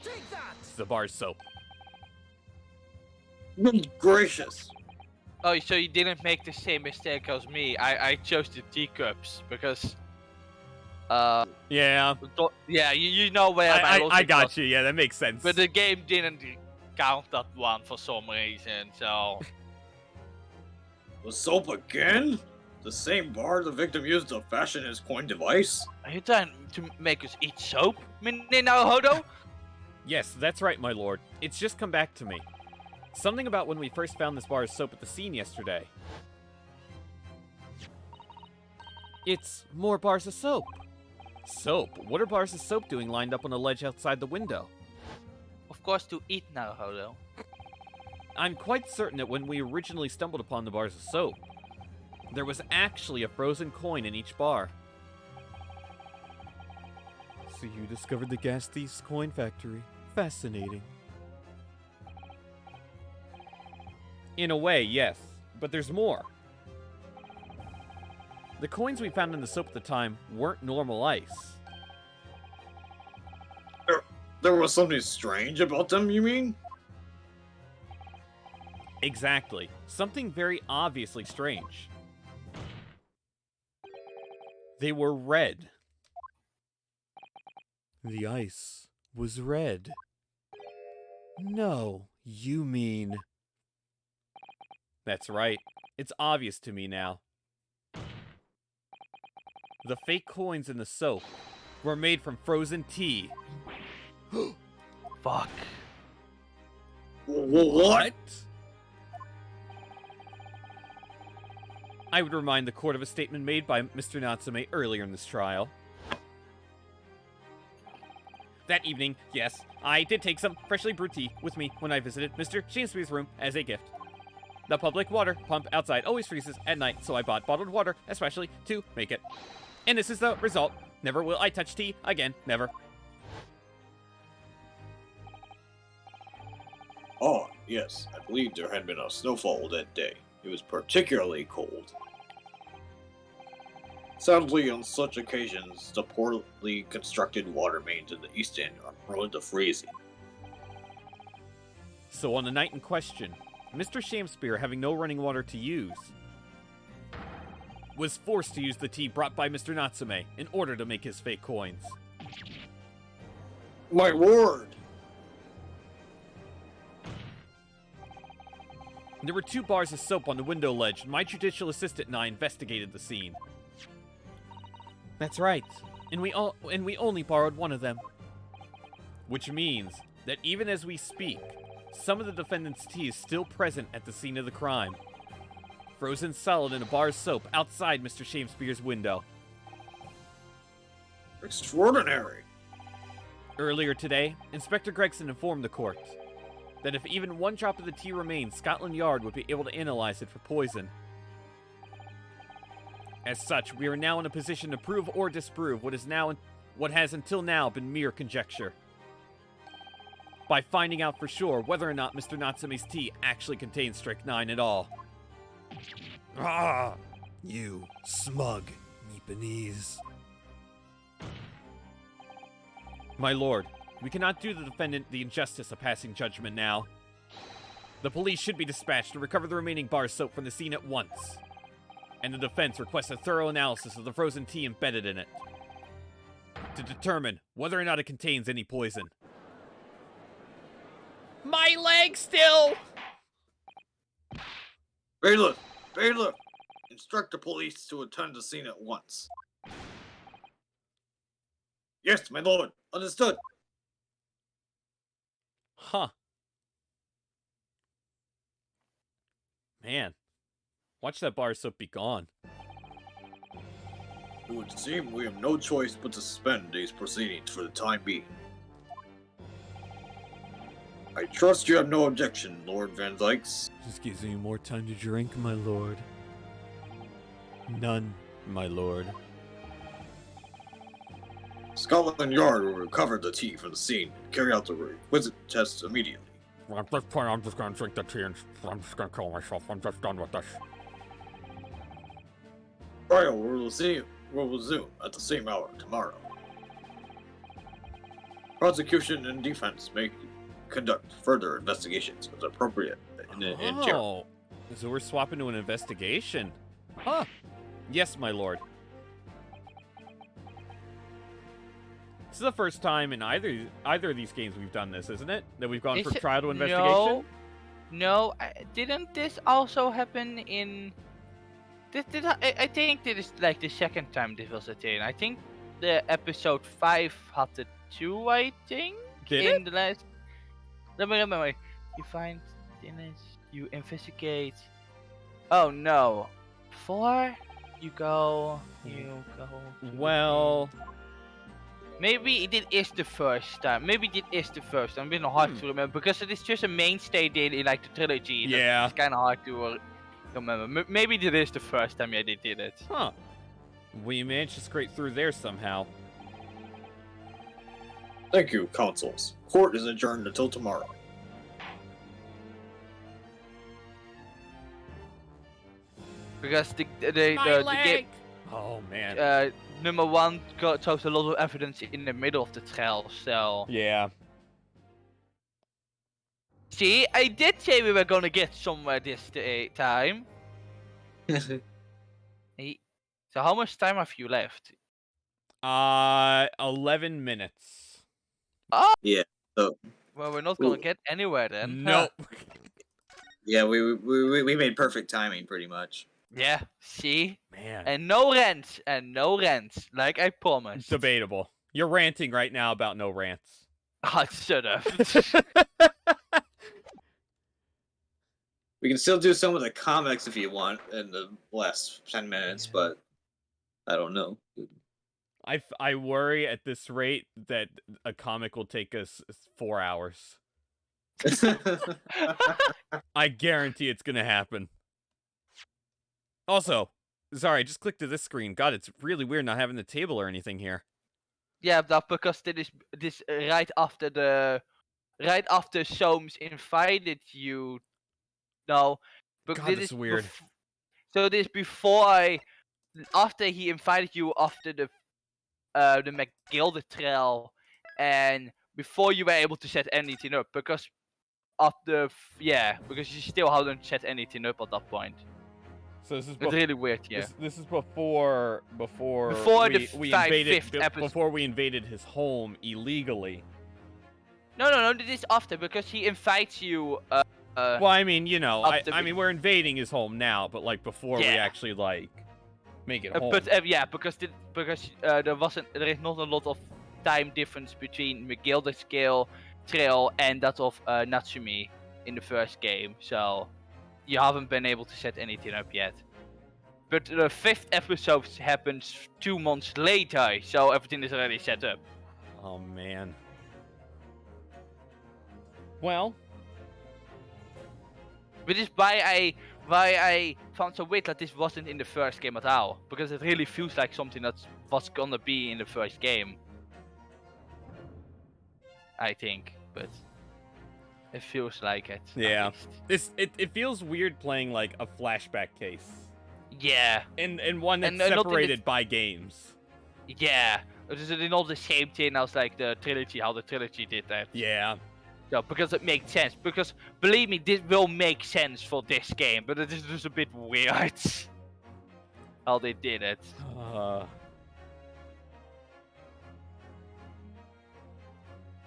Take that! It's the bar soap. Good gracious. Oh, so you didn't make the same mistake as me. I chose the teacups because... Yeah. Yeah, you know where my I logic got was. you, yeah, that makes sense. But the game didn't count that one for some reason, so... The soap again? The same bar the victim used to fashion his coin device? Are you trying to make us eat soap, Hodo? Yes, that's right, my lord. It's just come back to me. Something about when we first found this bar of soap at the scene yesterday. It's more bars of soap. Soap? What are bars of soap doing lined up on a ledge outside the window? Of course, to eat now, Hodo. I'm quite certain that when we originally stumbled upon the bars of soap, there was actually a frozen coin in each bar. So you discovered the gas thief's coin factory. Fascinating. In a way, yes. But there's more. The coins we found in the soap at the time weren't normal ice. There was something strange about them, you mean? Exactly. Something very obviously strange. They were red. The ice was red. No, you mean... That's right. It's obvious to me now. The fake coins in the soap were made from frozen tea. Fuck. What? I would remind the court of a statement made by Mr. Natsume earlier in this trial. That evening, yes, I did take some freshly brewed tea with me when I visited Mr. Shakespeare's room as a gift. The public water pump outside always freezes at night, so I bought bottled water, especially to make it. And this is the result. Never will I touch tea again. Never. Oh, yes, I believe there had been a snowfall that day. It was particularly cold. Sadly, on such occasions, the poorly constructed water mains in the East End are prone to freezing. So on the night in question, Mr. Shamspeare, having no running water to use, was forced to use the tea brought by Mr. Natsume in order to make his fake coins. My lord! There were 2 bars of soap on the window ledge, and my judicial assistant and I investigated the scene. That's right, and we only borrowed one of them. Which means that even as we speak, some of the defendant's tea is still present at the scene of the crime, frozen solid in a bar of soap outside Mr. Shamespeare's window. Extraordinary! Earlier today, Inspector Gregson informed the court that if even 1 drop of the tea remained, Scotland Yard would be able to analyze it for poison. As such, we are now in a position to prove or disprove what has until now been mere conjecture, by finding out for sure whether or not Mr. Natsume's tea actually contains strychnine at all. Ah! You smug Nipponese. My lord, we cannot do the defendant the injustice of passing judgment now. The police should be dispatched to recover the remaining bar of soap from the scene at once. And the defense requests a thorough analysis of the frozen tea embedded in it, to determine whether or not it contains any poison. My leg still! Bailiff! Bailiff! Instruct the police to attend the scene at once. Yes, my lord. Understood. Huh. Man. Watch that bar of soap be gone. It would seem we have no choice but to suspend these proceedings for the time being. I trust you have no objection, Lord Van Dykes. Just gives me more time to drink, my lord. None, my lord. Scotland Yard will recover the tea from the scene and carry out the requisite tests immediately. Well, at this point, I'm just gonna drink the tea and I'm just gonna kill myself. I'm just done with this. Trial will resume at the same hour tomorrow. Prosecution and defense may conduct further investigations as appropriate in jail. So we're swapping to an investigation. Huh. Yes, my lord. This is the first time in either of these games we've done this, isn't it? That we've gone from trial to investigation? No. Didn't this also happen in... I think this is like the second time this was a thing. I think the episode 5 had it too, I think? Did in it? The last... Let me remember. You find thinness, you investigate... Oh no. 4? You go... Well... Maybe it is the first time. Maybe it is the first time. It's been hard to remember because it is just a mainstay in like the trilogy. Yeah. It's kind of hard to remember. Maybe it is the first time they did it. Huh. We managed to scrape through there somehow. Thank you, consuls. Court is adjourned until tomorrow. Because the Oh man. number 1 shows a lot of evidence in the middle of the trial, so... Yeah. See, I did say we were gonna get somewhere this time. Hey, so how much time have you left? 11 minutes. Oh! Yeah, so... Well, we're not gonna get anywhere then. Nope. Yeah, we made perfect timing, pretty much. Yeah, see? Man. And no rants, like I promised. Debatable. You're ranting right now about no rants. I should have. We can still do some of the comics if you want in the last 10 minutes, but I don't know. I worry at this rate that a comic will take us 4 hours. I guarantee it's gonna happen. Also, sorry, I just clicked to this screen. God, it's really weird not having the table or anything here. Yeah, that because this right after Soames invited you. No, but God, this that's is weird. so this after he invited you after the McGilda trail, and before you were able to set anything up because because you still hadn't set anything up at that point. So this is It's really weird, yeah. This is before the we invaded fifth episode. before we invaded his home illegally. No, this is after because he invites you. Well, I mean, you know, up the I mean, we're invading his home now, but like before we Yeah. actually like make it home. But because there is not a lot of time difference between McGilda's trail and that of Natsumi in the first game, so you haven't been able to set anything up yet. But the 5th episode happens 2 months later, so everything is already set up. Oh man. Well, Which is why I found so weird that this wasn't in the first game at all, because it really feels like something that was gonna be in the first game. I think, but it feels like it. at yeah. least. It feels weird playing like a flashback case. Yeah, And one that's And nothing separated by games. yeah. It is not the same thing as like the trilogy, how the trilogy did that. Yeah. So, because it makes sense. Because believe me, this will make sense for this game, but it is just a bit weird how they did it.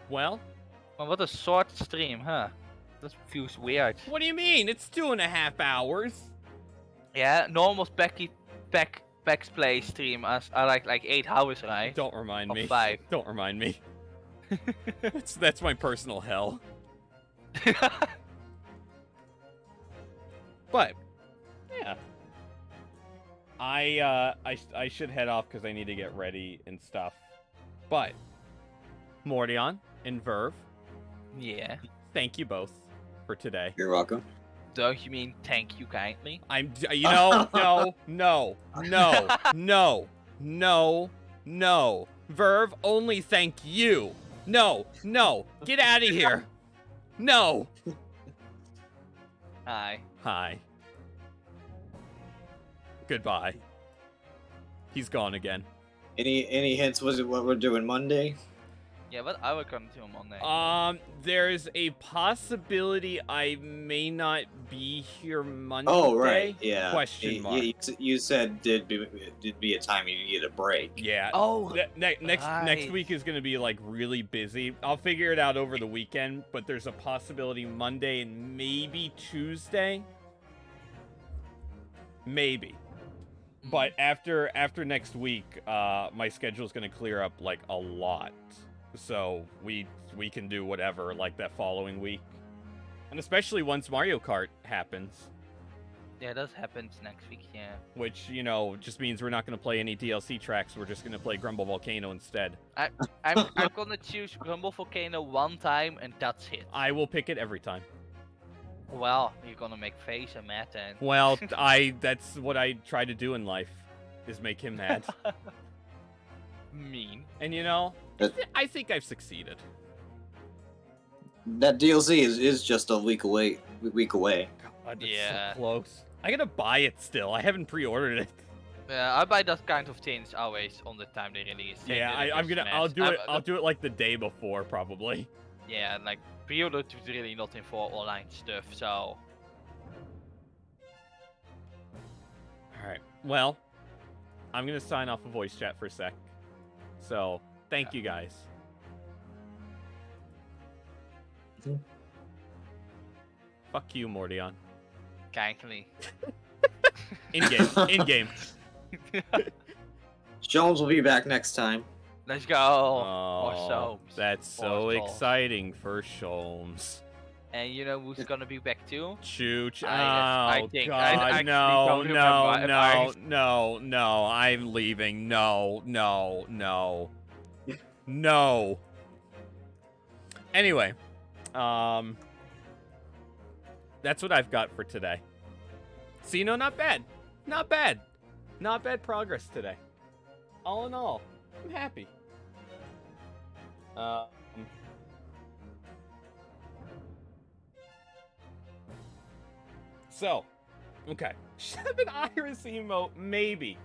Well, Well, what a short stream, huh? That feels weird. what do you mean? It's 2.5 hours. Yeah, normal PacksPlay stream are like 8 hours, right? Don't remind Or me. 5. Don't remind me. That's my personal hell. But yeah, I should head off because I need to get ready and stuff. But Mordion and Verve, Yeah. thank you both for today. You're welcome. Don't you mean thank you kindly? No. Verve, only thank you. No, get out of here. No. Hi. Goodbye. He's gone again. Any hints? Was it what we're doing Monday? Yeah, what I will come to him on there. There's a possibility I may not be here Monday. Oh right, yeah. Question mark. You said did be a time you need a break. Yeah. Oh, Next right. week is gonna be like really busy. I'll figure it out over the weekend, but there's a possibility Monday and maybe Tuesday. Maybe. But after next week, my schedule's gonna clear up like a lot. So we can do whatever like that following week. And especially once Mario Kart happens. Yeah, that happens next week, yeah. Which, you know, just means we're not going to play any DLC tracks. We're just going to play Grumble Volcano instead. I'm gonna choose Grumble Volcano one time and that's it. I will pick it every time. Well, you're gonna make Face a mad then. Well, that's what I try to do in life, is make him mad. Mean. And you know, I think I've succeeded. That DLC is just a week away. God, that's Yeah. so close. I gotta buy it still. I haven't pre-ordered it. Yeah, I buy that kind of things always on the time they release. Same Yeah, with I'm gonna. Smash. I'll do it like the day before, probably. Yeah, like pre-order is really nothing for online stuff, so. All right. Well, I'm gonna sign off a voice chat for a sec. So, thank you guys. Fuck you, Mordion. Kindly. In game. Jones will be back next time. Let's go. Or so. That's so exciting for Sholmes. And you know who's gonna be back too? Chooch. I Oh, think- God. I actually No, don't remember no, if I- no, no. I'm leaving. No. No. Anyway. That's what I've got for today. See, no, not bad. not bad. Not bad progress today. All in all, I'm happy. So, okay. 7 Iris emote, maybe.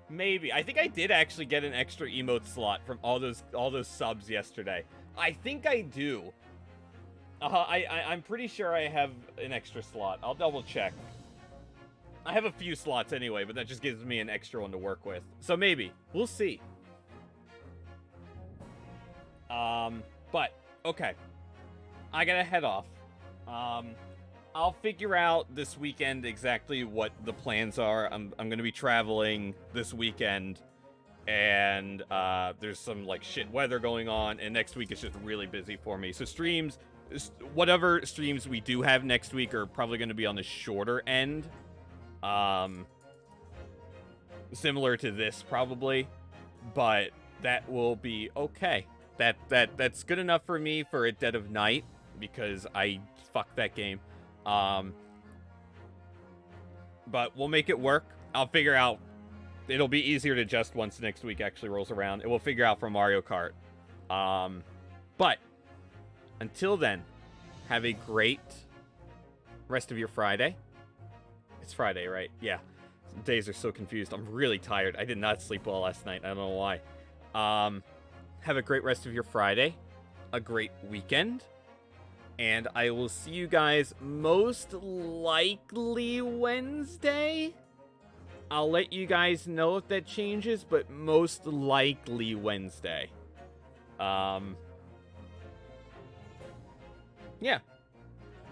Maybe. I think I did actually get an extra emote slot from all those subs yesterday. I think I do. I'm pretty sure I have an extra slot. I'll double check. I have a few slots anyway, but that just gives me an extra one to work with. So maybe. We'll see. But, okay. I gotta head off. I'll figure out this weekend exactly what the plans are. I'm gonna be traveling this weekend, and there's some like shit weather going on, and next week is just really busy for me. So streams, whatever streams we do have next week are probably gonna be on the shorter end. Similar to this probably, but that will be okay. That's good enough for me for a dead of night because I fuck that game. But we'll make it work. I'll figure out. It'll be easier to adjust once next week actually rolls around, and we'll figure out for Mario Kart. But until then, have a great rest of your Friday. It's Friday, right? Yeah. Some days are so confused. I'm really tired. I did not sleep well last night. I don't know why. Have a great rest of your Friday. A great weekend. And I will see you guys most likely Wednesday. I'll let you guys know if that changes, but most likely Wednesday. Yeah.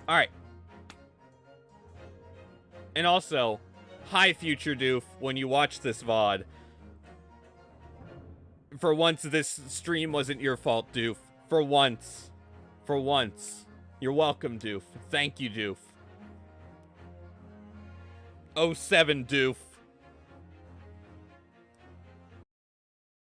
Alright. And also, hi Future Doof, when you watch this VOD. For once, this stream wasn't your fault, Doof. For once. For once. You're welcome, Doof. Thank you, Doof. 07, Doof.